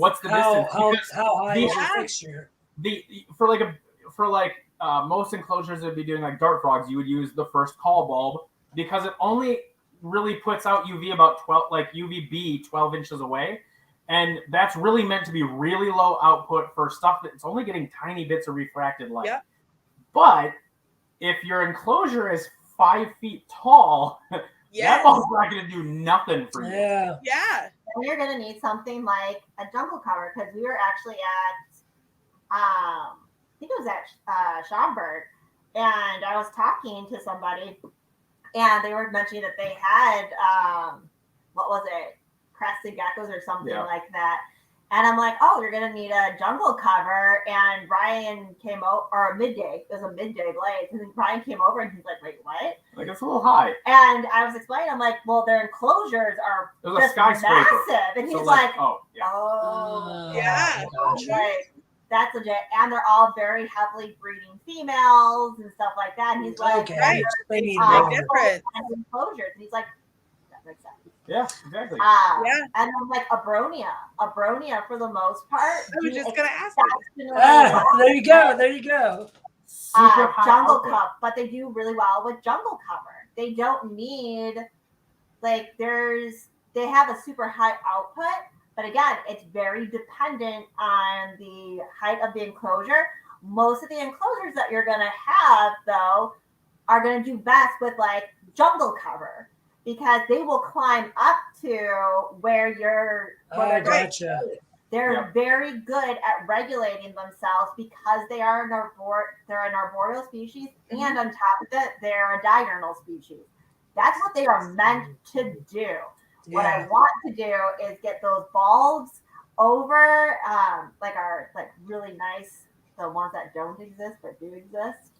How high is your fixture? For most enclosures that would be doing like dart frogs, you would use the first call bulb because it only really puts out UV about 12, like UVB 12 inches away. And that's really meant to be really low output for stuff that's only getting tiny bits of refracted light. Yeah. But if your enclosure is 5 feet tall, that bulb's not going to do nothing for you. Yeah. And you're going to need something like a jungle cover, because we were actually at, I think it was at Schaumburg, and I was talking to somebody, and they were mentioning that they had, what was it, crested geckos or something like that. And I'm like, oh, you're going to need a jungle cover. And Ryan came out, or a midday. It was a midday blaze. And then Ryan came over and he's like, wait, what? Like, it's a little high. And I was explaining, I'm like, well, their enclosures are just massive. And he's like, yeah. Like, that's legit. And they're all very heavily breeding females and stuff like that. And he's like, right. Different enclosures. And he's like, that makes sense. Yeah, exactly. And then like abronia for the most part. I was just gonna ask. There you go. Jungle cup, but they do really well with jungle cover. They don't need they have a super high output, but again, it's very dependent on the height of the enclosure. Most of the enclosures that you're gonna have though are gonna do best with like jungle cover, because they will climb up to where you're. Gotcha. They're very good at regulating themselves because they are they're an arboreal species, and on top of it, they're a diurnal species. That's what they are meant to do. Yeah. What I want to do is get those bulbs over, our really nice, the ones that don't exist but do exist,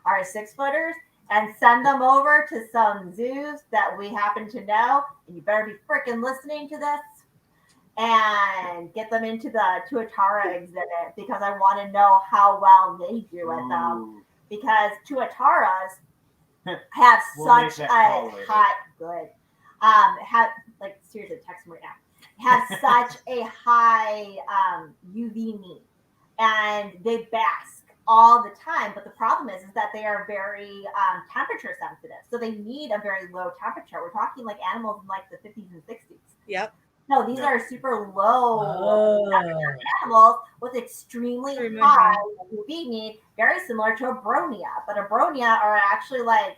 our 6-footers. And send them over to some zoos that we happen to know. And you better be freaking listening to this. And get them into the Tuatara exhibit, because I want to know how well they do at them. Because Tuataras have such a high, seriously, text me right now. Have such a high UV need. And they bask all the time, but the problem is that they are very temperature sensitive, so they need a very low temperature. We're talking like animals in like the 50s and 60s. Yep. No, these are super low temperature Oh. animals with extremely Extremely high high. UV need, very similar to a bronia. But a bronia are actually like,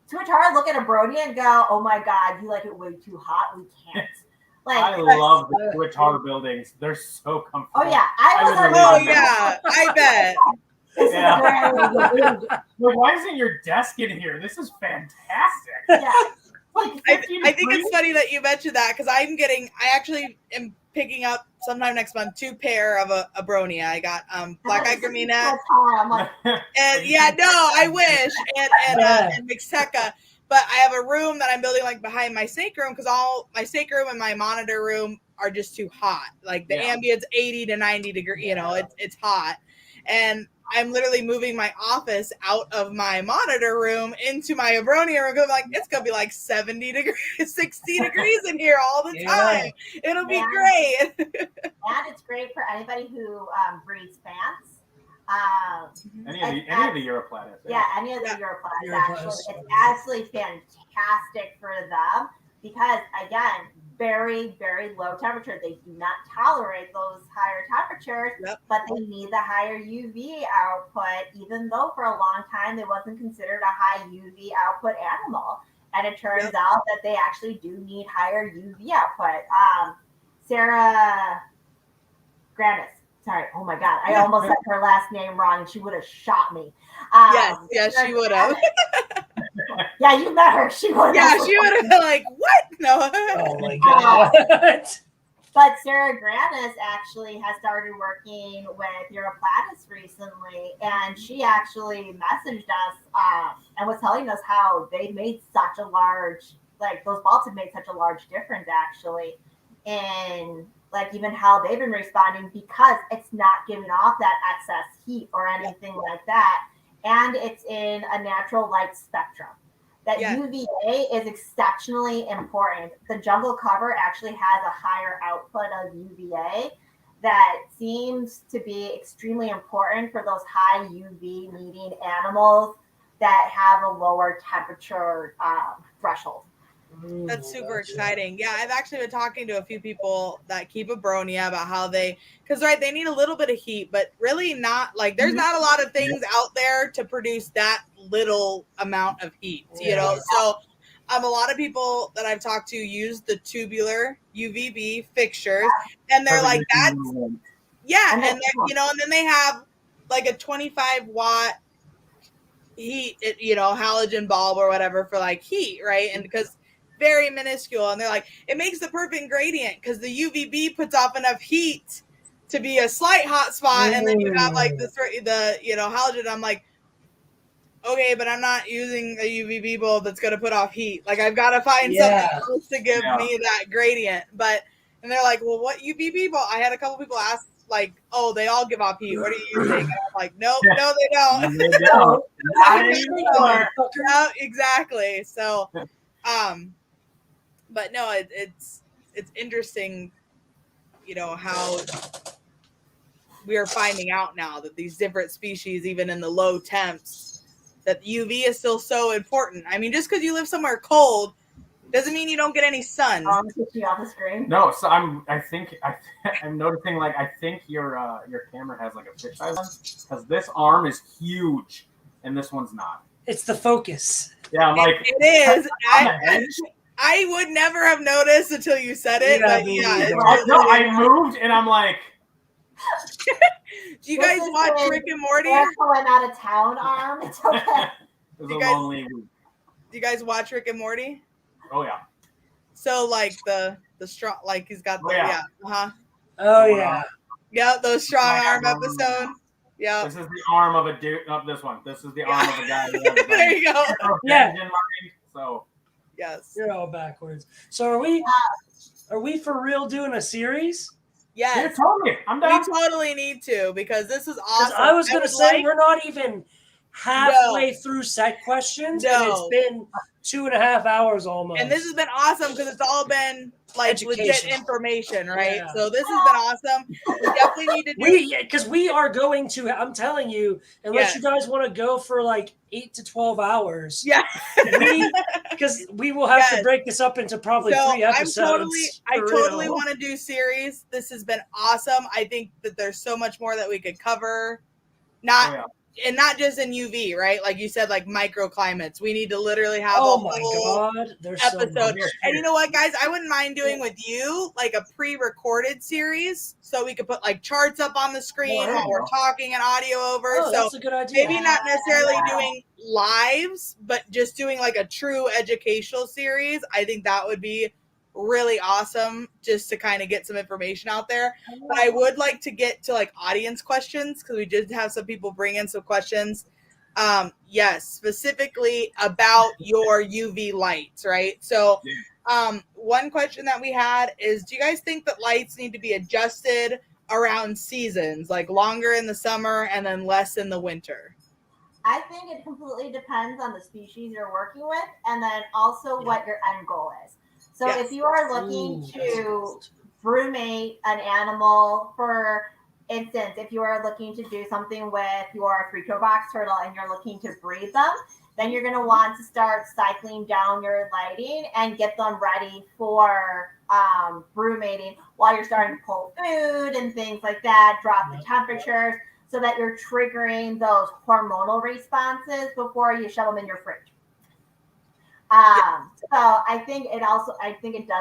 to which I look at a bronia and go, oh my God, you like it way too hot. We can't. Like, I love the Twitch Harbor buildings. They're so comfortable. oh yeah, I was would Oh live in them. yeah, I bet. This Yeah. is very, Like, why isn't your desk in here? This is fantastic. yeah. Like I 50 think degrees? it's funny that you mentioned that because I actually am picking up sometime next month 2 pair of a bronia. I got black-eyed Gramina I'm like, and yeah, no, I wish and Mixteca. But I have a room that I'm building like behind my snake room because all my snake room and my monitor room are just too hot. Like the ambient's 80 to 90 degrees, you know, it's hot. And I'm literally moving my office out of my monitor room into my Abronia room. I'm like, it's gonna be like 70 degrees, 60 degrees in here all the time. It'll be great. and it's great for anybody who breeds fans. Any of the Europlatis. Yeah, any of the Europlatis, actually. Europlatis. It's absolutely fantastic for them because, again, very, very low temperature. They do not tolerate those higher temperatures, but they need the higher UV output, even though for a long time they wasn't considered a high UV output animal. And it turns out that they actually do need higher UV output. Sarah Grandis. Sorry, oh my God, I almost said her last name wrong and she would have shot me. Yes, she would have. Yeah, you met her. She would have. Yeah, she would have been like, what? No. Oh my God. But Sarah Grandis actually has started working with Europlatis recently, and she actually messaged us and was telling us how they made such a large, like those bulbs have made such a large difference actually in like even how they've been responding because it's not giving off that excess heat or anything like that. And it's in a natural light spectrum. That UVA is exceptionally important. The jungle cover actually has a higher output of UVA that seems to be extremely important for those high UV needing animals that have a lower temperature threshold. That's super exciting. Yeah, I've actually been talking to a few people that keep a bronia about how they need a little bit of heat, but really not like there's not a lot of things out there to produce that little amount of heat, you know. So a lot of people that I've talked to use the tubular UVB fixtures and they're like that. Yeah, and then, you know, and then they have like a 25 watt heat, you know, halogen bulb or whatever for like heat, right? And because very minuscule, and they're like, it makes the perfect gradient because the UVB puts off enough heat to be a slight hot spot, and then you have like the you know halogen. I'm like, okay, but I'm not using a UVB bulb that's going to put off heat. Like I've got to find something else to give me that gradient. But and they're like, well, what UVB bulb? I had a couple people ask. Like, oh, they all give off heat. What are you using? And I'm like, nope, no, they don't. They don't. Not anymore. No, exactly. So, but no, it's interesting, you know, how we are finding out now that these different species, even in the low temps, that UV is still so important. I mean, just because you live somewhere cold doesn't mean you don't get any sun. Off the screen. No, so I'm noticing like I think your camera has like a fisheye lens because this arm is huge and this one's not. It's the focus. Yeah, I'm like it is. I would never have noticed until you said it. But I moved and I'm like. Do you guys watch Rick and Morty? Going out of town arm. It's okay. Do you guys watch Rick and Morty? Oh yeah. So like the strong, like he's got the Oh yeah. Yeah, those strong arm episodes. Yeah. This is the arm of a dude. Not this one. This is the arm of a guy. There you go. Yeah. So. Yes. You're all backwards. So are we for real doing a series? Yes. You told me. I'm down. We totally need to because this is awesome. I was going to say we're not even halfway through set questions, and it's been 2.5 hours almost. And this has been awesome because it's all been like legit information, right? Yeah. So this has been awesome. We definitely need to do because we are going to. I'm telling you, unless you guys want to go for like 8 to 12 hours, because we will have to break this up into probably 3 episodes. I totally want to do series. This has been awesome. I think that there's so much more that we could cover. And not just in UV, right? Like you said, like microclimates. We need to literally have a whole episode. So and you know what, guys? I wouldn't mind doing with you like a pre-recorded series, so we could put like charts up on the screen while we're talking and audio over. Oh, so that's a good idea. Maybe not necessarily doing lives, but just doing like a true educational series. I think that would be really awesome just to kind of get some information out there. But I would like to get to like audience questions because we did have some people bring in some questions. Yes, specifically about your UV lights, right? So one question that we had is, do you guys think that lights need to be adjusted around seasons, like longer in the summer and then less in the winter? I think it completely depends on the species you're working with and then also what your end goal is. So if you are looking to brumate an animal, for instance, if you are looking to do something with your 3-toe box turtle and you're looking to breed them, then you're going to want to start cycling down your lighting and get them ready for brumating while you're starting to pull food and things like that, drop the temperatures so that you're triggering those hormonal responses before you shove them in your fridge. So I think it does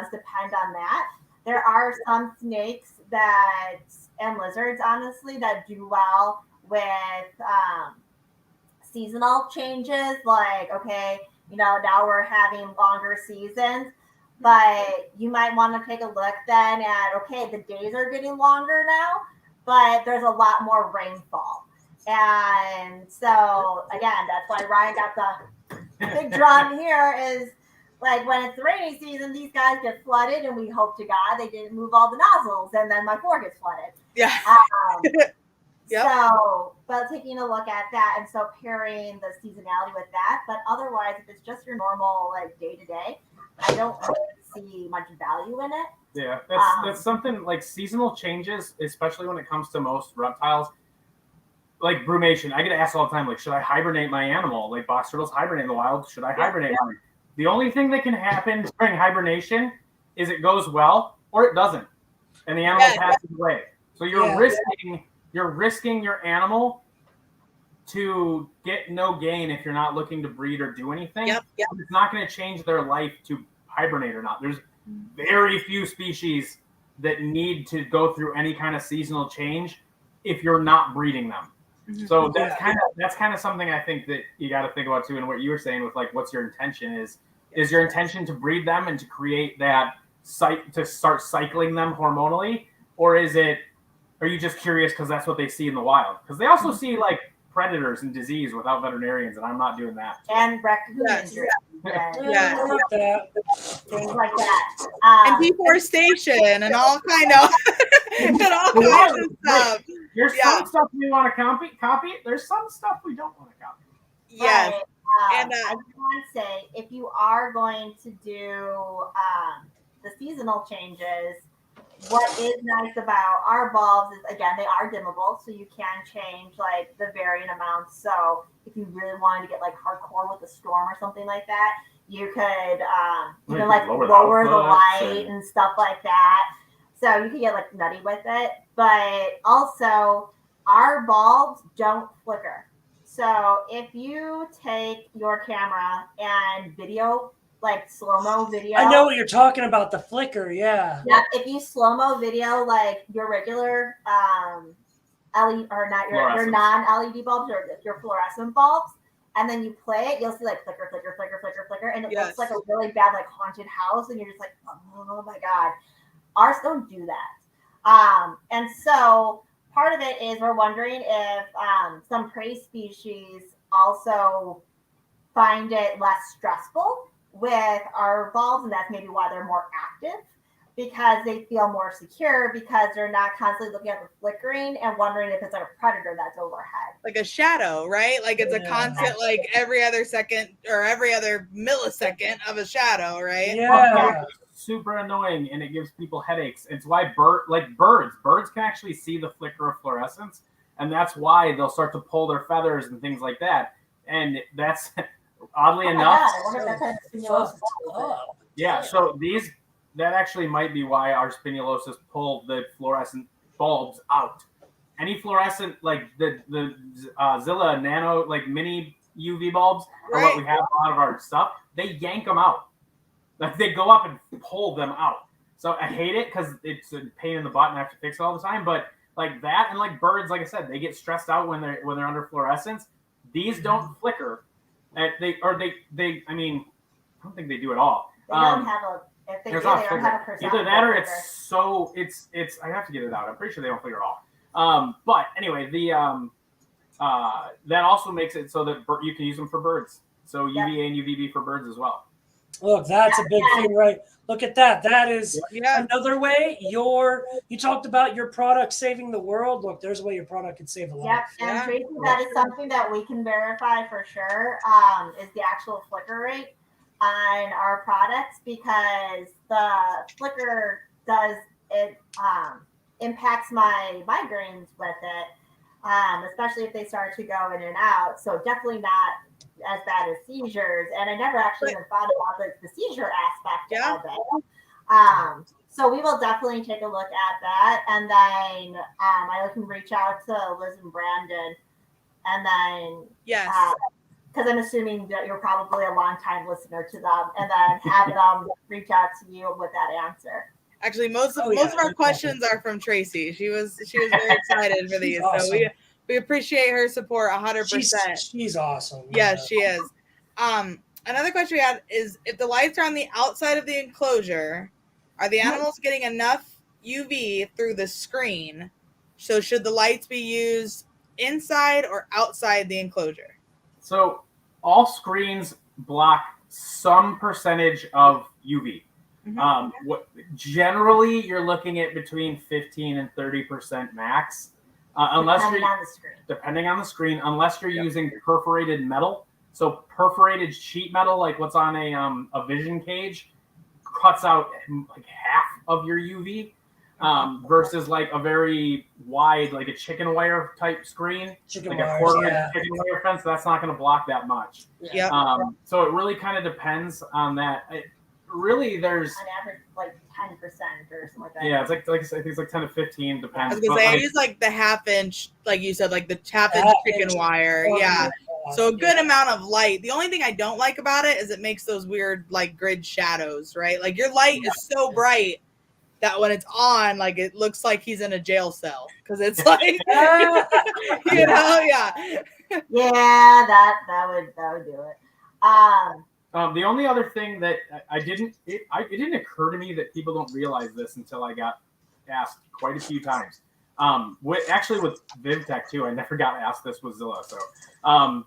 depend on that. There are some snakes and lizards, honestly, that do well with seasonal changes. Like, okay, now we're having longer seasons, but you might want to take a look then at, okay, the days are getting longer now, but there's a lot more rainfall. And so again, that's why Ryan got the big drum here is like when it's the rainy season, these guys get flooded, and we hope to God they didn't move all the nozzles, and then my floor gets flooded. Yeah. So, but taking a look at that, and so pairing the seasonality with that. But otherwise, if it's just your normal like day to day, I don't really see much value in it. Yeah, that's something like seasonal changes, especially when it comes to most reptiles. Like brumation, I get asked all the time, like, should I hibernate my animal? Like box turtles hibernate in the wild. Should I hibernate them? The only thing that can happen during hibernation is it goes well or it doesn't, and the animal passes away. So you're risking your animal to get no gain if you're not looking to breed or do anything. It's not going to change their life to hibernate or not. There's very few species that need to go through any kind of seasonal change if you're not breeding them. So that's kind of something I think that you got to think about too. And what you were saying with like, what's your intention is your intention to breed them and to create that to start cycling them hormonally, or are you just curious because that's what they see in the wild? Because they also see like predators and disease without veterinarians, and I'm not doing that. And raccoon injury. Things like that. And deforestation and all kind of stuff. There's some stuff we want to copy. There's some stuff we don't want to copy. Yes. And I want to say, if you are going to do the seasonal changes, what is nice about our bulbs is, again, they are dimmable, so you can change like the varying amounts. So if you really wanted to get like hardcore with a storm or something like that, you could like lower the light and stuff like that. So you can get like nutty with it. But also, our bulbs don't flicker. So if you take your camera and video, like slow-mo video. I know what you're talking about, the flicker, yeah. Yeah, if you slow-mo video like your regular LED, or not your non-LED bulbs, or your fluorescent bulbs, and then you play it, you'll see like flicker, flicker, flicker, flicker, flicker, and it looks like a really bad like haunted house, and you're just like, oh my God. Ours don't do that. And so part of it is we're wondering if some prey species also find it less stressful with our bulbs, and that's maybe why they're more active. because they feel more secure because they're not constantly looking at the flickering and wondering if it's like a predator that's overhead. Like a shadow, right? Like it's a constant, like every other second or every other millisecond of a shadow, right? Yeah. Super annoying, and it gives people headaches. It's why birds can actually see the flicker of fluorescence, and that's why they'll start to pull their feathers and things like that. And that's oddly enough. God, I wonder if that's Yeah, so that actually might be why our spinulosus pull the fluorescent bulbs out. Any fluorescent, like the Zilla Nano, like mini UV bulbs, or what we have a lot of our stuff, they yank them out. Like they go up and pull them out. So I hate it because it's a pain in the butt and I have to fix it all the time. But like that, and like birds, like I said, they get stressed out when they're under fluorescence. These don't flicker. I mean, I don't think they do at all. They don't have a. If they do, they don't have a percent. Either that or it's. I have to get it out. I'm pretty sure they don't flicker at all. But anyway, that also makes it so that you can use them for birds. So UVA and UVB for birds as well. Look, that's a big thing, right? Look at that. That is another way you talked about your product saving the world. Look, there's a way your product could save a life. Yep, and Tracy, that is something that we can verify for sure, is the actual flicker rate on our products, because the flicker impacts my migraines with it, especially if they start to go in and out. So definitely not as bad as seizures, and I never actually even thought about the seizure aspect of it. So we will definitely take a look at that, and then I can reach out to Liz and Brandon, and then because I'm assuming that you're probably a long-time listener to them, and then have them reach out to you with that answer. Actually, most of our questions are from Tracy. She was very excited for these, awesome. So we appreciate her support 100%. She's awesome. Yes, she is. Another question we had is, if the lights are on the outside of the enclosure, are the animals getting enough UV through the screen? So should the lights be used inside or outside the enclosure? So all screens block some percentage of UV. Generally, you're looking at between 15 and 30% max. Depending on the screen, unless you're using perforated metal. So perforated sheet metal, like what's on a vision cage, cuts out like half of your UV, versus like a very wide, like a chicken wire type screen, a quarter-inch chicken wire fence. That's not going to block that much. So it really kind of depends on that. Really, there's on average like 10% or something like that. Yeah, it's like I think it's like 10 to 15, depends. I was gonna say I use like the half-inch, like you said, like the half-inch chicken wire. Yeah, so a good amount of light. The only thing I don't like about it is it makes those weird like grid shadows, right? Like your light is so bright that when it's on, like it looks like he's in a jail cell because it's like you know, yeah, that would do it. The only other thing that it didn't occur to me that people don't realize this until I got asked quite a few times. With VivTech too, I never got asked this with Zilla. So,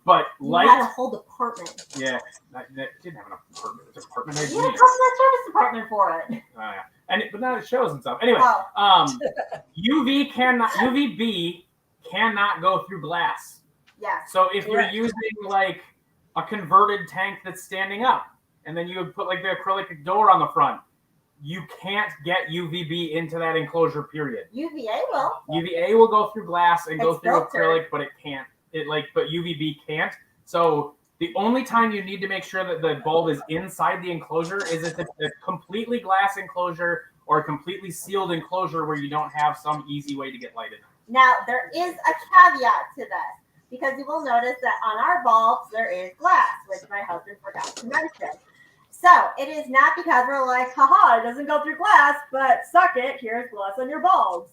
but you had a whole department. Yeah, that didn't have an apartment. Department. You had a customer service department for it. But now it shows and stuff. Anyway, UVB cannot go through glass. Yeah. So if you're using like a converted tank that's standing up, and then you would put like the acrylic door on the front, you can't get UVB into that enclosure, period. UVA will. UVA will go through glass and go through acrylic, but it can't. But UVB can't. So the only time you need to make sure that the bulb is inside the enclosure is if it's a completely glass enclosure or a completely sealed enclosure where you don't have some easy way to get light in. Now, there is a caveat to this, because you will notice that on our bulbs, there is glass, which my husband forgot to mention. So it is not because we're like, haha, it doesn't go through glass, but suck it, here's glass on your bulbs.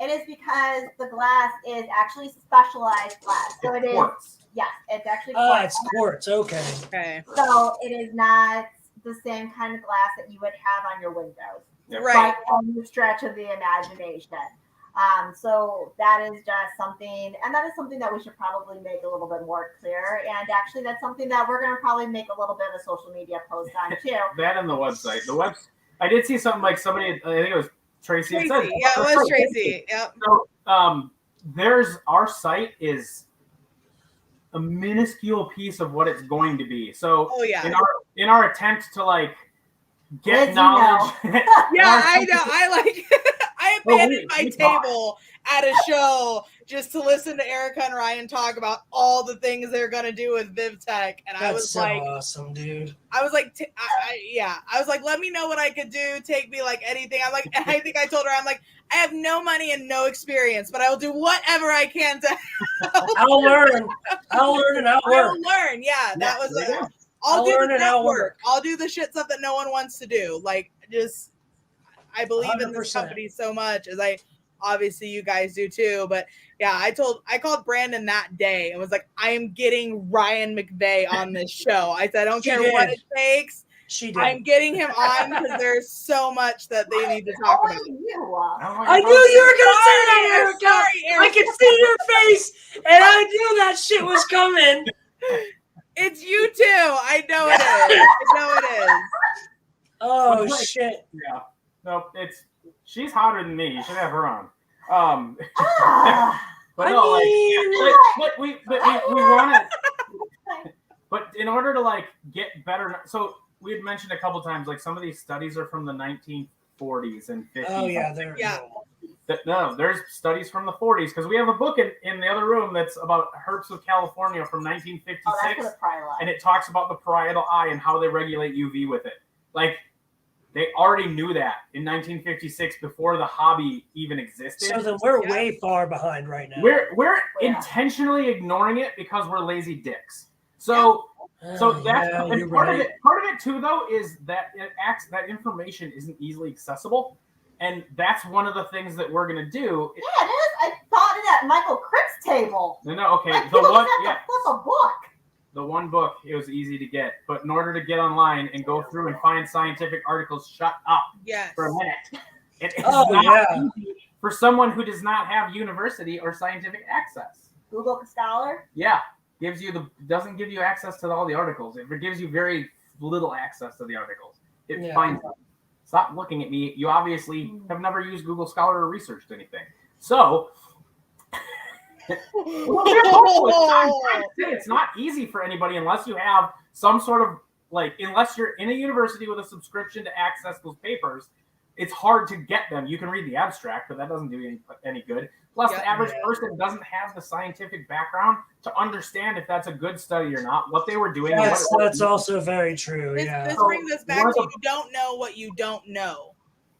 It is because the glass is actually specialized glass. So it is quartz. Yes, it's actually quartz. It's quartz, okay. So it is not the same kind of glass that you would have on your windows. Right. On the stretch of the imagination. So that is just something, and that is something that we should probably make a little bit more clear. And actually, that's something that we're going to probably make a little bit of a social media post on too. That and the website. I did see something like somebody, I think it was Tracy. Tracy. Said, Yeah, it was Tracy. Yep. So our site is a minuscule piece of what it's going to be. So in our attempt to like get knowledge. Yeah, I know. I abandoned my table at a show just to listen to Erica and Ryan talk about all the things they're gonna do with VivTech, and That's I was so like, awesome, dude. I was like, I was like, let me know what I could do. Take me like anything. I'm like, I think I told her, I'm like, I have no money and no experience, but I will do whatever I can to help. I'll learn and I'll work. I'll learn. Yeah, that was it. I'll do the network. I'll do the shit stuff that no one wants to do. Like, just, I believe 100%. In this company so much, as obviously you guys do too. But yeah, I called Brandon that day and was like, I am getting Ryan McVeigh on this show. I said, I don't care what it takes. I'm getting him on because there's so much that they need to talk about. I knew you were going to say that, Erica. Sorry, I could see your face, and I knew that shit was coming. It's you too. I know it is. I know it is. Oh, shit. Yeah. No, she's hotter than me. You should have her on. But no, we want to. But in order to like get better, so we had mentioned a couple times, like some of these studies are from the 1940s and 50s. Oh yeah, No, there's studies from the 40s because we have a book in the other room that's about herps of California from 1956, and it talks about the parietal eye and how they regulate UV with it. Like they already knew that in 1956 before the hobby even existed. So then we're way far behind right now. We're intentionally ignoring it because we're lazy dicks. So that's part of it too, though, is that that information isn't easily accessible, and that's one of the things that we're gonna do. Yeah, it is. I thought of that Michael Crick's table. No, okay. Like, flip a book. The one book, it was easy to get, but in order to get online and go through and find scientific articles, shut up for a minite. It is not easy for someone who does not have university or scientific access. Google Scholar. Yeah. Doesn't give you access to all the articles. It gives you very little access to the articles. It finds them. Stop looking at me. You obviously have never used Google Scholar or researched anything. So it's not easy for anybody unless you have some sort of unless you're in a university with a subscription to access those papers. It's hard to get them. You can read the abstract, but that doesn't do you any good. Plus, the average person doesn't have the scientific background to understand if that's a good study or not, what they were doing. Yes, that's also very true. This brings us back to you don't know what you don't know.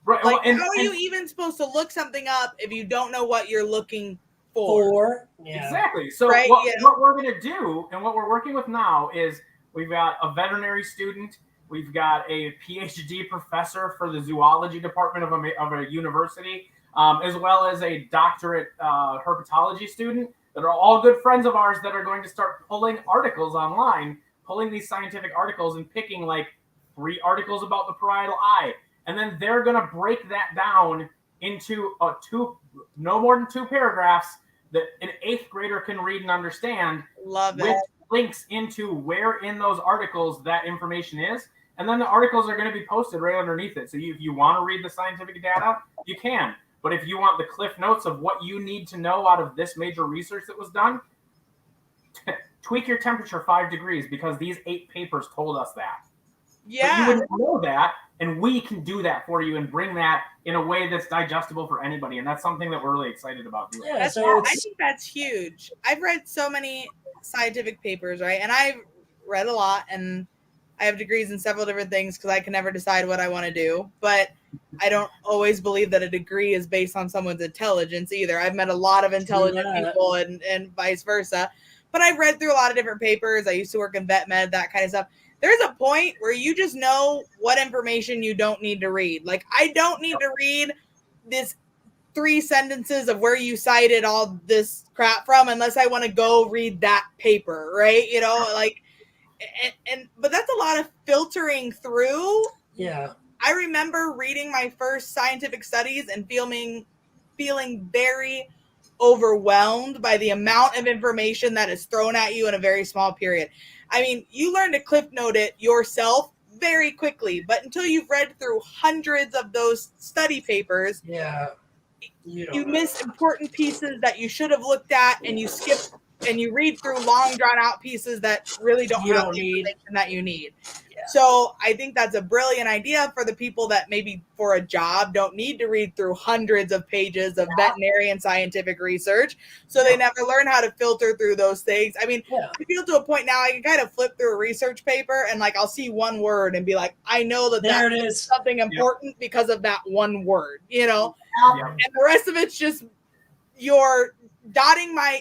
Right. Like, how are you even supposed to look something up if you don't know what you're looking for? Yeah. Exactly. So what we're going to do and what we're working with now is we've got a veterinary student. We've got a PhD professor for the zoology department of a university, as well as a doctorate herpetology student that are all good friends of ours that are going to start pulling articles online, pulling these scientific articles and picking like 3 articles about the parietal eye. And then they're going to break that down into no more than 2 paragraphs that an 8th grader can read and understand. Love it. With links into where in those articles that information is. And then the articles are going to be posted right underneath it. So if you want to read the scientific data, you can. But if you want the cliff notes of what you need to know out of this major research that was done, tweak your temperature 5 degrees because these 8 papers told us that. Yeah. But you wouldn't know that, and we can do that for you and bring that in a way that's digestible for anybody. And that's something that we're really excited about doing. Yeah, I think that's huge. I've read so many scientific papers, right? And I've read a lot, and I have degrees in several different things because I can never decide what I want to do. But I don't always believe that a degree is based on someone's intelligence either. I've met a lot of intelligent people and vice versa. But I've read through a lot of different papers. I used to work in vet med, that kind of stuff. There's a point where you just know what information you don't need to read. Like, I don't need to read this 3 sentences of where you cited all this crap from unless I want to go read that paper, right? You know, like, but that's a lot of filtering through. Yeah. I remember reading my first scientific studies and feeling very overwhelmed by the amount of information that is thrown at you in a very small period. I mean, you learn to cliff note it yourself very quickly. But until you've read through hundreds of those study papers, you miss important pieces that you should have looked at, and you skip and you read through long drawn out pieces that really don't have the information that you need. Yeah. So I think that's a brilliant idea for the people that maybe for a job don't need to read through hundreds of pages of veterinary and scientific research. So they never learn how to filter through those things. I mean, I feel to a point now I can kind of flip through a research paper and like I'll see one word and be like, I know that that is something important because of that one word, you know? And the rest of it's just your dotting my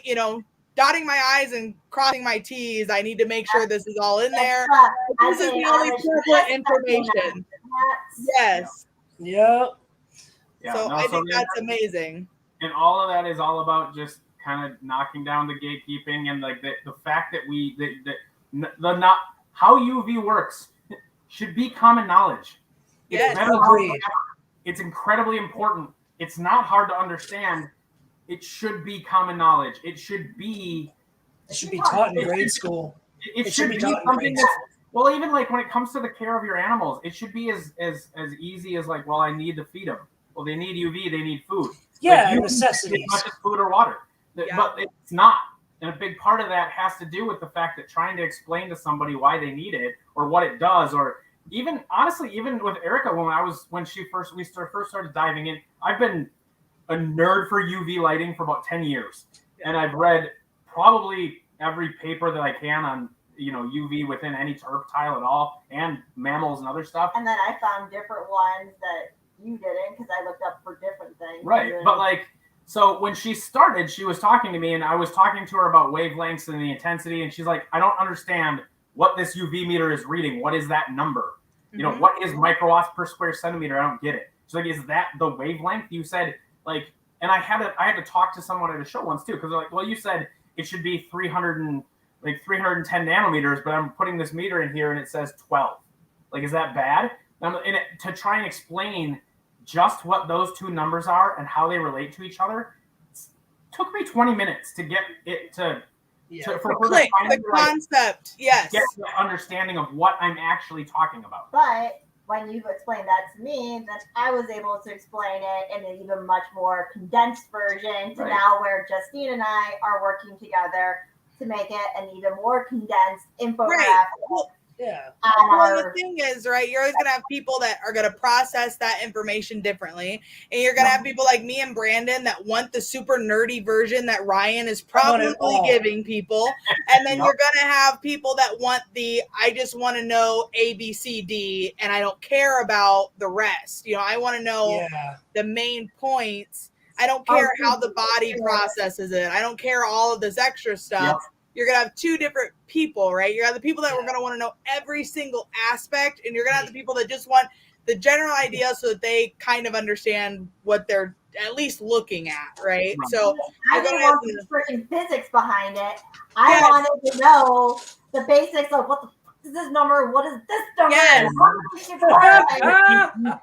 I's and crossing my T's. I need to make sure this is all in there. This is the only prevalent information. Yes. Yeah. So I think that's amazing. And all of that is all about just kind of knocking down the gatekeeping and like the fact that how UV works should be common knowledge. Yes. It's incredibly important. It's not hard to understand. It should be common knowledge. It should be taught in grade school. It should be something that's, well, even like when it comes to the care of your animals, it should be as easy as like, well, I need to feed them. Well, they need UV, they need food. Yeah, like, necessities. Not just food or water. But it's not. And a big part of that has to do with the fact that trying to explain to somebody why they need it or what it does, or even honestly, even with Erica, when we first started diving in, I've been a nerd for UV lighting for about 10 years. And I've read probably every paper that I can on, UV within any reptile at all, and mammals and other stuff. And then I found different ones that you didn't because I looked up for different things. Right. But like, so when she started, she was talking to me and I was talking to her about wavelengths and the intensity. And she's like, I don't understand what this UV meter is reading. What is that number? What is microwatts per square centimeter? I don't get it. She's like, is that the wavelength? You said, like, and I had to talk to someone at a show once too, because they're like, well, you said it should be 310 nanometers, but I'm putting this meter in here and it says 12. Like, is that bad? To try and explain just what those two numbers are and how they relate to each other, took me 20 minutes to get it to click the concept. Yes, get the understanding of what I'm actually talking about. But when you've explained that to me, then I was able to explain it in an even much more condensed version to now where Justine and I are working together to make it an even more condensed infographic. Right. Well, the thing is, right, you're always going to have people that are going to process that information differently. And you're going to have people like me and Brandon that want the super nerdy version that Ryan is probably giving people. And then you're going to have people that want I just want to know A, B, C, D, and I don't care about the rest. I want to know the main points. I don't care how the body processes it. I don't care all of this extra stuff. Yep. You're going to have two different people, right? You're going to have the people that are going to want to know every single aspect, and you're going to have the people that just want the general idea so that they kind of understand what they're at least looking at, right? So I didn't want the freaking physics behind it. I wanted to know the basics of what the fuck is this number? What is this number?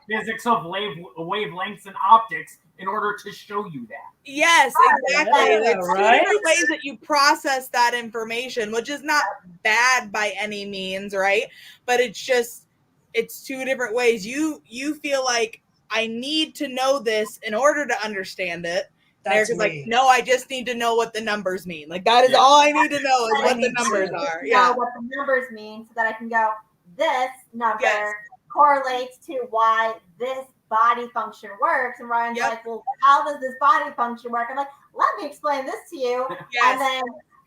Physics of wavelengths and optics in order to show you that. Yes, exactly. It's different ways that you process that information, which is not bad by any means, right? But it's two different ways. You feel like I need to know this in order to understand it. That's like, no, I just need to know what the numbers mean. Like that is all I need to know is what the numbers are. Yeah, what the numbers mean, so that I can go, this number correlates to why this body function works. And Ryan's like, well, how does this body function work? I'm like, let me explain this to you. And then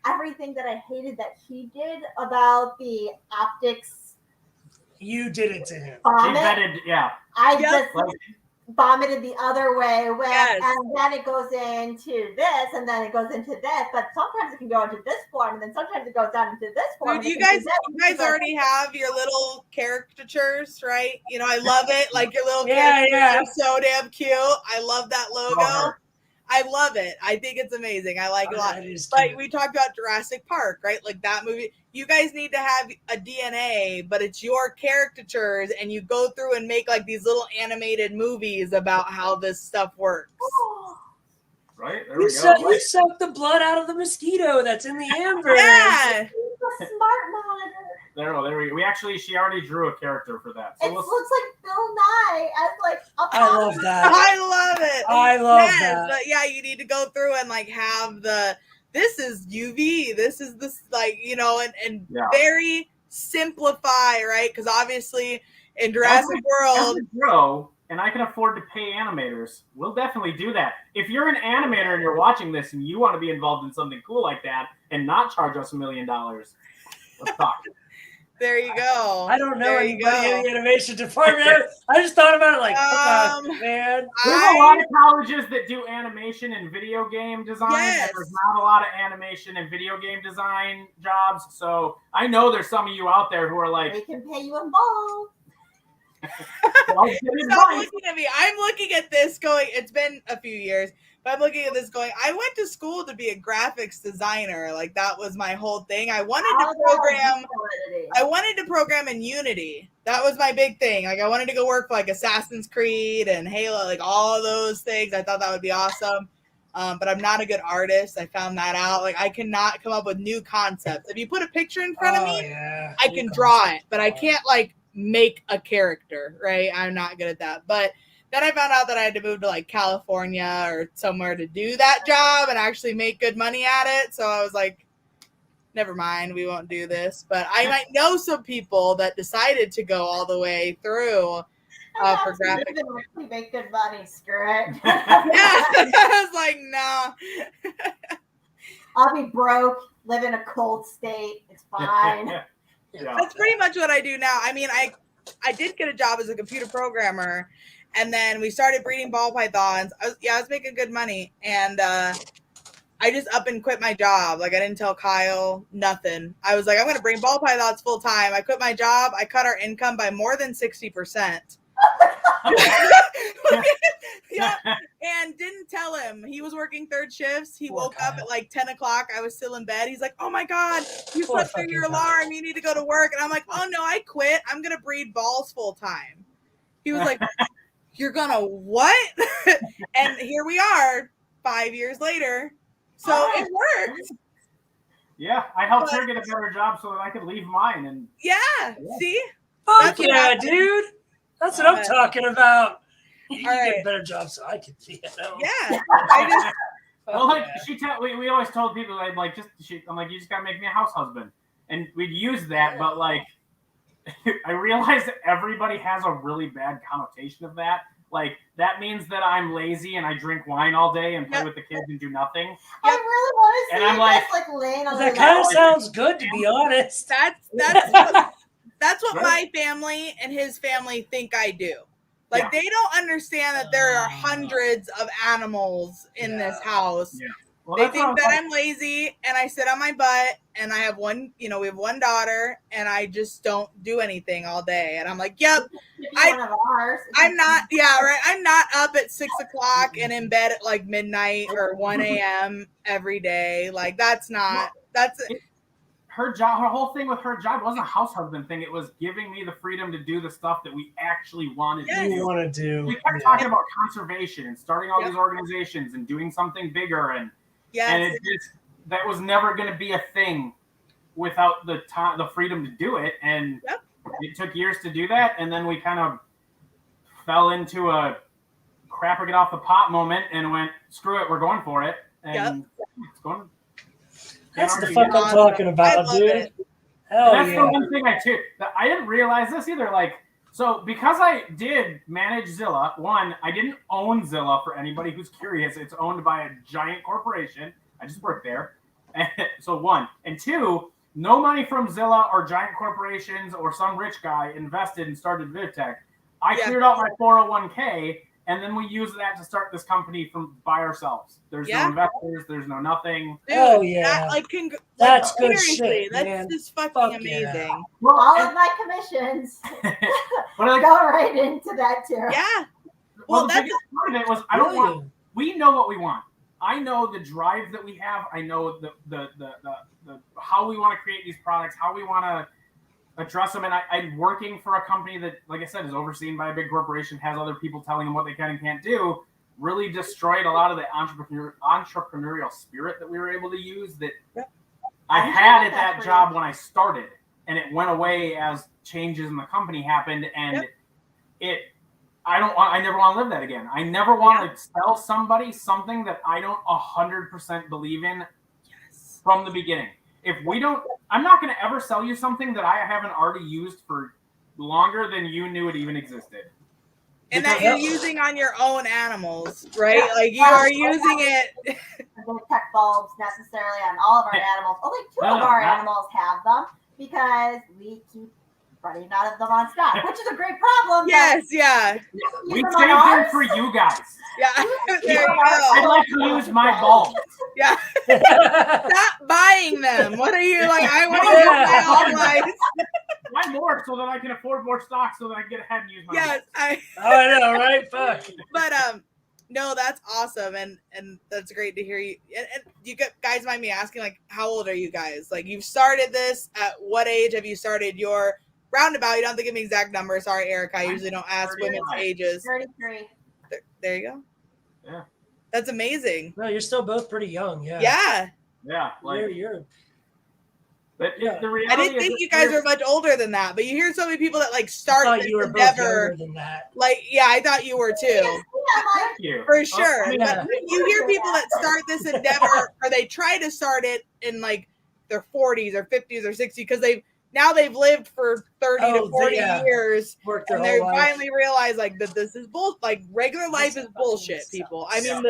everything that I hated that he did about the optics, you did it to him. I just vomited the other way, and then it goes into this, and then it goes into this. But sometimes it can go into this form, and then sometimes it goes down into this form. Dude, you guys already have your little caricatures, right? I love it. Like your little caricatures are so damn cute. I love that logo. I love it. I think it's amazing. I like it a lot. Like we talked about Jurassic Park, right? Like that movie. You guys need to have a DNA, but it's your caricatures, and you go through and make like these little animated movies about how this stuff works. Right? There we go. You suck the blood out of the mosquito that's in the amber. Yeah. He's a smart monitor. There we go. She already drew a character for that. So it looks like Bill Nye as like a I love that. I love it. I love Yes, that. but yeah, you need to go through and like have this is UV, this is this, like, you know, and very simplify, right? Because obviously in Jurassic World, grow, and I can afford to pay animators, we'll definitely do that. If you're an animator and you're watching this and you want to be involved in something cool like that and not charge us $1 million, let's talk. there you go. I don't know anybody in the animation department. I just thought about it like, man. There's a lot of colleges that do animation and video game design, Yes. and there's not a lot of animation and video game design jobs. So I know there's some of you out there who are like, We can pay you in balls. Stop looking at me. I'm looking at this going, it's been a few years, but I'm looking at this going, I went to school to be a graphics designer. Like, that was my whole thing. I wanted to program in Unity. That was my big thing. Like, I wanted to go work for like Assassin's Creed and Halo, like all of those things. I thought that would be awesome. But I'm not a good artist. I found that out. Like, I cannot come up with new concepts. If you put a picture in front of me, I can draw it, but I can't like make a character, right? I'm not good at that. But then I found out that I had to move to like California or somewhere to do that job and actually make good money at it. So I was like, never mind, we won't do this. But I might know some people that decided to go all the way through for graphics. We make good money, screw it. I was like, no. I'll be broke, live in a cold state. It's fine. That's pretty much what I do now. I mean, I did get a job as a computer programmer, and then we started breeding ball pythons. I was making good money, and I just up and quit my job. Like, I didn't tell Kyle nothing. I was like, I'm going to breed ball pythons full time. I quit my job. I cut our income by more than 60%. Yeah, and didn't tell him. He was working third shifts. He woke up at like 10 o'clock. I was still in bed. He's like, oh my God, you slept through your alarm. You need to go to work. And I'm like, oh no, I quit. I'm going to breed balls full time. He was like, you're going to what? And here we are 5 years later. So it worked. Yeah, I helped her get a better job so that I could leave mine. And see? Fuck yeah, dude. That's what I'm talking about. You All get a better job so I can see it. Yeah. I just well, like we always told people I'm like, you just gotta make me a house husband, and we'd use that, but like, I realized that everybody has a really bad connotation of that. Like, that means that I'm lazy and I drink wine all day and play with the kids and do nothing. I really want to see I'm like laying on that kind of sounds good, to be honest. That's what my family and his family think I do. Like, they don't understand that there are hundreds of animals in this house. Yeah. Well, they think that I'm lazy and I sit on my butt and I have we have one daughter and I just don't do anything all day. And I'm like, yep, I'm not up at 6 o'clock and in bed at like midnight or 1 a.m. every day. Like, her job, her whole thing with her job wasn't a house husband thing. It was giving me the freedom to do the stuff that we actually wanted to do. We kept talking about conservation and starting all these organizations and doing something bigger. And it just, that was never going to be a thing without the freedom to do it. And it took years to do that. And then we kind of fell into a crap or get off the pot moment and went, screw it, we're going for it. And it's going. That's the fuck I'm talking about, dude. Hell that's the one thing I didn't realize this either. Like, so because I did manage Zilla, one, I didn't own Zilla. For anybody who's curious, it's owned by a giant corporation. I just worked there. So one. And two, no money from Zilla or giant corporations or some rich guy invested and started VivTech. I cleared out my 401k, and then we used that to start this company by ourselves. There's no investors. There's no nothing. Dude, that's good shit. That's man. just fucking amazing. Yeah. Well, all of my commissions go right into that too. Yeah. Well, the biggest part of it was we know what we want. I know the drive that we have. I know the how we want to create these products, how we want to address them. And I'm working for a company that, like I said, is overseen by a big corporation, has other people telling them what they can and can't do, really destroyed a lot of the entrepreneurial spirit that we were able to use that I had at that job when I started. and it went away as changes in the company happened, and I never want to live that again. I never want to sell somebody something that I don't 100% believe in from the beginning. If we don't, I'm not going to ever sell you something that I haven't already used for longer than you knew it even existed. And that you're using on your own animals, right? Yeah. Like you are using it. VivTech bulbs necessarily on all of our animals. Only 2 of our animals have them because we keep running out of them on stock, which is a great problem. Yes, yeah. We saved them for you guys. Yeah, there you go. I'd like to use my bulbs. Yeah. Stop buying them. What are you like? I want to use my own lights. Buy more so that I can afford more stock so that I can get ahead and use my bulbs. I know, right? Fuck. But no, that's awesome, and that's great to hear you. And you guys mind me asking, like, how old are you guys? Like, you've started this at what age have you started your roundabout? You don't have to give me exact numbers. Sorry, Erica. I usually don't ask women's ages. 33. There you go. Yeah. That's amazing. No, you're still both pretty young. Yeah. Yeah. Yeah. Like you're. But the reality I didn't think you guys were much older than that, but you hear so many people that like start this endeavor. Than that. Like, yeah, I thought you were too. Thank you. For sure. But you hear people that start this endeavor or they try to start it in like their 40s or 50s or 60s because they've lived for 30 to 40 years and they finally realize like that this is like regular life is bullshit, people. I mean,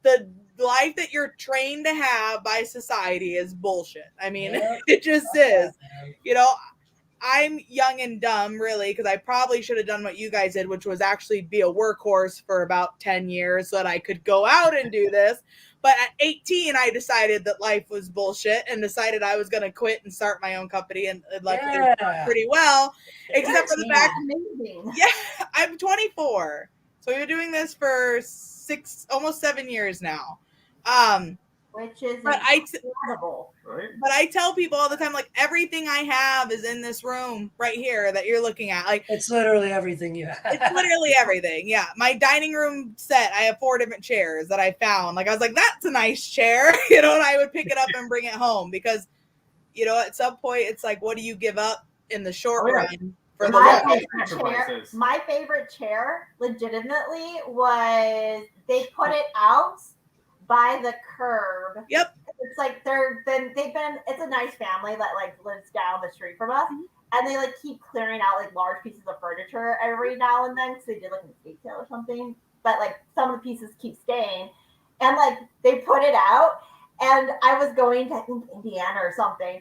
the life that you're trained to have by society is bullshit. I mean, it just is. You know, I'm young and dumb, really, because I probably should have done what you guys did, which was actually be a workhorse for about 10 years so that I could go out and do this. But at 18, I decided that life was bullshit and decided I was going to quit and start my own company. And like pretty well, except for the fact, I'm 24. So we've been doing this for almost 7 years now. Which is incredible. Right? But I tell people all the time, like, everything I have is in this room right here that you're looking at. Like, it's literally everything you have. It's literally everything. Yeah. My dining room set, I have 4 different chairs that I found. Like, I was like, that's a nice chair, you know, and I would pick it up and bring it home because, you know, at some point it's like, what do you give up in the short run? For my favorite chair legitimately was they put it out by the curb. Yep. It's like it's a nice family that like lives down the street from us. And they like keep clearing out like large pieces of furniture every now and then because they did like an estate sale or something. But like some of the pieces keep staying. And like they put it out and I was going to I think Indiana or something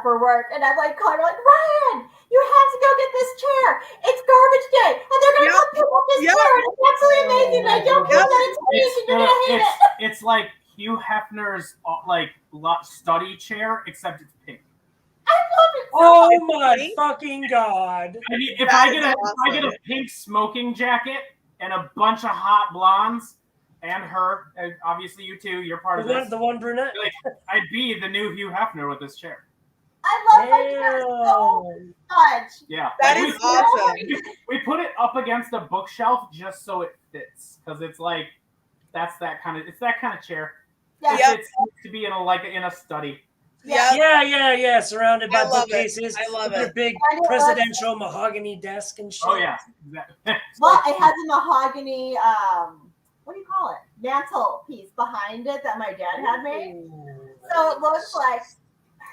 for work, and I'm like calling her like, Ryan, you have to go get this chair. It's garbage day, and they're gonna come pick up this chair, and it's absolutely amazing. And I don't care that it's amazing. You're gonna hate it. It's like Hugh Hefner's like study chair, except it's pink. I love it. Oh my fucking god! I mean, if I get a pink smoking jacket and a bunch of hot blondes. And her, and obviously you too. You're part of this. The one brunette. Like, I'd be the new Hugh Hefner with this chair. I love my chair so much. Yeah, that is awesome. We put it up against a bookshelf just so it fits, because it's like it's that kind of chair. Yeah, it's to be in a study. Yeah. Surrounded by bookcases. I love it. A big presidential mahogany desk and shit. Oh yeah. Exactly. Well, it has a mahogany. What do you call it? Mantle piece behind it that my dad had made. So it looks like.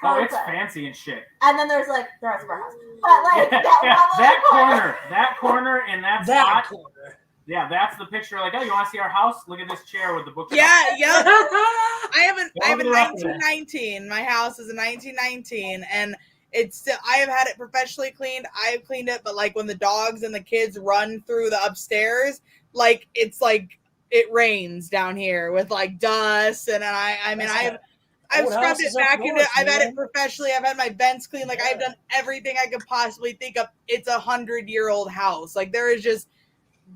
Oh, it's fancy and shit. And then there's like the rest of our house. But like that corner and that spot. Corner. Yeah, that's the picture. Like, oh, you want to see our house? Look at this chair with the book. Yeah. I have a 1919. My house is a 1919, and it's still. I have had it professionally cleaned. I've cleaned it, but like when the dogs and the kids run through the upstairs, like it's like it rains down here with like dust, and I've scrubbed it back into. I've had it professionally. I've had my vents cleaned. Like I've done everything I could possibly think of. It's 100-year-old house. Like there is just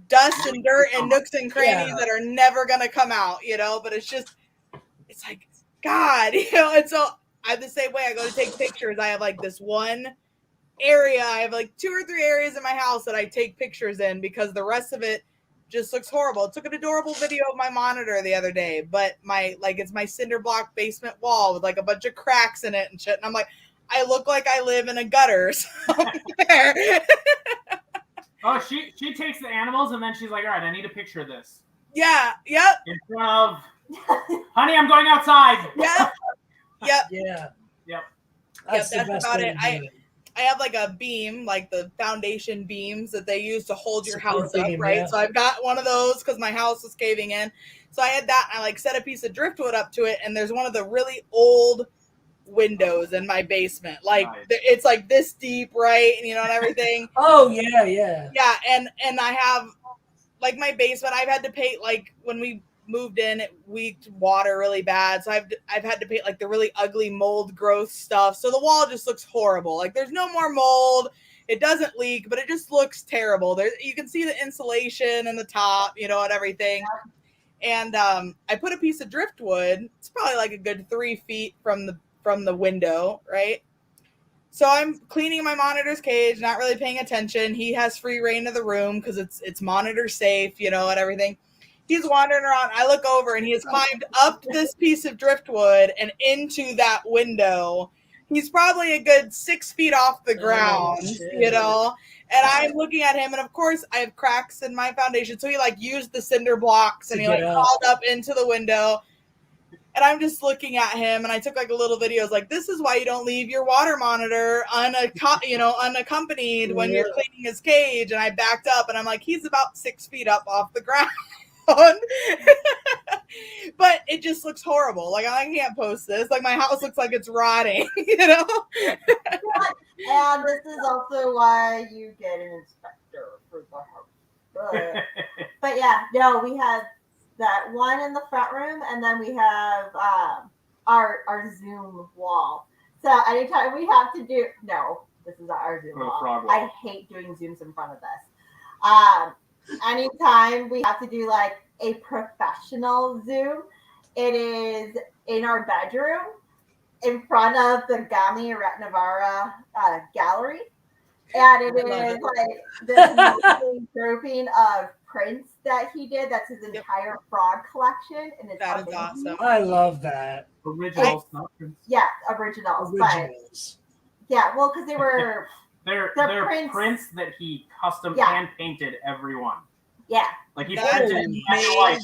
dust and dirt and nooks and crannies that are never gonna come out, you know. But it's like God, you know. And so I'm the same way. I go to take pictures. I have like this one area. I have like 2 or 3 areas in my house that I take pictures in because the rest of it just looks horrible. I took an adorable video of my monitor the other day, but it's my cinder block basement wall with like a bunch of cracks in it and shit. And I'm like, I look like I live in a gutter somewhere. Oh, she takes the animals and then she's like, all right, I need a picture of this. Yeah, yep. In front of, honey, I'm going outside. Yep. Yep. Yeah. Yep. That's the that's best about way it. to do it. I have like a beam, like the foundation beams that they use to hold your house Support up, beam, right? yeah. So I've got one of those because my house was caving in. So I had that. I like set a piece of driftwood up to it, and there's one of the really old windows in my basement. Like Nice. it's like this deep, right? And and everything. Oh yeah, yeah. Yeah, and I have like my basement. I've had to paint like when we moved in, it leaked water really bad. So I've had to paint like the really ugly mold growth stuff. So the wall just looks horrible. Like there's no more mold. It doesn't leak, but it just looks terrible. There you can see the insulation in the top, and everything. And I put a piece of driftwood. It's probably like a good 3 feet from the window, right? So I'm cleaning my monitor's cage, not really paying attention. He has free reign of the room because it's monitor safe, and everything. He's wandering around. I look over and he has climbed up this piece of driftwood and into that window. He's probably a good 6 feet off the ground, shit. And I'm looking at him, and of course I have cracks in my foundation. So he like used the cinder blocks and he like crawled up into the window. And I'm just looking at him, and I took like a little video. I was like, "This is why you don't leave your water monitor unaccompanied when you're cleaning his cage." And I backed up, and I'm like, "He's about 6 feet up off the ground." But it just looks horrible. Like I can't post this. Like my house looks like it's rotting. And this is also why you get an inspector for the house. But yeah, no, we have that one in the front room, and then we have our Zoom wall. So anytime we have to do this is our Zoom wall. I hate doing Zooms in front of this. Anytime we have to do like a professional Zoom, it is in our bedroom in front of the Gami Ratnavara gallery. And it is like this amazing grouping of prints that he did. That's his entire frog collection. And it's that is awesome. I love that. Originals, not prints. Yeah, originals. Originals. Well, because they were They're prints that he custom hand painted every one. Yeah. Like he printed in black and white.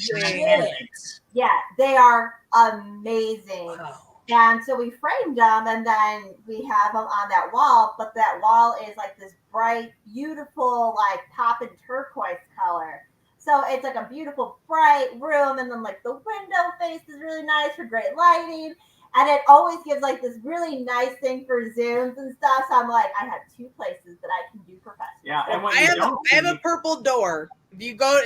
Yeah, they are amazing. Wow. And so we framed them, and then we have them on that wall. But that wall is like this bright, beautiful, like poppin' turquoise color. So it's like a beautiful, bright room, and then like the window face is really nice for great lighting. And it always gives like this really nice thing for Zooms and stuff. So I'm like, I have 2 places that I can do professional. Yeah, and what I have a purple door. If you go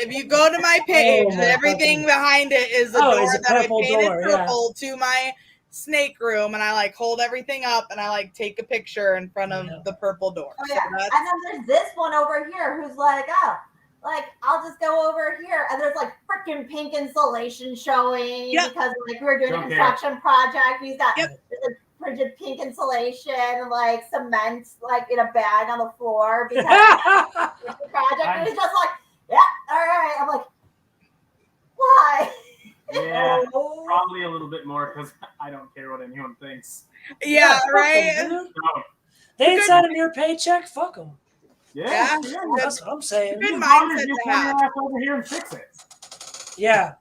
to my page, everything behind it is a door that I painted purple to my snake room, and I like hold everything up and I like take a picture in front of the purple door. Oh yeah, and then there's this one over here who's like, I'll just go over here, and there's like freaking pink insulation showing because like we were doing a construction project. He's got this frigid pink insulation and like cement like in a bag on the floor because it's the project. And he's just like, all right. I'm like, why? Yeah, probably a little bit more because I don't care what anyone thinks. Yeah, right. They ain't signing your paycheck. Fuck them. Yeah, that's what I'm saying. Good mindset to have. Over here and fix it. Yeah.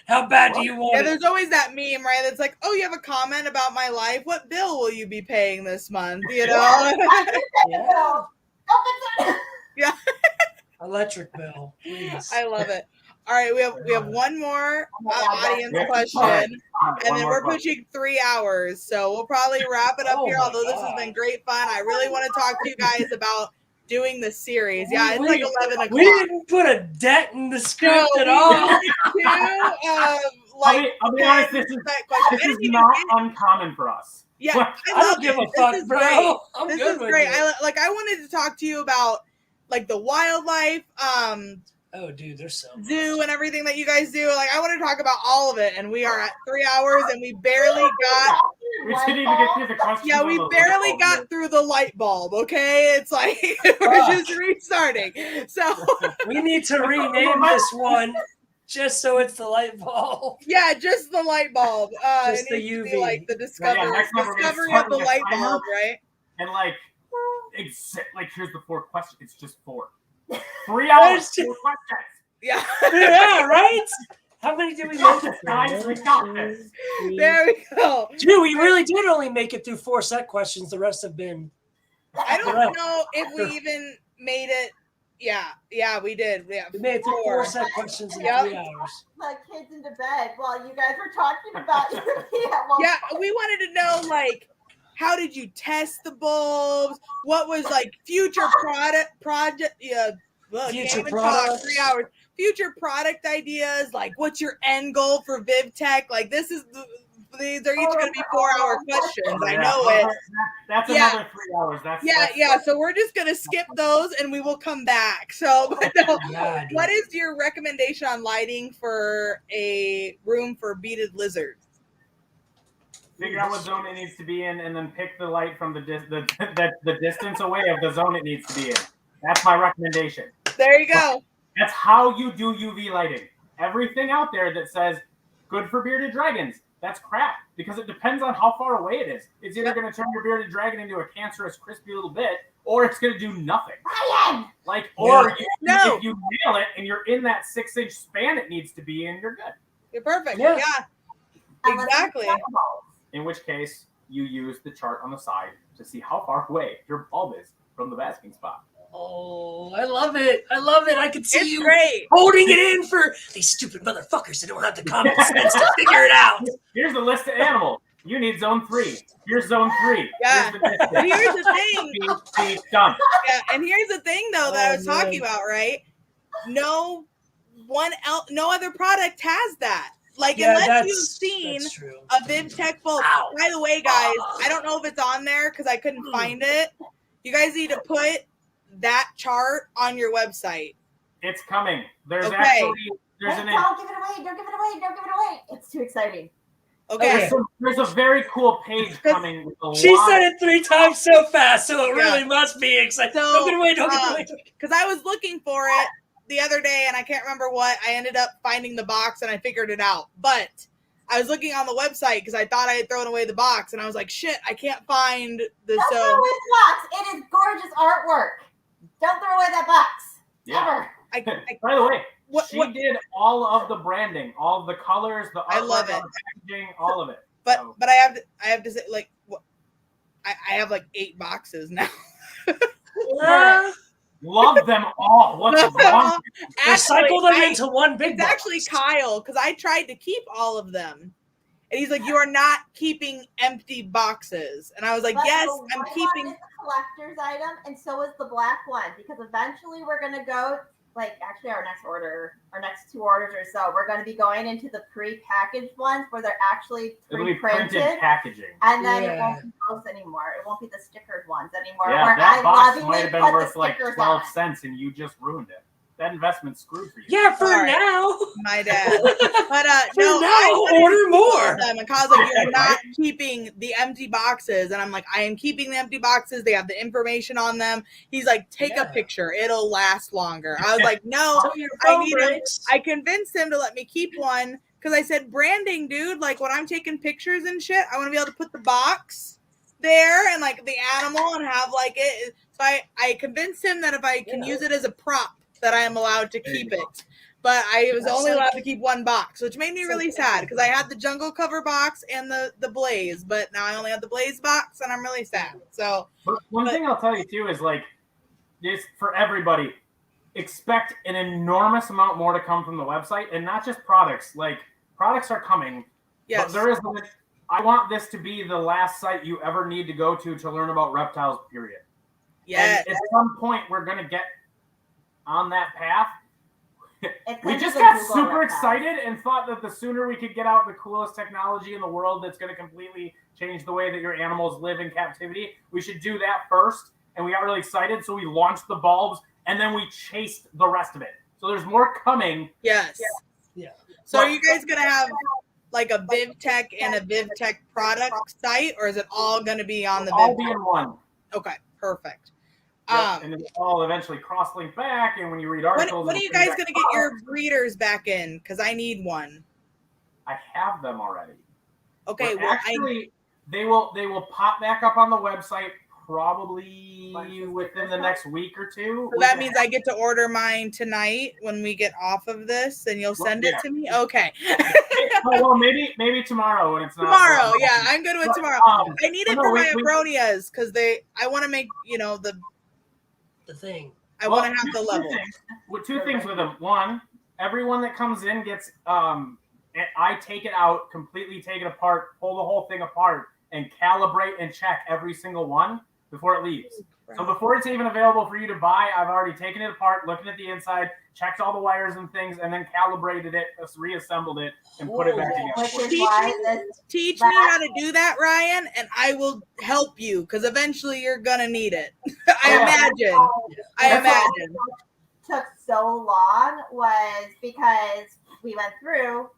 How bad do you want it? There's always that meme, right? That's like, oh, you have a comment about my life. What bill will you be paying this month? Yeah. Yeah. Electric bill, please. I love it. All right, we have one more audience question, and then we're pushing 3 hours, so we'll probably wrap it up here. Although this has been great fun, I really want to talk to you guys about doing the series. Yeah, it's like 11 o'clock. We didn't put a debt in the script at all. I'll be honest, this is not uncommon for us. Yeah, I don't give a fuck, bro. I'm this good is with great. it. I wanted to talk to you about like the wildlife, oh, dude, there's so much. zoo and everything that you guys do. Like, I want to talk about all of it, and we are at 3 hours, and we barely got. We didn't even get through the question. Yeah, we barely got through the light bulb. Okay, it's like we're just restarting. So we need to rename this one Just so it's the light bulb. Yeah, just the light bulb. Just it the needs to be UV. like the discovery next time we're gonna discovery start of the with a light timer. bulb, right? And like here's the 4 questions. It's just 4. 3 hours, 4 questions. Yeah. Yeah, right? How many did we make it Guys, we got this. There we go. Dude, we really did only make it through 4 set questions. The rest have been. I don't Right. know if we even made it. Yeah, we did. Yeah, We made it through 4 set questions in 3 hours. My kids into bed while you guys were talking about Yeah, we wanted to know, like, how did you test the bulbs? What was like future project? Yeah, look, Future can't even products. talk 3 hours. Future product ideas, like what's your end goal for VivTech? Like these are each going to be 4-hour questions. I know it. That's another 3 hours. Yeah. So we're just going to skip those and we will come back. So, but no, what is your recommendation on lighting for a room for beaded lizards? Figure out what zone it needs to be in, and then pick the light from the distance away of the zone it needs to be in. That's my recommendation. There you go. That's how you do UV lighting. Everything out there that says good for bearded dragons, that's crap, because it depends on how far away it is. It's either going to turn your bearded dragon into a cancerous, crispy little bit, or it's going to do nothing. Ryan! If you nail it and you're in that 6-inch span it needs to be in, you're good. You're perfect. Yeah. Exactly. In which case, you use the chart on the side to see how far away your bulb is from the basking spot. Oh, I love it. I can see you Great. holding it in for these stupid motherfuckers that don't have the common sense to figure it out. Here's a list of animals. You need zone 3. Here's zone 3. Yeah. Here's the Here's the thing. Speed, done. Yeah, and here's the thing though that I was talking about, right? No other product has that. Like, unless you've seen a VivTech bulb. Ow. By the way, guys, I don't know if it's on there because I couldn't find it. You guys need to put that chart on your website. It's coming. There's Don't give it away. Don't give it away. It's too exciting. Okay. There's a very cool page coming. With She said it 3 times so fast, so it really must be exciting. So, don't give it away. Because I was looking for it the other day and I can't remember what. I ended up finding the box and I figured it out. But I was looking on the website because I thought I had thrown away the box and I was like, shit, I can't find the Don't throw away the box. It is gorgeous artwork. Don't throw away that box. Yeah. Ever. By the way, she did all of the branding, all of the colors, the artwork, I love it. the packaging, all of it. But I have to say, like, I have like 8 boxes now. Love them all. What's wrong? Recycle them into one big It's box. actually Kyle, because I tried to keep all of them. And he's like, you are not keeping empty boxes. And I was like, yes, I'm keeping. One is a collector's item, and so is the black one, because eventually we're going to go, like, actually our next 2 orders or so, we're going to be going into the pre-packaged ones where they're actually It'll be pre-printed. printed packaging. And then it won't be those anymore. It won't be the stickered ones anymore. Yeah, where that I box might have been put the worth like stickers 12 on. cents and you just ruined it. That investment's screwed for you. Yeah, for Sorry. now. My dad. But For no, now, I wanted order to keep more. all of them. And Kyle's like, you're not keeping the empty boxes. And I'm like, I am keeping the empty boxes. They have the information on them. He's like, take a picture. It'll last longer. I was like, no, I convinced him to let me keep one because I said, branding, dude. Like, when I'm taking pictures and shit, I want to be able to put the box there and like the animal and have like it. So I convinced him that if I can use it as a prop, that I am allowed to keep it. But I was only allowed to keep 1 box, which made me really sad because I had the jungle cover box and the blaze, but now I only have the blaze box and I'm really sad. So One thing I'll tell you too is like, just for everybody, expect an enormous amount more to come from the website, and not just products. Like, products are coming. yes. But there is I want this to be the last site you ever need to go to learn about reptiles, period. Yes. And at some point we're gonna get on that path. We just be got Google super Reptiles. excited and thought that the sooner we could get out the coolest technology in the world that's going to completely change the way that your animals live in captivity, we should do that first. And we got really excited, so we launched the bulbs and then we chased the rest of it. So there's more coming. Yes. Yeah. So are you guys gonna have like a VivTech and a VivTech product site, or is it all gonna be on the All VivTech? be in one. Okay, perfect. And it's all eventually cross-linked back, and when you read articles... When are you guys going to get your breeders back in? Because I need one. I have them already. Okay, well, actually, they will pop back up on the website probably within the next week or two. So that means I get to order mine tonight when we get off of this, and you'll send it to me? Okay. Well, maybe tomorrow when it's not. Tomorrow, yeah, I'm good with tomorrow. I need it for my abronias because I want to make, the thing. I want to have the level. Two things with them. One, everyone that comes in gets, I take it out, completely take it apart, pull the whole thing apart, and calibrate and check every single one before it leaves. So before it's even available for you to buy, I've already taken it apart, looking at the inside, checked all the wires and things, and then calibrated it, reassembled it, and put it back together. Teach me how to do that, Ryan, and I will help you because eventually you're gonna need it. I imagine. Took so long was because we went through,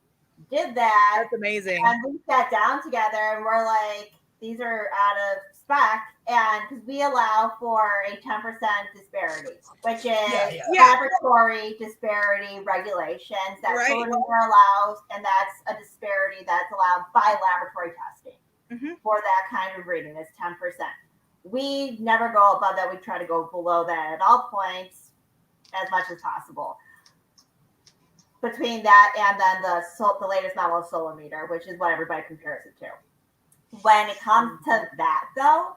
did that. That's amazing. And we sat down together and we're like, these are out of spec, and because we allow for a 10% disparity, which is laboratory disparity regulations that Solar allows, and that's a disparity that's allowed by laboratory testing for that kind of reading is 10%. We never go above that. We try to go below that at all points as much as possible. Between that and then the latest model of solar meter, which is what everybody compares it to. When it comes to that, though,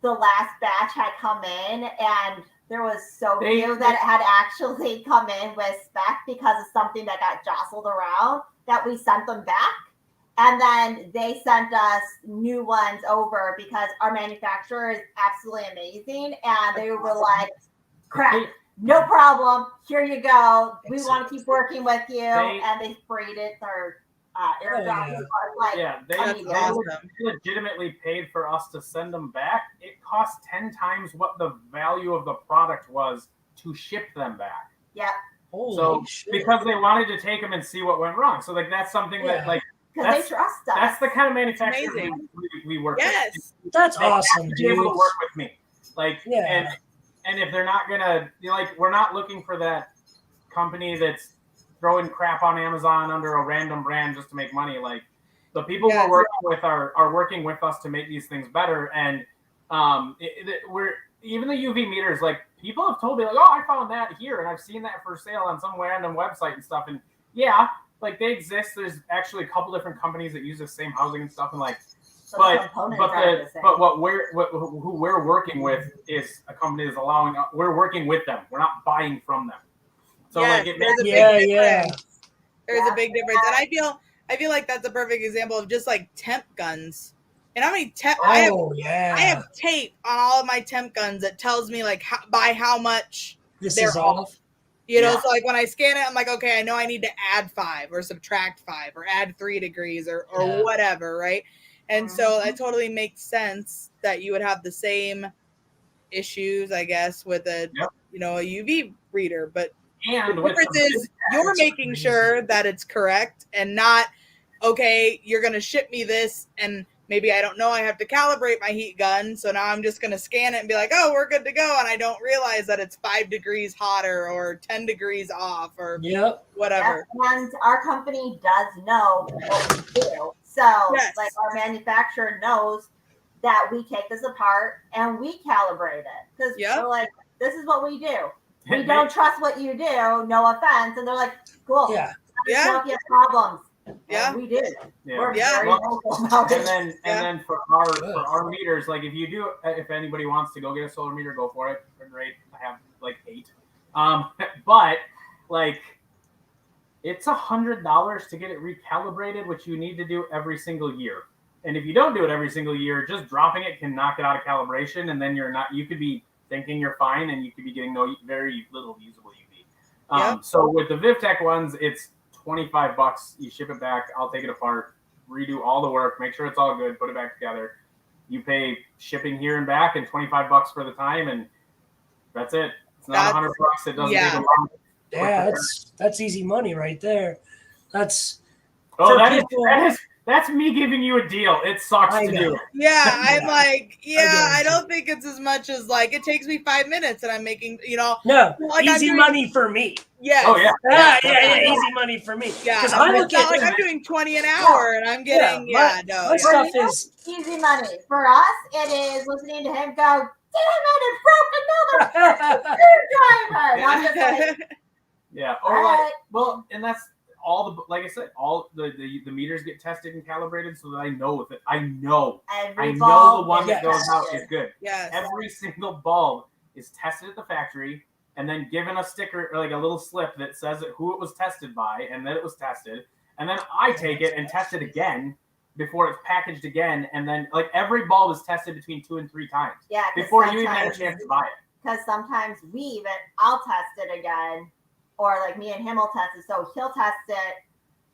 the last batch had come in, and there was so few that had actually come in with spec because of something that got jostled around that we sent them back. And then they sent us new ones over because our manufacturer is absolutely amazing. And they were like, crap, no problem. Here you go. We want to keep working with you. And they sprayed it. They legitimately paid for us to send them back. It cost 10 times what the value of the product was to ship them back. Yeah. So because they wanted to take them and see what went wrong. So that's something that because they trust us. That's the kind of manufacturing we work with. Yes, that's awesome, dude. Be able to work with me, and if they're not gonna we're not looking for that company that's throwing crap on Amazon under a random brand just to make money. Like the people we're working with are working with us to make these things better. And we're even the UV meters. Like people have told me, like, oh, I found that here, and I've seen that for sale on some random website and stuff. And like they exist. There's actually a couple different companies that use the same housing and stuff. And like, who we're working with is a company that's allowing. We're working with them. We're not buying from them. So there's a big difference. There's a big difference, and I feel like that's a perfect example of just like temp guns. And how many temp? I have tape on all of my temp guns that tells me like by how much they're off. So like when I scan it, I'm like, okay, I know I need to add 5 or subtract 5 or add 3 degrees or whatever, right? And so it totally makes sense that you would have the same issues, I guess, with a a UV reader, but the difference is you're making sure that it's correct and not, okay, you're going to ship me this and maybe I don't know I have to calibrate my heat gun, so now I'm just going to scan it and be like, oh, we're good to go, and I don't realize that it's 5 degrees hotter or 10 degrees off or whatever. And our company does know what we do. So like our manufacturer knows that we take this apart and we calibrate it because we're like, this is what we do. We don't trust what you do, no offense. And they're like, cool. Yeah. Know if you have problems. And we did. We're very vocal about it. And then for our meters, like if anybody wants to go get a solar meter, go for it. They're great. I have like 8. But like it's $100 to get it recalibrated, which you need to do every single year. And if you don't do it every single year, just dropping it can knock it out of calibration, and then you could be thinking you're fine, and you could be getting very little usable UV. So with the VivTech ones, it's $25. You ship it back. I'll take it apart, redo all the work, make sure it's all good, put it back together. You pay shipping here and back, and $25 for the time, and that's it. It's not $100. It doesn't take a long. Yeah, that's easy money right there. That's that That's me giving you a deal. It sucks to do. Yeah, I'm like, I get don't think it's as much as like it takes me 5 minutes and I'm making, No, like easy money for me. Yes. Oh yeah. Yeah, easy money for me. Yeah, Because I look it's not at like I'm doing 20 an hour and I'm getting my stuff is easy money. For us, it is listening to him go, damn it broke another screwdriver. And I'm just like, yeah. all Or like, right. well, and that's all the, like I said, all the meters get tested and calibrated so that I know if it, I know Every the bulb one gets that goes out tested. is good. Yes. Every single bulb is tested at the factory and then given a sticker or like a little slip that says who it was tested by and that it was tested. And then I take it and test it again before it's packaged again. And then like every bulb is tested between 2 and 3 times before you even have a chance to buy it. Because sometimes I'll test it again, or like me and him will test it. So he'll test it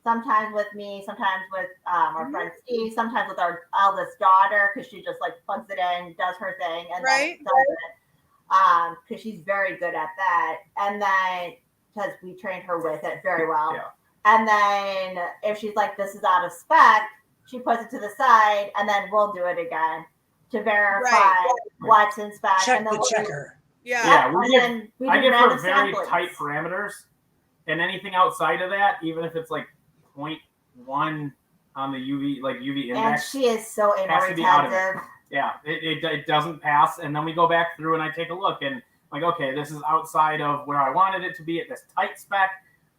sometimes with me, sometimes with our friend Steve, sometimes with our eldest daughter, because she just like plugs it in, does her thing, and then does it. Because she's very good at that. And then because we trained her with it very well. Yeah. And then if she's like, this is out of spec, she puts it to the side, and then we'll do it again to verify what's in spec. check and then the checker. Yeah, I give her very samples. tight parameters, and anything outside of that, even if it's like 0.1 on the UV And index, she is so has to be out of it. inattentive. Yeah, it doesn't pass, and then we go back through and I take a look and like, okay, this is outside of where I wanted it to be at this tight spec,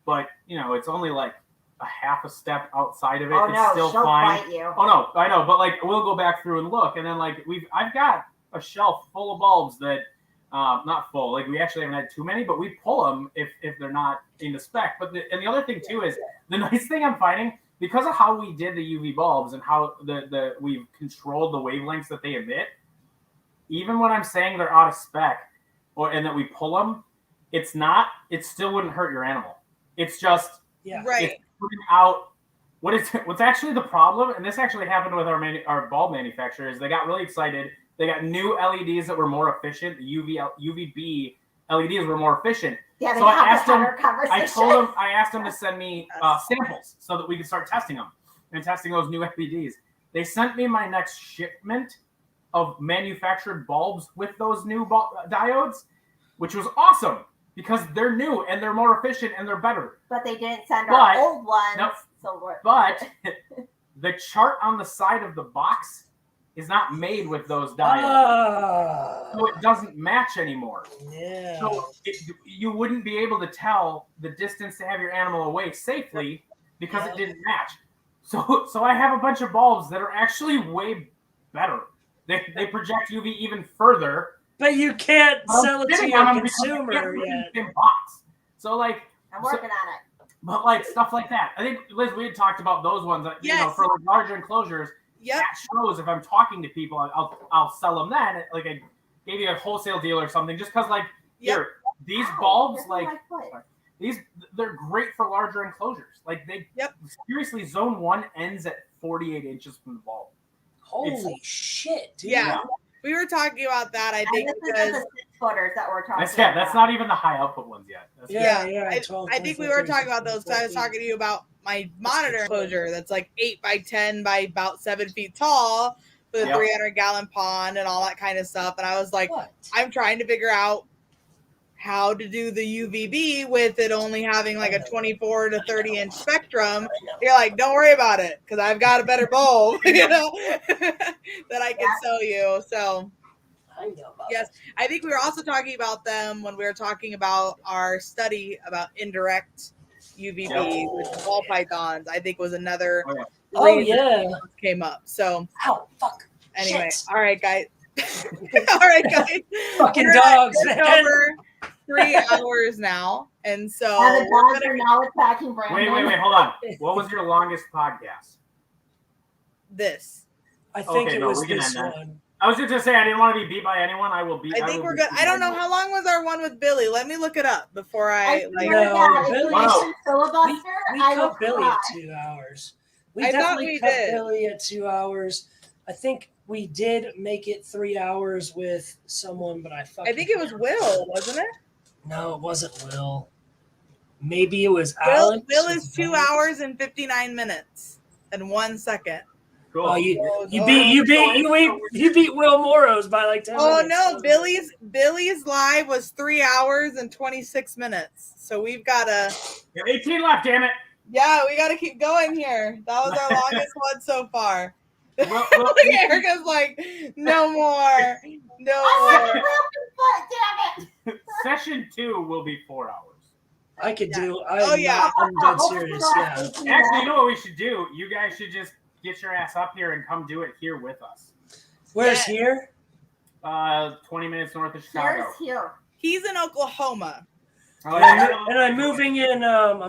but it's only like a half a step outside of it. Oh It's no, still she'll fine. bite you. Oh no, I know, but like we'll go back through and look, and then like I've got a shelf full of bulbs that not full, like we actually haven't had too many, but we pull them if they're not in the spec. But the other thing too is the nice thing I'm finding, because of how we did the UV bulbs and how we've controlled the wavelengths that they emit, even when I'm saying they're out of spec and that we pull them, it still wouldn't hurt your animal. It's just it's putting out what's actually the problem, and this actually happened with our bulb manufacturers. They got really excited. They got new LEDs that were more efficient. The UVB LEDs were more efficient. Yeah, so I asked them. conversation. I asked them to send me samples so that we could start testing them and testing those new LEDs. They sent me my next shipment of manufactured bulbs with those new diodes, which was awesome because they're new and they're more efficient and they're better. But they didn't send our old ones. Nope. So but the chart on the side of the box is not made with those diodes. So it doesn't match anymore. Yeah. So you wouldn't be able to tell the distance to have your animal away safely because it didn't match. So I have a bunch of bulbs that are actually way better. They project UV even further. But you can't sell it to your consumer yet. Box. So like I'm working on it. But like stuff like that. I think Liz, we had talked about those ones that for like larger enclosures. At shows, if I'm talking to people, I'll sell them then. Like I gave you a wholesale deal or something, just because like here these bulbs they're great for larger enclosures. Like they seriously, zone 1 ends at 48 inches from the bulb. Holy shit, dude. Yeah. We were talking about that, I think, because the 6-footers that we're talking about. That's not even the high output ones yet. I think we were talking about those. So I was talking to you about my monitor enclosure that's like 8 by 10 by about 7 feet tall with a 300-gallon pond and all that kind of stuff. And I was like, I'm trying to figure out how to do the UVB with it only having like a 24 to 30 inch spectrum. You're like, don't worry about it because I've got a better bulb, that I can sell you. So yes, I think we were also talking about them when we were talking about our study about indirect UVB with ball pythons. I think was another came up. So anyway, all right, guys. Fucking dogs, man. Over 3 hours now, and so the dogs are now attacking Brandon. Wait, hold on. What was your longest podcast? This. I think it was this one. I was just gonna say I didn't want to be beat by anyone. I think we're good. I don't know how long was our one with Billy. Let me look it up before Billy, we cut Billy at 2 hours. We definitely cut Billy at 2 hours. I think we did make it 3 hours with someone, but I think it was Will, wasn't it? No, it wasn't Will. Maybe it was Alex. Will is 2 hours and 59 minutes. in 1 second. Cool. Oh, you beat Will Morrow's by like 10 Oh minutes. no, Billy's live was 3 hours and 26 minutes. So we've got to. You have 18 left, damn it. Yeah, we got to keep going here. That was our longest one so far. Well, Erica's like, no more. Damn it. Session 2 will be 4 hours. I could do. Oh, yeah. I'm dead serious. Yeah. Actually, you know what we should do? You guys should just get your ass up here and come do it here with us. Where's here? 20 minutes north of Chicago. Here's here. He's in Oklahoma. Oh, And I'm moving in.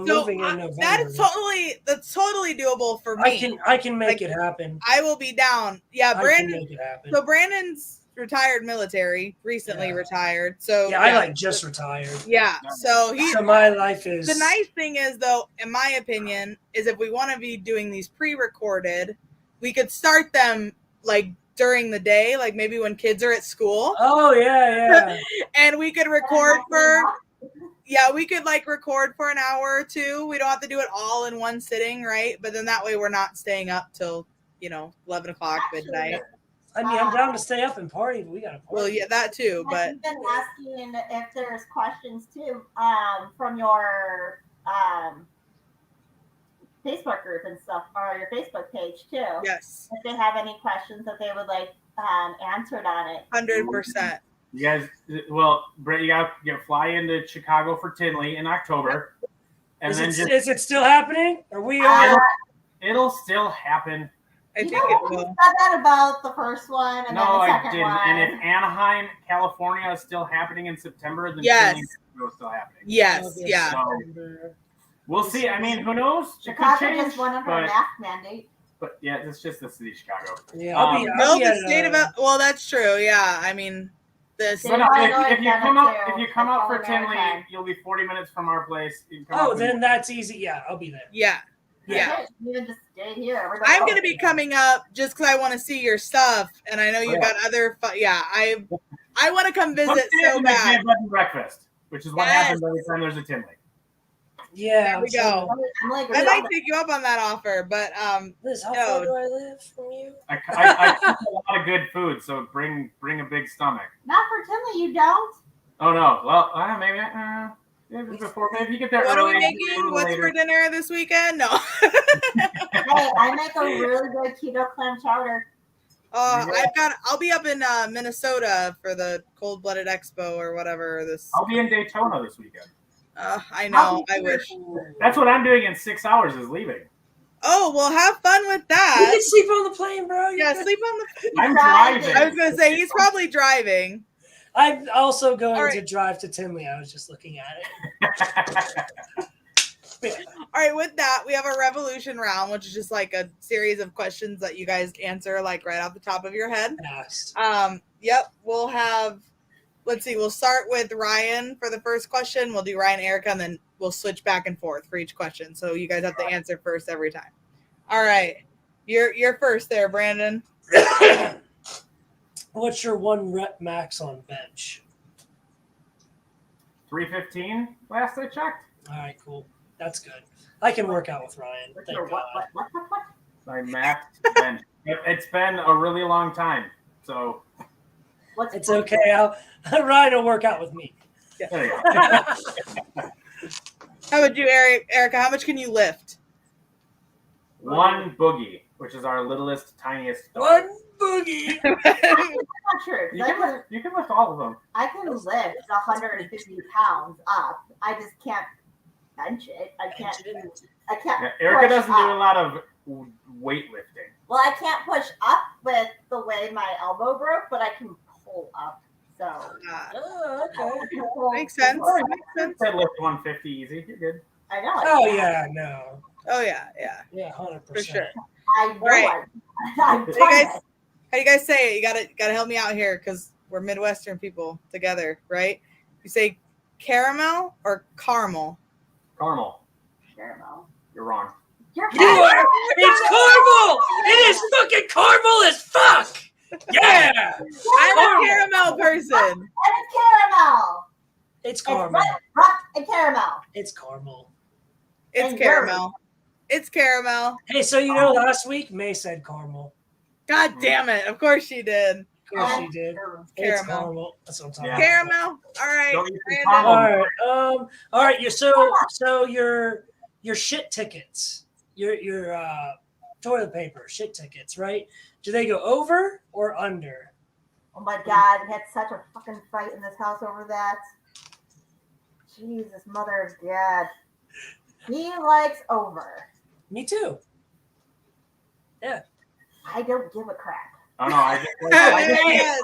Moving in November. That's totally doable for me. I can make it happen. I will be down. Yeah, I Brandon. can make it happen. So Brandon's retired military, recently retired. So yeah, I just retired. Yeah. So my life is. The nice thing is, though, in my opinion, is if we want to be doing these pre-recorded, we could start them like during the day, like maybe when kids are at school. Oh yeah. And we could record we could like record for an hour or two. We don't have to do it all in one sitting, right? But then that way we're not staying up till 11 o'clock midnight. I mean, I'm down to stay up and party, but we got to party. Well, yeah, that too. But I've been asking if there's questions too from your Facebook group and stuff, or your Facebook page too. Yes. If they have any questions that they would like answered on it. 100%. You guys, well, Brett, you got to fly into Chicago for Tinley in October. And Is then it still happening? Are we it'll still happen. I think You it said will. that about the first one and No, then the I second didn't. one. And if Anaheim, California is still happening in September, then Yes. Tinley is still happening. Yes. Yeah. So, we'll see. I mean, who knows? It could Chicago change. just went under a mask mandate. But yeah, it's just the city of Chicago. Yeah, No, the state of well, that's true. Yeah, I mean, this. But if you come out for That's Tinley, American. you'll be 40 minutes from our place. You can come Oh, out then that's easy. Yeah, I'll be there. Yeah. Yeah. You can just stay here. I'm going to be coming up just because I want to see your stuff, and I know you got other. I want to come visit so bad. Bed and breakfast, which is what happens every time there's a Tinley. Yeah, there we go. I might take you up on that offer, but Liz, how far do I live from you? I cook a lot of good food, so bring a big stomach. Not for Tinley, you don't. Oh no, well maybe before maybe you get there. What are we early, making? What's for dinner this weekend? No. Hey, I make a really good keto clam chowder. I'll be up in Minnesota for the Cold Blooded Expo or whatever. I'll be in Daytona this weekend. I know. I wish. That's what I'm doing in 6 hours is leaving. Oh, well, have fun with You that. can sleep on the plane, bro. Yeah, sleep on the. I'm driving. I was gonna say he's probably driving. I'm also going to drive to Tinley. I was just looking at it. All right, with that, we have a revolution round, which is just like a series of questions that you guys answer like right off the top of your head. Fast. Yep, we'll have. Let's see. We'll start with Ryan for the first question. We'll do Ryan, Erica, and then we'll switch back and forth for each question. So you guys have to answer first every time. All right, you're first there, Brandon. What's your 1 rep max on bench? 315 last I checked. All right, cool. That's good. I can work out with Ryan. Thank God. What? My max bench. It's been a really long time, so It's okay. Ryan will work out with me. there you go. How about you, Erica? How much can you lift? 1 boogie, which is our littlest, tiniest dog. 1 boogie. That's not true. You can lift all of them. I can lift 150 pounds up. I just can't bench it. I can't. Yeah, Erica push doesn't do up. a lot of weightlifting. Well, I can't push up with the way my elbow broke, but I can pull up. So Oh, okay. Makes sense. All right, Makes sense. I lift 150 easy. You're good. I know. Oh, yeah, no. Oh yeah. Yeah, 100%. For sure. I know. Right. I've Hey done guys, it. how you guys say it? You gotta help me out here because we're Midwestern people together, right? You say caramel or caramel? Caramel. Caramel. You're wrong. You're You are. It's caramel. It is fucking caramel as fuck. Yeah. I'm a caramel person. And it's caramel. It's It's caramel. rock and caramel. It's caramel. It's And caramel. It's caramel. Hey, so you know, last week May said caramel. God damn it! Of course she did. Of course she did. It's caramel. That's what I'm talking about. Caramel. All right. Don't use Brandon. caramel. All right. So your shit tickets, your toilet paper shit tickets, right? Do they go over or under? Oh my God, we had such a fucking fight in this house over that. Jesus, mother of God. He likes over. Me too. Yeah. I don't give a crap. Oh no, I just Yes.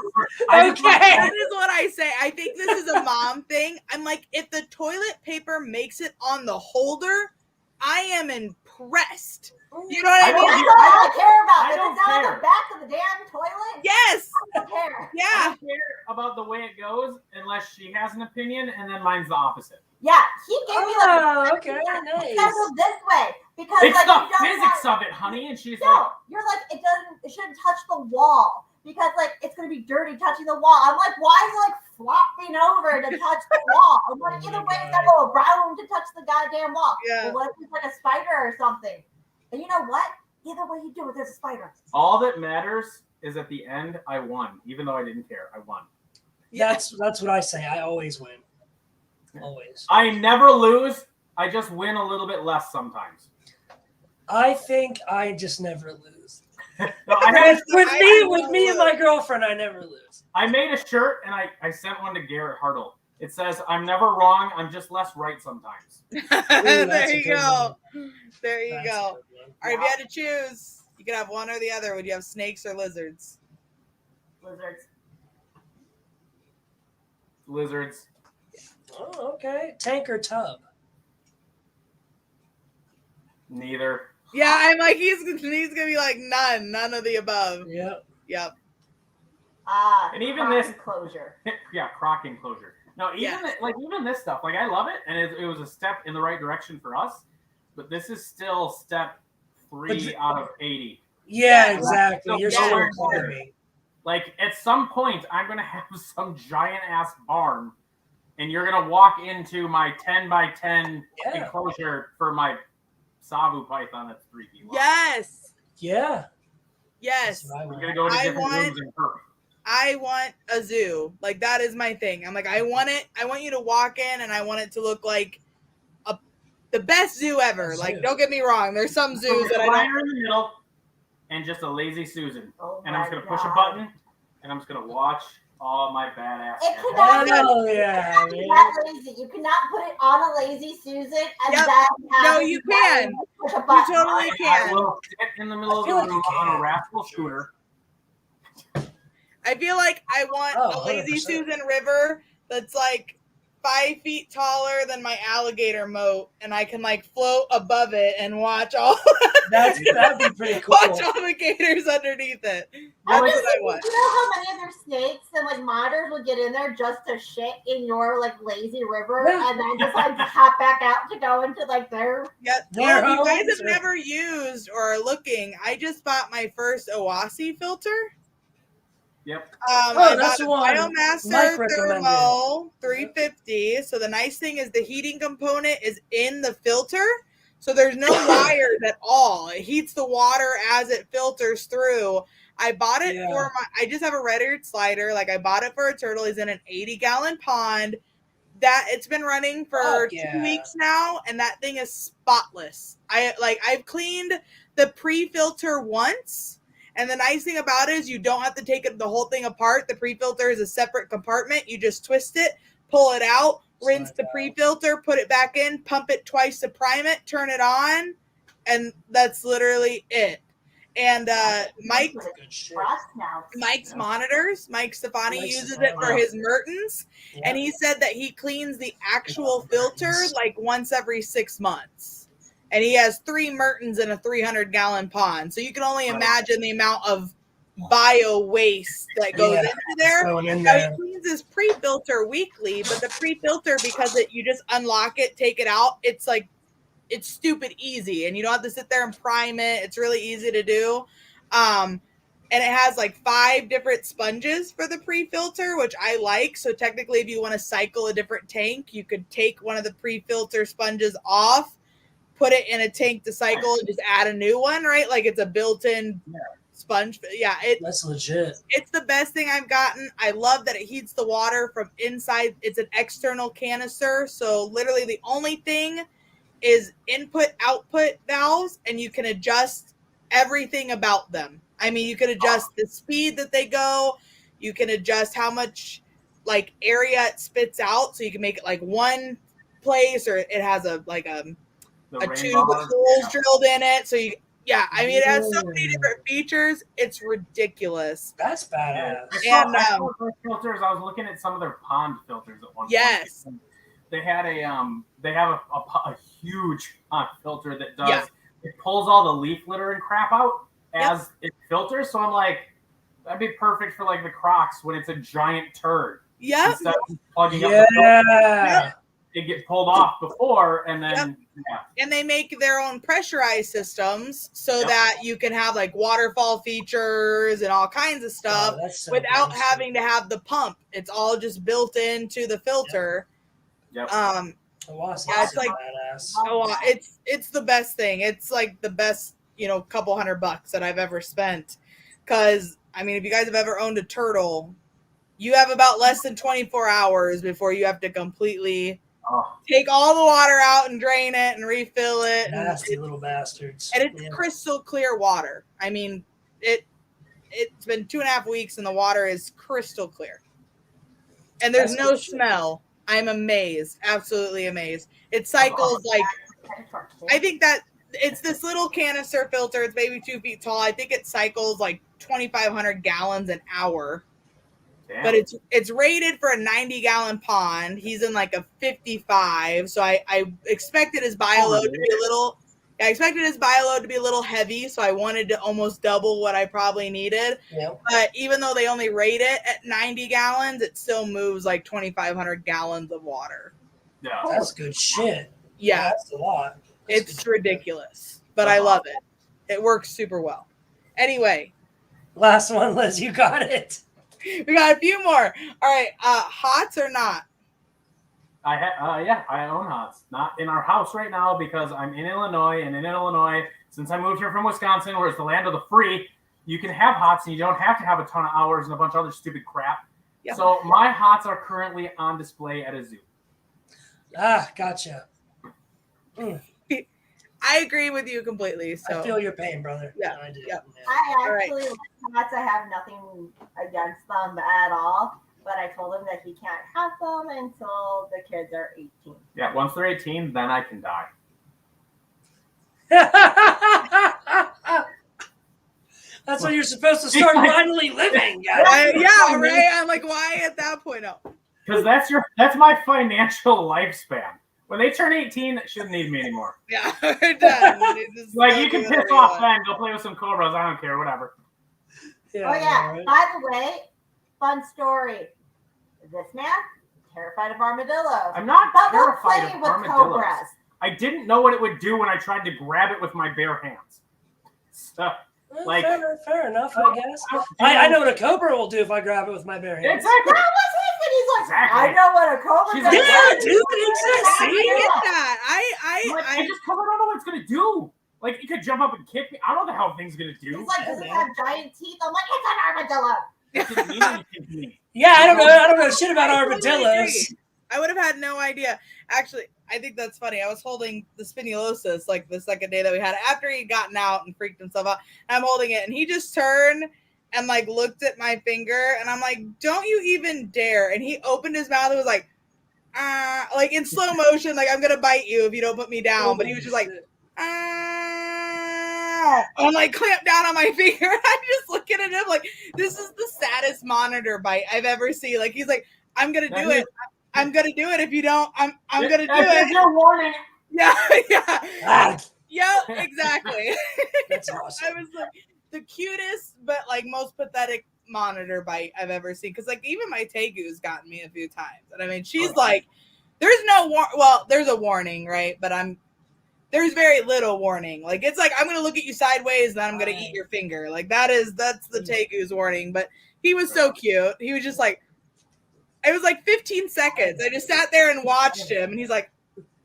I just That is what I say. I think this is a mom thing. I'm like, if the toilet paper makes it on the holder, I am impressed. You know what I I mean? don't- That's all I care about. I If don't it's on care. the back of the damn toilet, Yes. I don't care. I Yeah. don't care about the way it goes unless she has an opinion, and then mine's the opposite. Yeah, he gave me like, Oh, okay, you gotta nice. go this way because It's like the you don't physics want- of it, honey. And she's like, No, you're like it shouldn't touch the wall because like it's gonna be dirty touching the wall. I'm like, why is it like flopping over to touch the wall? I'm like, Oh either my way, it's God. gotta go around to touch the goddamn wall. Yeah. Well, what if it's like a spider or something? And you know what? Either way you do it, there's a spider. all that matters is at the end, I won, even though I didn't care. I won. That's what I say. I always win. Always. I never lose. I just win a little bit less sometimes. I think I just never lose. No, I had With me and my girlfriend, I never lose. I made a shirt and I sent one to Garrett Hartle. It says, "I'm never wrong. I'm just less right sometimes." There that's a you good go. There you That's go. a All good one. right, if you had to choose, you could have one or the other. Would you have snakes or lizards? Lizards. Lizards. Oh, okay. Tank or tub? Neither. Yeah, I'm like he's gonna be like none of the above. Yep. Yep. And even crock this- enclosure. Yeah, crock enclosure. No, even Yeah. even this stuff, like I love it, and it was a step in the right direction for us. But this is still step 3 out of 80. Yeah, Yeah. exactly. You're Yeah. still climbing. Like at some point, I'm gonna have some giant ass barn, and you're gonna walk into my 10 by 10 Yeah. enclosure for my Savu python that's 3 feet long. Yes. Yeah. Yes. That's what I We're want. gonna go to I different want- rooms and perk. I want a zoo. Like that is my thing. I'm like, I want it. I want you to walk in and I want it to look like the best zoo ever. A Like, zoo. don't get me wrong. There's some zoos that I don't. Liner in the middle, and just a lazy Susan. Oh And I'm just my gonna push a God. button, and I'm just gonna watch all my badass. It animals. cannot Hell yeah, be man. that lazy. You cannot put it on a lazy Susan and Yep. then have No, it you be that can. lazy, push a You button. totally I can. will sit in the middle I of the feel like room you on a can. rascal scooter. I feel like I want Oh, a lazy 100%. Susan river that's like 5 feet taller than my alligator moat, and I can like float above it and watch all That'd be pretty cool. watch all the gators underneath it. I That's was- what I want. You know how many other snakes and like monitors would get in there just to shit in your like lazy river Yeah. and then just like hop back out to go into like their Yeah, Their you guys homes have or- never used or are looking. I just bought my first Oasi filter. Yep. I that's bought a the one Biomaster Mike recommended. Thermo 350. So the nice thing is the heating component is in the filter. So there's no wires at all. It heats the water as it filters through. I bought it Yeah. for I just have a red-eared slider. Like I bought it for a turtle. He's in an 80-gallon pond. That it's been running for Fuck yeah. 2 weeks now, and that thing is spotless. I've cleaned the pre-filter once. And the nice thing about it is you don't have to take the whole thing apart. The pre-filter is a separate compartment. You just twist it, pull it out, rinse the pre-filter, put it back in, pump it twice to prime it, turn it on, and that's literally it. And Mike Good shit. frost now. Mike's monitors. Mike Stefani Mike uses Stefani. it for his Mertens, Yeah. and he said that he cleans the actual filter like once every 6 months. And he has 3 Mertens in a 300-gallon pond, so you can only imagine the amount of bio waste that goes Yeah, into there. Going in Now, there. he cleans his pre-filter weekly, but the pre-filter, because you just unlock it, take it out, it's stupid easy, and you don't have to sit there and prime it. It's really easy to do. And it has like 5 different sponges for the pre-filter, which I like. So technically, if you want to cycle a different tank, you could take one of the pre-filter sponges off, put it in a tank to cycle and just add a new one, right? Like it's a built-in sponge. Yeah, that's legit. It's the best thing I've gotten. I love that it heats the water from inside. It's an external canister, so literally the only thing is input-output valves, and you can adjust everything about them. I mean, you can adjust the speed that they go. You can adjust how much like area it spits out, so you can make it like one place, or it has a tube with holes drilled in it. So I mean, it has so many different features. It's ridiculous. That's badass. And filters. I was looking at some of their pond filters at one point. Yes. They had they have a huge pond filter that does it pulls all the leaf litter and crap out as it filters. So I'm like, that'd be perfect for like the Crocs when it's a giant turd. Yeah. Instead of plugging up the filter, it get pulled off before, and then and they make their own pressurized systems so that you can have like waterfall features and all kinds of stuff without having to have the pump. It's all just built into the filter. It's like it's the best thing. It's like the best, couple $100 that I've ever spent. Because I mean, if you guys have ever owned a turtle, you have about less than 24 hours before you have to completely take all the water out and drain it and refill it. Nasty little bastards. And it's crystal clear water. I mean, it's been 2.5 weeks and the water is crystal clear. And there's no smell. I'm amazed. Absolutely amazed. It cycles I think that it's this little canister filter. It's maybe 2 feet tall. I think it cycles like 2,500 gallons an hour. Damn. But it's rated for a 90-gallon pond. He's in like a 55, so I expected his bioload to be a little. I expected his bioload to be a little heavy, so I wanted to almost double what I probably needed. Yep. But even though they only rate it at 90 gallons, it still moves like 2,500 gallons of water. Yeah, that's good shit. Yeah, that's a lot. It's ridiculous, but I love it. It works super well. Anyway, last one, Liz. You got it. We got a few more. All right, hots or not? I own hots. Not in our house right now because I'm in Illinois, and in Illinois, since I moved here from Wisconsin, where it's the land of the free, you can have hots and you don't have to have a ton of hours and a bunch of other stupid crap. Yep. So my hots are currently on display at a zoo. Gotcha. I agree with you completely. So I feel your pain, brother. Yeah, I do. Yeah. I actually like hots. I have nothing against them at all. But I told him that he can't have them until the kids are 18. Yeah, once they're 18, then I can die. That's when you're supposed to start finally living, guys. Right. I'm like, why at that point? No. Because that's my financial lifespan. When they turn 18, it shouldn't need me anymore. Yeah, we're done. Like, you can piss off then, go play with some cobras. I don't care, whatever. Yeah, right. By the way, fun story. This man, terrified of armadillos. I'm not terrified of armadillos. Cobras. I didn't know what it would do when I tried to grab it with my bare hands. So, like, fair enough, I guess. I know what a cobra will do if I grab it with my bare hands. Exactly. He's like, I know what a cobra does. Yeah, dude, exactly. I get that. I just don't know what it's gonna do. Like, it could jump up and kick me. I don't know how thing's gonna do. He's like, does it have giant teeth? I'm like, it's an armadillo. It didn't mean anything to me. Yeah, I don't know shit about armadillos. I would have had no idea. Actually, I think that's funny. I was holding the spinulosus like the second day that we had it, after he'd gotten out and freaked himself out. I'm holding it, and he just turned and like looked at my finger, and I'm like, "Don't you even dare!" And he opened his mouth and was like in slow motion, like, "I'm gonna bite you if you don't put me down." But he was just like, and like clamped down on my finger. And I'm just looking at him like, this is the saddest monitor bite I've ever seen. Like, he's like, "I'm gonna do it. I'm gonna do it if you don't. I'm gonna do it." Your warning. Yeah. Yeah, exactly. That's awesome. I was like, the cutest but like most pathetic monitor bite I've ever seen. Because like even my Tegu's gotten me a few times, and I mean, she's like, there's no there's a warning, right? But there's very little warning. Like, it's like, I'm gonna look at you sideways and then I'm gonna eat your finger. Like, that's the Tegu's warning. But he was so cute. He was just like, it was like 15 seconds. I just sat there and watched him, and he's like.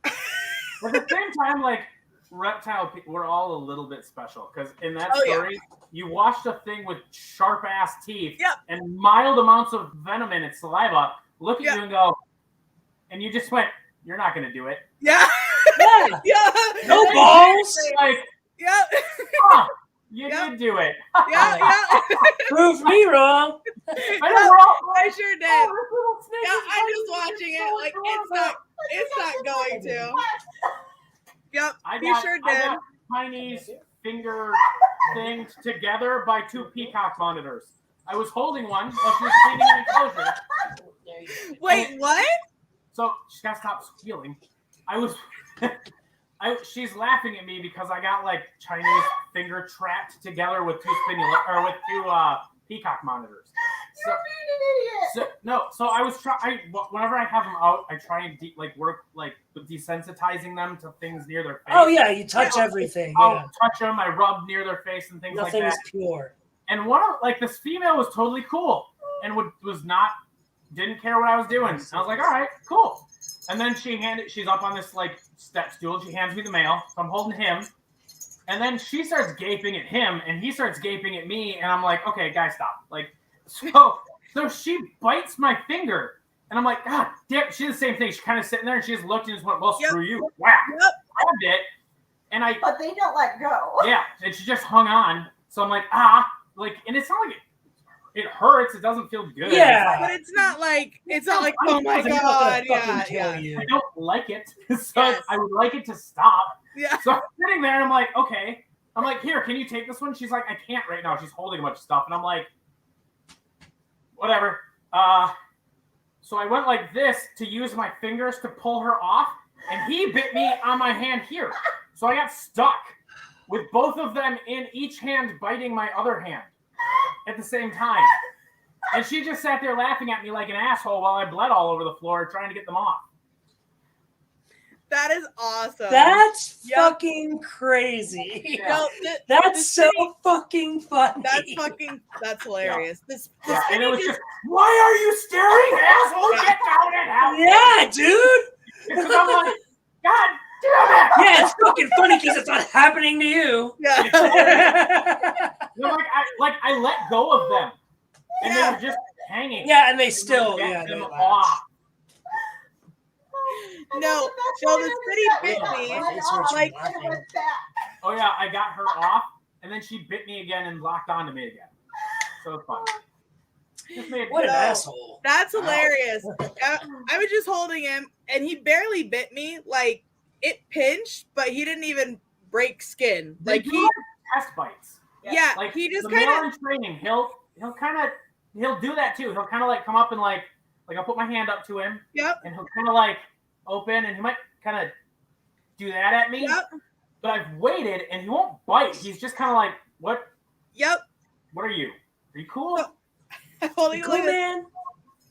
But at the same time, like, reptile, we're all a little bit special because in that Oh, yeah. story, you watched a thing with sharp ass teeth Yep. and mild amounts of venom in its saliva look at Yeah. you and go, and you just went, "You're not going to do it." Yeah. Yeah. Yeah. No balls. Like, Yeah. huh, you Yep. did do it. Yeah. Yeah. Prove me wrong. I know we're all I sure did. oh, this little snake Yeah, is I'm biting just me. watching It's it. so Like adorable. it's not going to. Yep. I You got, sure I did. got Chinese finger things together by 2 peacock monitors. I was holding one while she was cleaning an enclosure. Wait, what? So she got to stop squealing. She's laughing at me because I got like Chinese finger trapped together with 2 peacock monitors. You're being an idiot. So I was whenever I have them out, I try and work like with desensitizing them to things near their face. Oh yeah, you touch everything. I'll Yeah. touch them, I rub near their face and things Nothing like is that. pure. And one of this female was totally cool and didn't care what I was doing. And I was like, all right, cool. And then she's up on this like step stool. She hands me the mail. So I'm holding him. And then she starts gaping at him and he starts gaping at me. And I'm like, okay, guys, stop. So she bites my finger. And I'm like, God damn, she did the same thing. She kind of sitting there and she just looked and just went, well, screw you. Whap. Yep. Grabbed it. And But they don't let go. yeah, and she just hung on. So I'm like, and it's not like it hurts. It doesn't feel good. Yeah. But it's not like oh my It's not god, gonna fucking yeah, kill yeah. you. I don't like it. So Yes. I would like it to stop. Yeah. So I'm sitting there and I'm like, okay. I'm like, here, can you take this one? She's like, I can't right now. She's holding a bunch of stuff. And I'm like, whatever. So I went like this to use my fingers to pull her off. And he bit me on my hand here. So I got stuck with both of them in each hand biting my other hand at the same time. And she just sat there laughing at me like an asshole while I bled all over the floor trying to get them off. That is awesome. That's Yep. fucking crazy. Yeah. No, That's so fucking funny. that's hilarious. This Yeah, and it was just, why are you staring, asshole? Get down and out. Yeah, dude. Because I'm like, God damn it. Yeah, it's fucking funny because it's not happening to you. yeah. They're I let go of them. And Yeah. they were just hanging. Yeah, and they And still, get yeah, them they off. No, so the city bit me. Like, Oh yeah, I got her off, and then she bit me again and locked onto me again. So it's fun. Just made What an No. asshole. That's hilarious. I was just holding him, and he barely bit me. Like it pinched, but he didn't even break skin. Like They he, do test bites. yeah, Like he just the kind more of, in training, he'll do that too. He'll kind of like come up and like I'll put my hand up to him, yep, and he'll kind of like open, and he might kind of do that at me. yep, But I've waited, and he won't bite. He's just kind of like, what? yep. What are you? Are you cool? Holding Cool, like, man.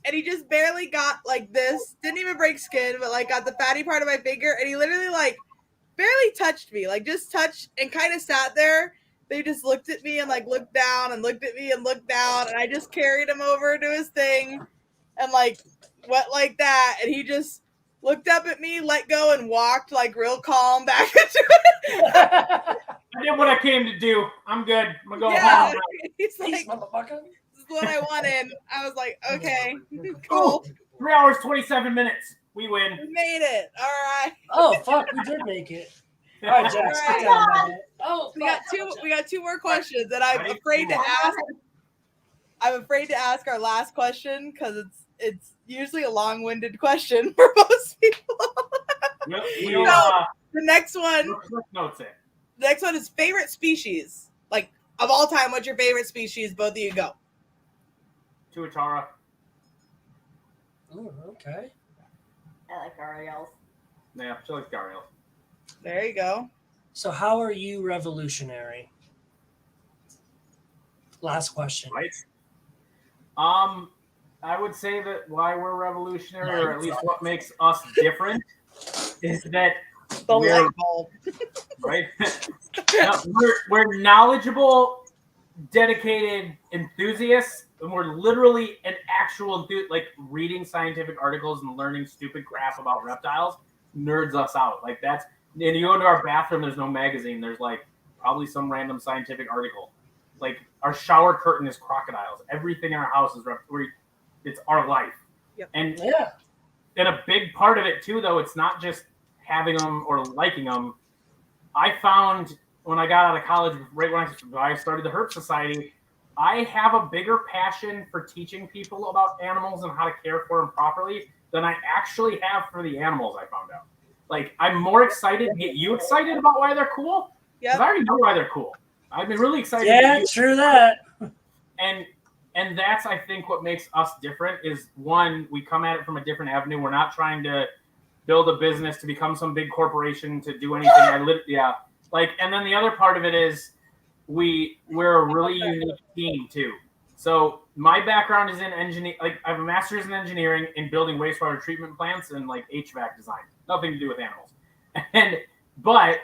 and he just barely got like this. Didn't even break skin, but like got the fatty part of my finger, and he literally like barely touched me. Like just touched and kind of sat there. They just looked at me and like looked down and looked at me and looked down, and I just carried him over to his thing and like went like that, and he just looked up at me, let go, and walked like real calm back into it. I did what I came to do. I'm good. I'm gonna go Yeah, home. he's Peace, like, motherfucker. this is what I wanted. I was like, okay, cool, 3 hours, 27 minutes. We win. we made it. All right, Oh, fuck, we did make it. All right, Jax, All right. sit down, man. Oh, we got fuck. two. We got 2 more questions, and I'm Ready? afraid to ask. I'm afraid to ask our last question because it's usually a long-winded question for most people. We'll The next one. notes it. The next one is favorite species. Like of all time, what's your favorite species? Both of you go. Tuatara. Ooh, okay. I like Ariels. Yeah, she likes Gariel. There you go. So, how are you revolutionary? Last question. Right. I would say that why we're revolutionary, or at least what makes us different, is that The we're light bulb. right. No, we're knowledgeable, dedicated enthusiasts, and we're literally an actual like reading scientific articles and learning stupid crap about reptiles nerds us out. Like And you go into our bathroom, there's no magazine. There's like probably some random scientific article. Like our shower curtain is crocodiles. Everything in our house is it's our life. Yep. And Yeah. and a big part of it too, though, it's not just having them or liking them. I found when I got out of college, right when I started the Herp Society, I have a bigger passion for teaching people about animals and how to care for them properly than I actually have for the animals. I found out. Like, I'm more excited to get you excited about why they're cool. Yeah. Because I already know why they're cool. I've been really excited. Yeah, true that. And that's, I think, what makes us different is, one, we come at it from a different avenue. We're not trying to build a business to become some big corporation to do anything. And then the other part of it is we're a really unique team too. So my background is in engineering. Like, I have a master's in engineering in building wastewater treatment plants and like HVAC design. Nothing to do with animals. But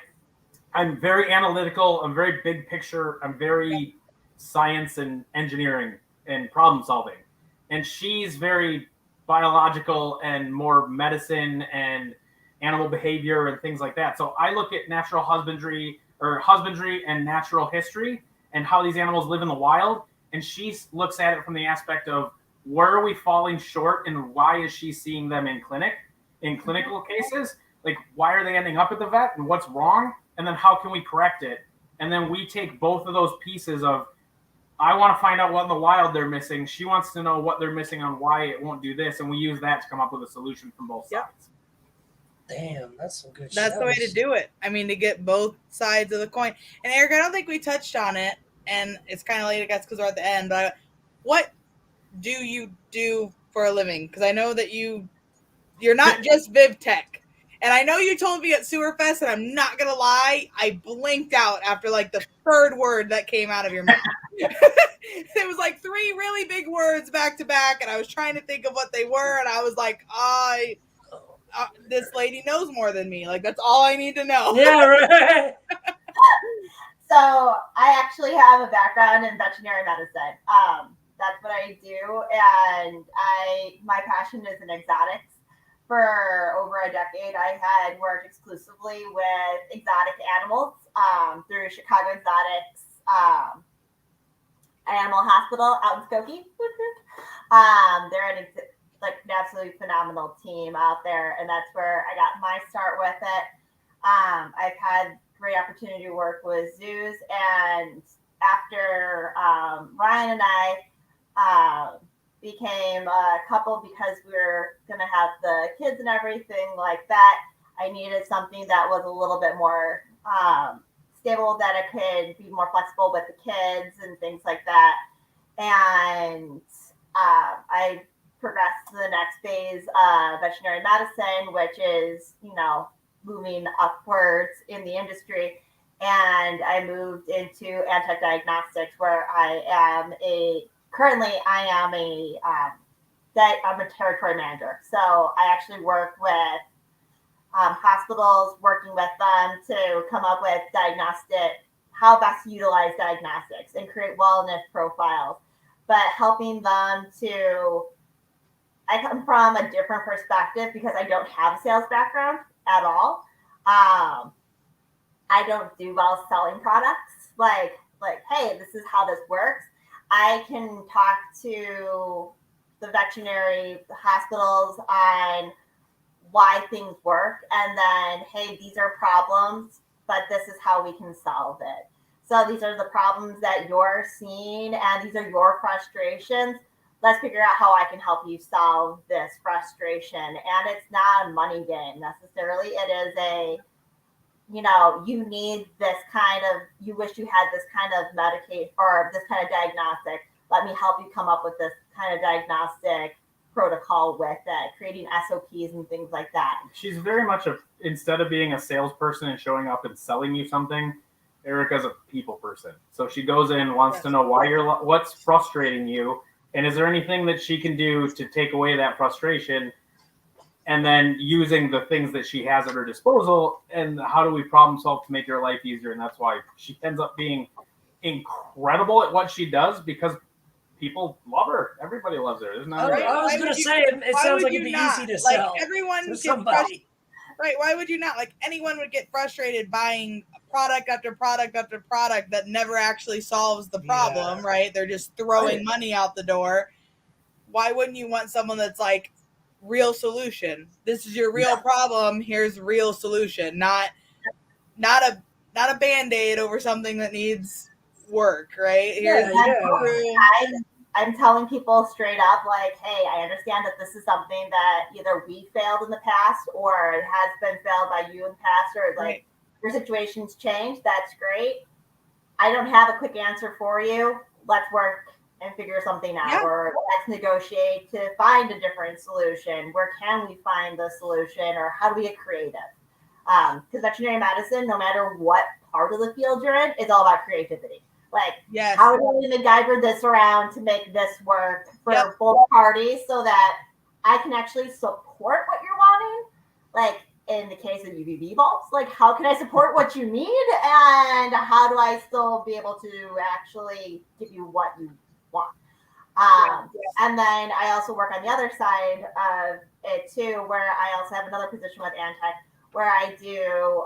I'm very analytical. I'm very big picture. I'm very science and engineering and problem solving. And she's very biological and more medicine and animal behavior and things like that. So I look at natural husbandry and natural history and how these animals live in the wild. And she looks at it from the aspect of where are we falling short and why is she seeing them in clinical cases? Like, why are they ending up at the vet and what's wrong? And then how can we correct it? And then we take both of those pieces of, I want to find out what in the wild they're missing. She wants to know what they're missing on why it won't do this. And we use that to come up with a solution from both sides. Damn, that's some good shit. That's the way to do it. I mean, to get both sides of the coin. And Eric, I don't think we touched on it, and it's kind of late, I guess, because we're at the end. But what do you do for a living? Because I know that you're not just VivTech. And I know you told me at Sewerfest, and I'm not going to lie, I blinked out after like the third word that came out of your mouth. It was like 3 really big words back to back, and I was trying to think of what they were, and I was like, this lady knows more than me. Like, that's all I need to know. Yeah, right. So I actually have a background in veterinary medicine. That's what I do, and my passion is in exotics. For over a decade, I had worked exclusively with exotic animals through Chicago Exotics Animal Hospital out in Skokie. They're an absolutely phenomenal team out there, and that's where I got my start with it. I've had great opportunity to work with zoos, and after Ryan and I became a couple because we were going to have the kids and everything like that, I needed something that was a little bit more stable, that I could be more flexible with the kids and things like that. And I progressed to the next phase of veterinary medicine, which is, moving upwards in the industry. And I moved into Antech Diagnostics, where I'm a territory manager. So I actually work with hospitals, working with them to come up with how best to utilize diagnostics and create wellness profiles, but helping them I come from a different perspective because I don't have a sales background at all. I don't do well selling products. Like, hey, this is how this works. I can talk to the veterinary hospitals on why things work, and then, hey, these are problems, but this is how we can solve it. So these are the problems that you're seeing, and these are your frustrations. Let's figure out how I can help you solve this frustration. And it's not a money game necessarily. It is you need this you wish you had this kind of medication or this kind of diagnostic. Let me help you come up with this kind of diagnostic protocol with it, creating SOPs and things like that. She's very much instead of being a salesperson and showing up and selling you something, Erica's a people person. So she goes in, wants to know what's frustrating you, and is there anything that she can do to take away that frustration, and then using the things that she has at her disposal, and how do we problem solve to make your life easier. And that's why she ends up being incredible at what she does, because people love her. Everybody loves her. There's not I was going to say, it sounds like it'd be easy to sell everyone to somebody. Right? Why would you not? Like anyone would get frustrated buying product after product after product that never actually solves the problem, right? They're just throwing money out the door. Why wouldn't you want someone that's like real solution? This is your real problem. Here's real solution, not a Band-Aid over something that needs work, right? Here's I'm telling people straight up, like, hey, I understand that this is something that either we failed in the past or it has been failed by you in the past, or like your situation's changed. That's great. I don't have a quick answer for you. Let's work and figure something out, or let's negotiate to find a different solution. Where can we find the solution, or how do we get creative? Because veterinary medicine, no matter what part of the field you're in, is all about creativity. Like, how do we MacGyver this around to make this work for both parties so that I can actually support what you're wanting? Like, in the case of UVB balls, like, how can I support what you need? And how do I still be able to actually give you what you want? And then I also work on the other side of it, too, where I also have another position with Antech, where I do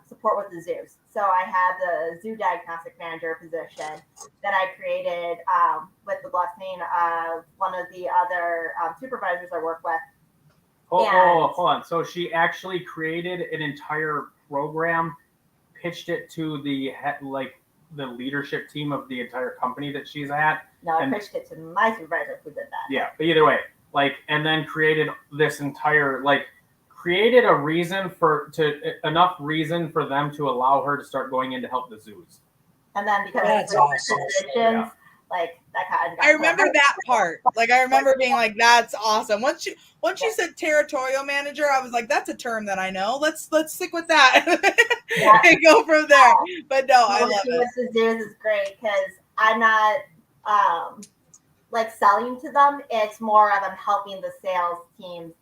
support with the zoos. So I have the zoo diagnostic manager position that I created with the blessing of one of the other supervisors I work with. Hold on. So she actually created an entire program, pitched it to the leadership team of the entire company that she's at. No, I pitched it to my supervisor who did that. Yeah, but either way, and then created this entire created a reason enough reason for them to allow her to start going in to help the zoos. And then because that's awesome. That kind of I remember that part. I remember being like, that's awesome. Once you said territorial manager, I was like, that's a term that I know. Let's stick with that and go from there. But no, I love it. With the zoos is great because I'm not selling to them. It's more of I'm helping the sales teams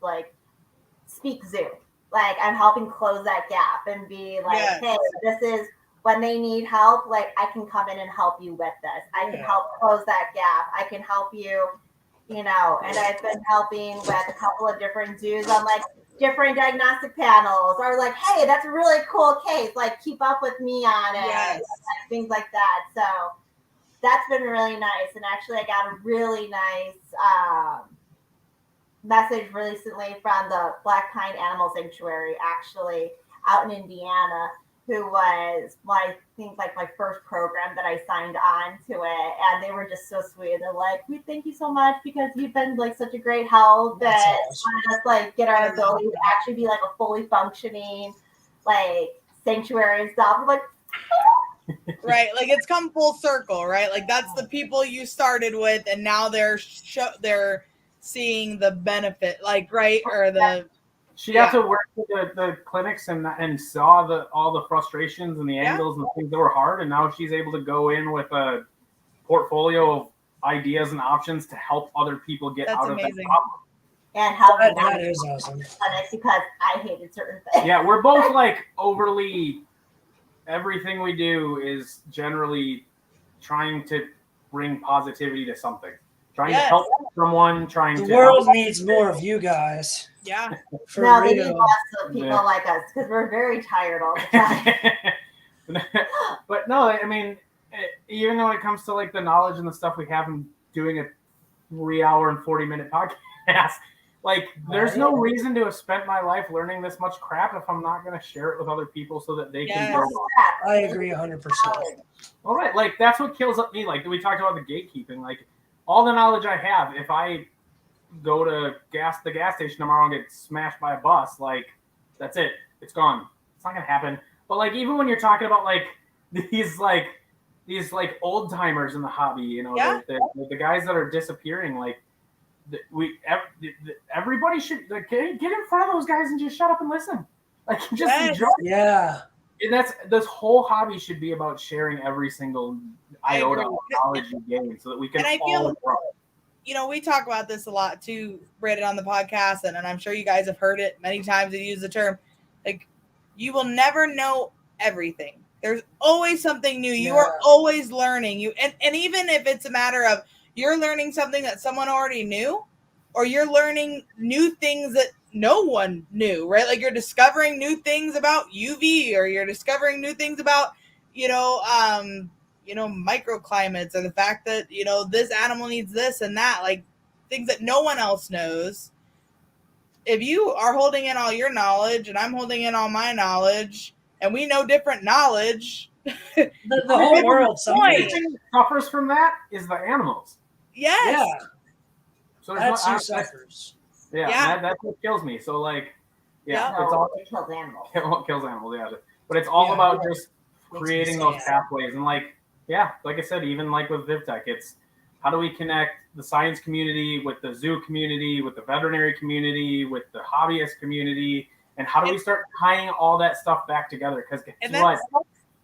speak zoo. I'm helping close that gap and be hey, this is when they need help. I can come in and help you with this. I can help close that gap. I can help you, and I've been helping with a couple of different zoos on different diagnostic panels, or hey, that's a really cool case. Keep up with me on it. Yes. Things like that. So that's been really nice. And actually I got a really nice message recently from the Black Pine Animal Sanctuary, actually out in Indiana, who was my first program that I signed on to it, and they were just so sweet. They're like, we thank you so much because you've been such a great help and awesome. Get our ability to actually be a fully functioning sanctuary and stuff. I'm right, it's come full circle, right? That's the people you started with, and now they're seeing the benefit, she got to work with the clinics and saw all the frustrations and the angles and the things that were hard, and now she's able to go in with a portfolio of ideas and options to help other people get out of that problem. And how that is awesome. Because I hated certain things. Yeah, we're both overly. Everything we do is generally trying to bring positivity to something. Trying to help someone, the world needs more of you guys. Yeah. They need lots of people like us because we're very tired all the time. But no, I mean, even when it comes to the knowledge and the stuff we have in doing a 3-hour and 40-minute podcast, there's no reason to have spent my life learning this much crap if I'm not going to share it with other people so that they can grow up. I agree 100%. All right, that's what kills me. We talked about the gatekeeping, all the knowledge I have, if I go to the gas station tomorrow and get smashed by a bus, that's it. It's gone. It's not gonna happen. But even when you're talking about these old timers in the hobby, the guys that are disappearing, everybody should get in front of those guys and just shut up and listen. Just enjoy. Yeah. And this whole hobby should be about sharing every single iota of knowledge you gain so that we can all grow. We talk about this a lot too, Brandon, on the podcast, and I'm sure you guys have heard it many times and use the term, you will never know everything. There's always something new. You are always learning. And even if it's a matter of you're learning something that someone already knew, or you're learning new things that no one knew, right? Like you're discovering new things about UV, or you're discovering new things about, microclimates, or the fact that, this animal needs this and that, like things that no one else knows. If you are holding in all your knowledge and I'm holding in all my knowledge and we know different knowledge, the whole world suffers from that is the animals. Yes. Yeah. So that's who suffers. Yeah. That's what kills me. So like, it's all it kills animals. Kills animals, yeah. But it's all about just creating those pathways. And like I said, even like with VivTech, it's how do we connect the science community with the zoo community, with the veterinary community, with the hobbyist community, and how do we start tying all that stuff back together? Because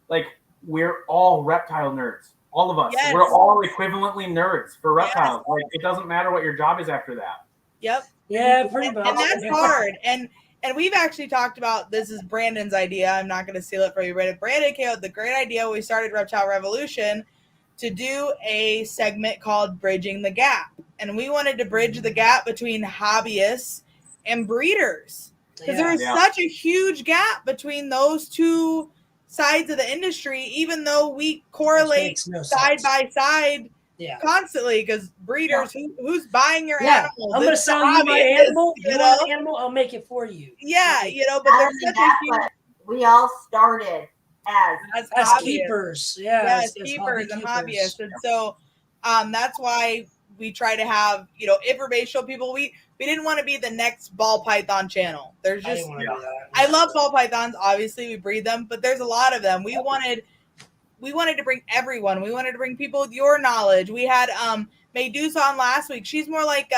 like we're all reptile nerds, all of us. Yes. We're all equivalently nerds for reptiles. Like it doesn't matter what your job is after that. Yep. Yeah, pretty much. And that's hard. And we've actually talked about, this is Brandon's idea. I'm not going to steal it from you, Brandon. Brandon came up with the great idea when we started Reptile Revolution to do a segment called Bridging the Gap. And we wanted to bridge the gap between hobbyists and breeders. Because there is such a huge gap between those two sides of the industry, even though we correlate side by side constantly. Because breeders, who's buying your animals? I'm going to sell you my animal. You want an animal? I'll make it for you. Yeah, but there's such a huge... We all started as keepers. As keepers and hobbyists. And so that's why we try to have, informational people. We didn't want to be the next ball python channel. There's just, I love ball pythons. Obviously we breed them, but there's a lot of them. We wanted to bring everyone. We wanted to bring people with your knowledge. We had Medusa on last week. She's more like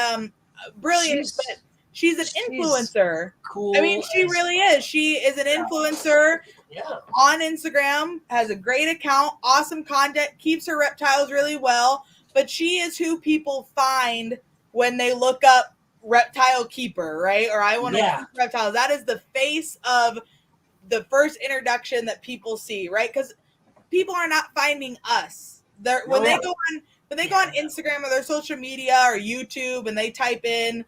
brilliant, but she's an influencer. Cool. I mean, she really is. She is an influencer on Instagram, has a great account, awesome content, keeps her reptiles really well. But she is who people find when they look up reptile keeper, right? Or I want to keep reptiles. That is the face of the first introduction that people see, right? Because people are not finding us. When they go on Instagram or their social media or YouTube and they type in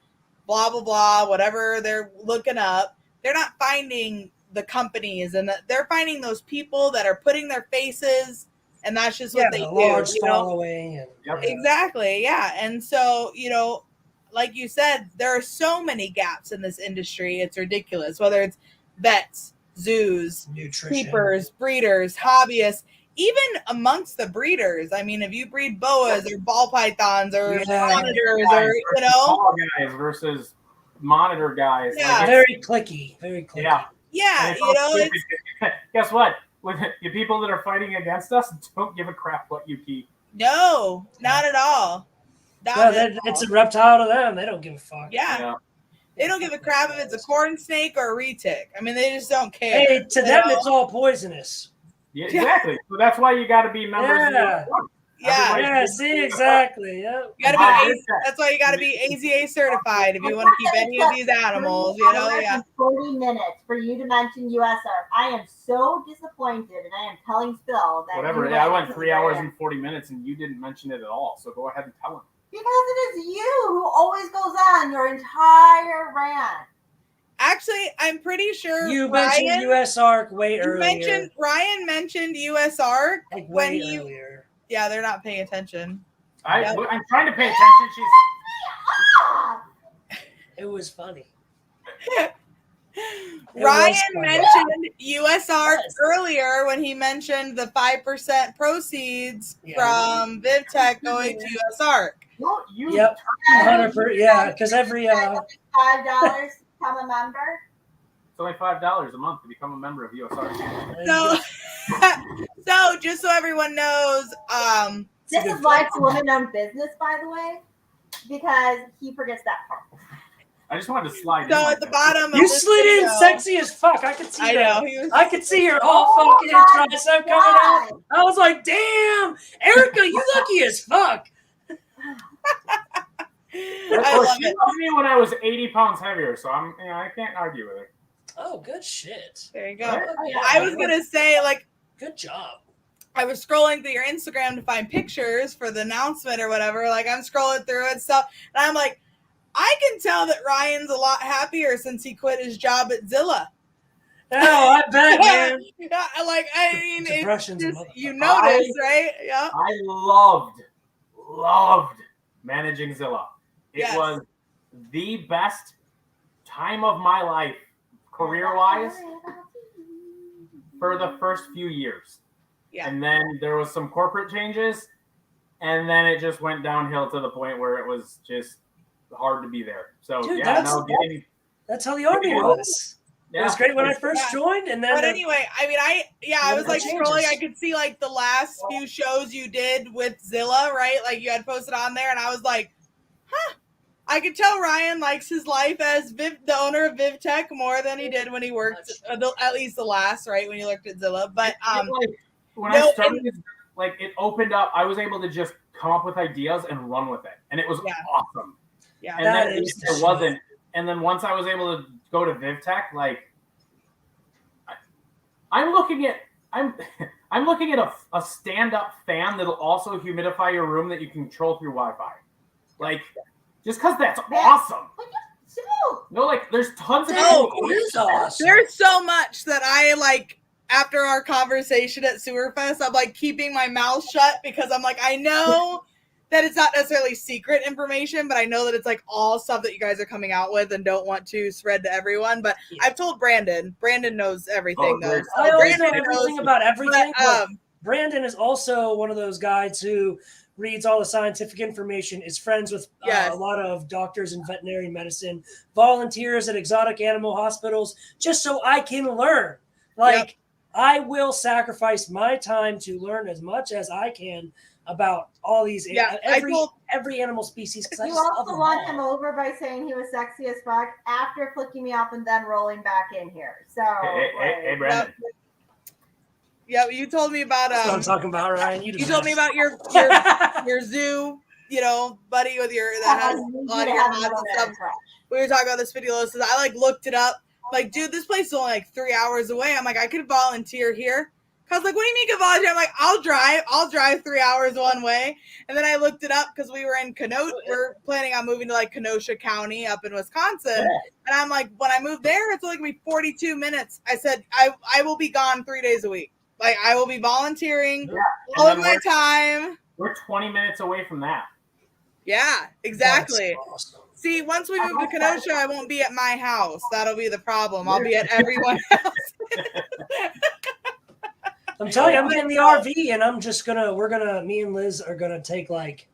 blah blah blah, whatever they're looking up, they're not finding the companies, and they're finding those people that are putting their faces. And that's just what they do. Large following. Exactly. Yeah. And so, like you said, there are so many gaps in this industry. It's ridiculous. Whether it's vets, zoos, nutrition, keepers, breeders, hobbyists, even amongst the breeders. I mean, if you breed boas or ball pythons or monitors or, ball guys versus monitor guys. Yeah. Very clicky. Very clicky. Yeah. Guess what? With the people that are fighting against us, don't give a crap what you keep. No, not at all. It's a reptile to them. They don't give a fuck. Yeah. They don't give a crap if it's a corn snake or a retic. I mean, they just don't care. Hey, to them, it's all poisonous. Yeah, exactly. So that's why you got to be members of see, exactly. You gotta be that's why you got to be AZA certified if you want to keep any of these animals. 40 minutes for you to mention USARK. I am so disappointed, and I am telling Phil that whatever. I went 3 hours and 40 minutes, and you didn't mention it at all. So go ahead and tell him. Because it is you who always goes on your entire rant. Actually, I'm pretty sure you mentioned USARK way earlier. Ryan mentioned USARK when he earlier. Yeah, they're not paying attention. I'm trying to pay attention. It was funny. Ryan mentioned USARK earlier when he mentioned the 5% proceeds from VivTech going to USARK. Yep, 100%. Yeah, because every $5 to become a member. It's only $5 a month to become a member of USARK. So just so everyone knows, this is why it's a woman-owned business, by the way, because he forgets that part. I just wanted to slide. So at the bottom, you slid in sexy as fuck. I could see. I could see her all fucking tricep coming out. I was like, "Damn, Erica, you lucky as fuck." She loved me when I was 80 pounds heavier, so I can't argue with her. Oh, good shit. There you go. I was gonna say, good job. I was scrolling through your Instagram to find pictures for the announcement or whatever. I'm scrolling through it and stuff, and I'm like, I can tell that Ryan's a lot happier since he quit his job at Zilla. Oh, I bet, man. Yeah, like I mean, Depression's a it's just, motherfucker. you notice, right? Yeah. I loved managing Zilla. It Yes. was the best time of my life, career-wise, for the first few years. Yeah. And then there was some corporate changes, and then it just went downhill to the point where it was just hard to be there. So Dude, yeah, that's how the Army was. It was great when I first joined, and then. But anyway, I mean, I was like changes. scrolling. I could see like the last few shows you did with Zilla, right? Like you had posted on there, and I was like, huh. I could tell Ryan likes his life as the owner of VivTech more than he did when he worked, at least the last, right, when you looked at Zilla. But when I started, it opened up. I was able to just come up with ideas and run with it, and it was awesome. Yeah, and then it wasn't. And then once I was able to go to VivTech, like I'm looking at a stand-up fan that'll also humidify your room that you can control through Wi-Fi. Like, just because that's awesome. No, like there's tons of awesome. There's so much that I like. After our conversation at Sewerfest, I'm like keeping my mouth shut because I'm like, I know that it's not necessarily secret information, but I know that it's like all stuff that you guys are coming out with and don't want to spread to everyone. But I've told Brandon. Brandon knows everything, though. So I always know Brandon everything about everything. But, Brandon is also one of those guys who reads all the scientific information, is friends with a lot of doctors in veterinary medicine, volunteers at exotic animal hospitals, just so I can learn. Like, I will sacrifice my time to learn as much as I can about all these every animal species. You also won him over by saying he was sexy as fuck after flicking me off and then rolling back in here. So hey Brandon. Yeah, you told me about That's what I'm talking about, Ryan. You told me about your zoo, buddy with your that has a lot of your mods and stuff. We were talking about this video. So I like looked it up. Like, dude, this place is only like 3 hours away. I'm like, I could volunteer here. Cause like, what do you mean you can volunteer? I'm like, I'll drive 3 hours one way. And then I looked it up because we were in Kenosha. We're planning on moving to like Kenosha County up in Wisconsin. And I'm like, when I moved there, it's only gonna be 42 minutes. I said, I will be gone 3 days a week. Like, I will be volunteering all of my time. We're 20 minutes away from that. Yeah, exactly. That's awesome. See, once we move to Kenosha, I won't be at my house. That'll be the problem. I'll be at everyone else. I'm telling you, I'm getting the RV, and me and Liz are gonna take like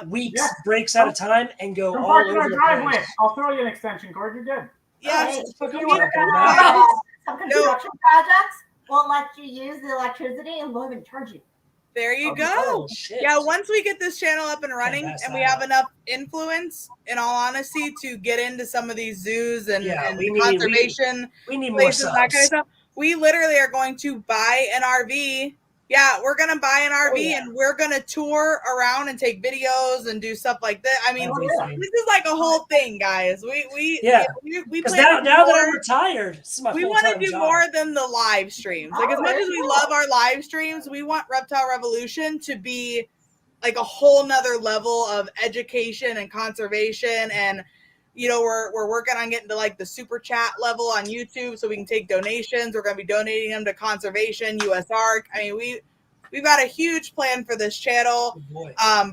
weeks, breaks at a time, and go all over the driveway. place. I'll throw you an extension cord. You're good. Yeah. Some construction projects won't let you use the electricity and won't even charge you. There you go. Oh, shit. Yeah, once we get this channel up and running and we have enough influence, in all honesty, to get into some of these zoos and conservation we need places, more that kind of stuff, we literally are going to buy an RV. Yeah, we're going to buy an RV and we're going to tour around and take videos and do stuff like that. I mean, this is like a whole thing, guys. We because now that I'm retired, this is my we want to do more than the live streams. Like, as much as we love our live streams, we want Reptile Revolution to be like a whole nother level of education and conservation. And we're working on getting to like the super chat level on YouTube so we can take donations. We're going to be donating them to conservation, USARK. I mean, we've got a huge plan for this channel.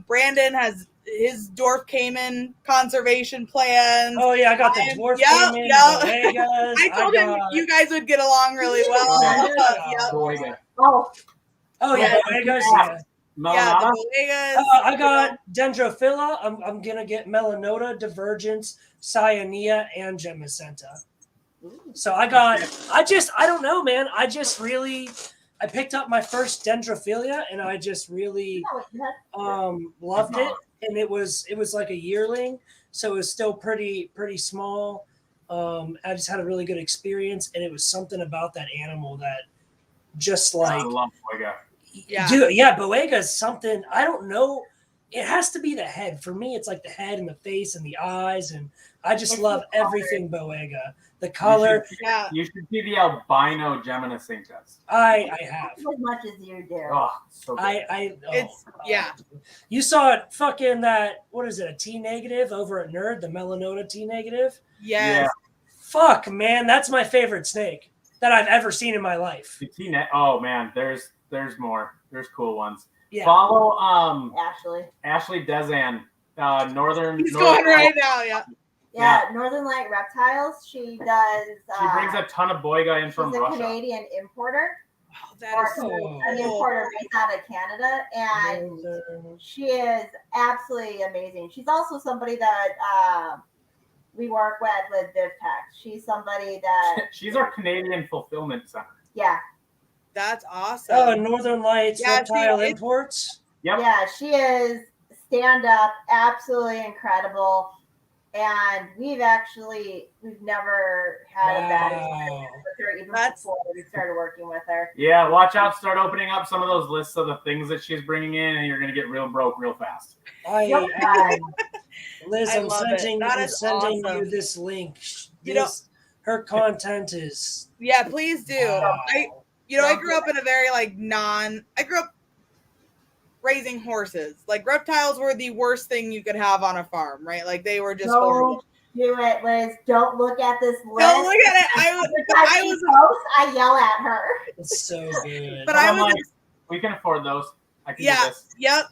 Brandon has his dwarf caiman conservation plans. Oh yeah, I got the dwarf caiman. I told him you guys would get along really well. Boegas. Yeah, the Boegas. I got Dendrophila. I'm gonna get Melanota, Divergence, Cyanea, and Gemacenta. So I don't know, man. I picked up my first Dendrophilia and I just really loved it. And it was like a yearling, so it was still pretty small. I just had a really good experience, and it was something about that animal that just like I love Boega. Boega is something, I don't know. It has to be the head. For me, it's like the head and the face and the eyes, and I just love everything Boega. The color. You should see the albino Gemini sink test. I have. As much as you do. Oh, so good. You saw it fucking that, what is it, a T negative over at Nerd, the Melanota T negative? Yes. Yeah. Fuck, man, that's my favorite snake that I've ever seen in my life. The oh man, there's more. There's cool ones. Yeah. Follow Ashley Desan, Northern. He's going right now, yeah. Northern Light Reptiles. She does. She brings a ton of boiga in from Russia. She's a Canadian importer. Oh, that is an importer based out of Canada, and she is absolutely amazing. She's also somebody that we work with VivTech. She's somebody that she's our Canadian fulfillment center. Yeah. That's awesome. Oh, Northern Lights Reptile Imports. Yep. Yeah, she is stand up, absolutely incredible. And we've never had a bad experience with her even before we started working with her. Yeah, watch out. Start opening up some of those lists of the things that she's bringing in, and you're going to get real broke real fast. Liz, I'm sending awesome. you this link. Her content is... Yeah, please do. I grew up in a very, I grew up raising horses. Like, reptiles were the worst thing you could have on a farm, right? Like, they were just horrible. Do it, Liz. Don't look at this list. Don't look at it. I yell at her. It's so good. But we can afford those. I can do this. Yep.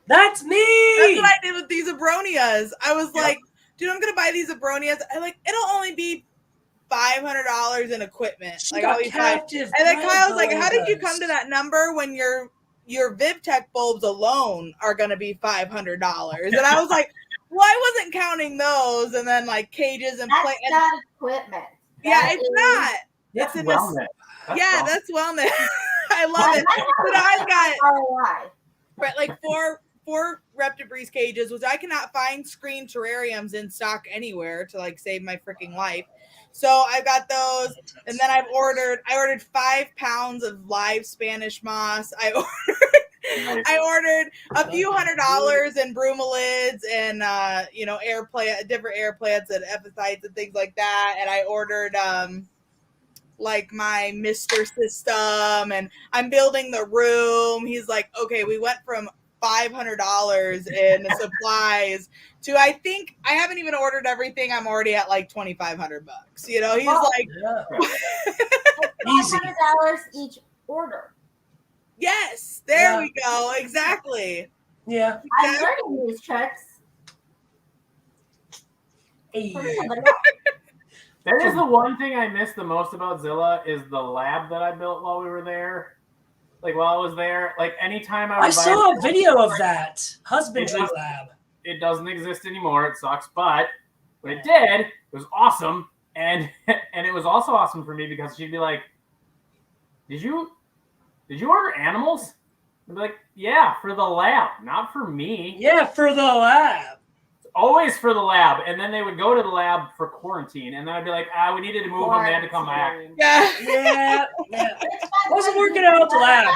That's me. That's what I did with these abronias. I was like, dude, I'm gonna buy these abronias. It'll only be $500 in equipment. And then Kyle's like, how did you come to that number when your VivTech bulbs alone are gonna be $500? And I was like, well, I wasn't counting those, and then cages and that's not equipment. It's not. That's wellness. That's wellness. I love it. But I've got four Reptibreeze cages, which I cannot find screen terrariums in stock anywhere to save my freaking life. So I've got those, and then I ordered 5 pounds of live Spanish moss. I ordered a few $100s in bromelids and different air plants and epiphytes and things like that. And I ordered my Mister system, and I'm building the room. He's like, okay, we went from $500 in supplies to I think I haven't even ordered everything. I'm already at $2,500. He's $500 each order. Yes, there we go. Exactly. Yeah. I'm learning these tricks. That is the one thing I miss the most about Zilla is the lab that I built while we were there. While I was there, anytime I saw a video of that husbandry lab. It doesn't exist anymore. It sucks, but when it did, it was awesome. And it was also awesome for me because she'd be like, Did you order animals? I'd be like, yeah, for the lab, not for me. Yeah, for the lab. Always for the lab. And then they would go to the lab for quarantine. And then I'd be like, we needed to move them. They had to come back. Yeah. Wasn't working out at the lab.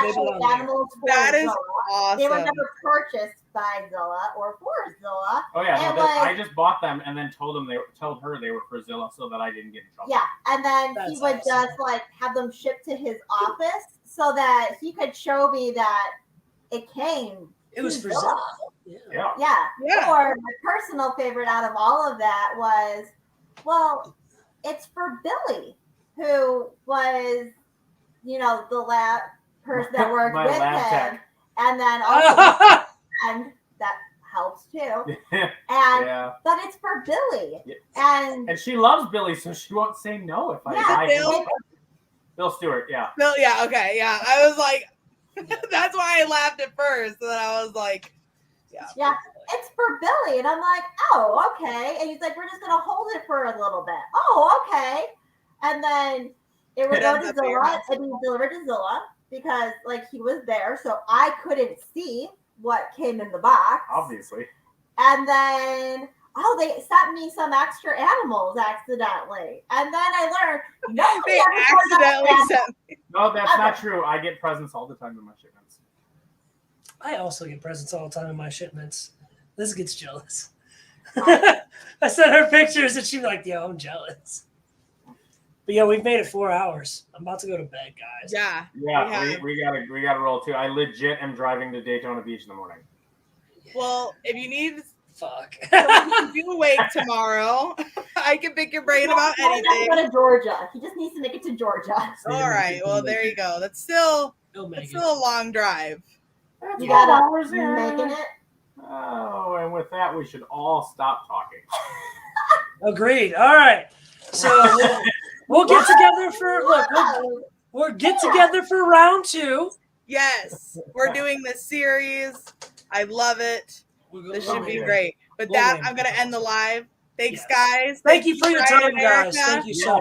That is awesome. They were never purchased by Zilla or for Zilla. Oh, yeah. No, I just bought them and then told her they were for Zilla so that I didn't get in trouble. Yeah. And then he would just have them shipped to his office so that he could show me that it came. It was for Zilla. Yeah. Or my personal favorite out of all of that was, it's for Billy, who was, the lab person that worked with him. Tech. And then also, and that helps too. But it's for Billy. And she loves Billy, so she won't say no if I buy him. Bill Stewart, Bill, okay, I was like, that's why I laughed at first. And then I was like, it's for Billy. And I'm like, oh, okay. And he's like, we're just going to hold it for a little bit. Oh, okay. And then it would go to Zilla and he delivered to Zilla because he was there. So I couldn't see what came in the box. Obviously. And then, they sent me some extra animals accidentally. And then I learned, they accidentally sent me. No, that's not true. I get presents all the time in my shipments. I also get presents all the time in my shipments. Liz gets jealous. I sent her pictures and she'd be like, yo, I'm jealous. But yeah, we've made it 4 hours. I'm about to go to bed, guys. Yeah. Yeah, we gotta roll too. I legit am driving to Daytona Beach in the morning. Well, if you need Fuck. to be awake tomorrow, I can pick your brain about anything. Go to Georgia. He just needs to make it to Georgia. All right. Well, there you go. That's still a long drive. That's You 12 got hours there. making it. Oh, and with that, we should all stop talking. Agreed. All right. So we'll get together for we'll get together for round 2. Yes, we're doing this series. I love it. This should be great. But I'm going to end the live. Thanks, guys. Thank you for your Ryan time, and guys. Erica. Thank you so much.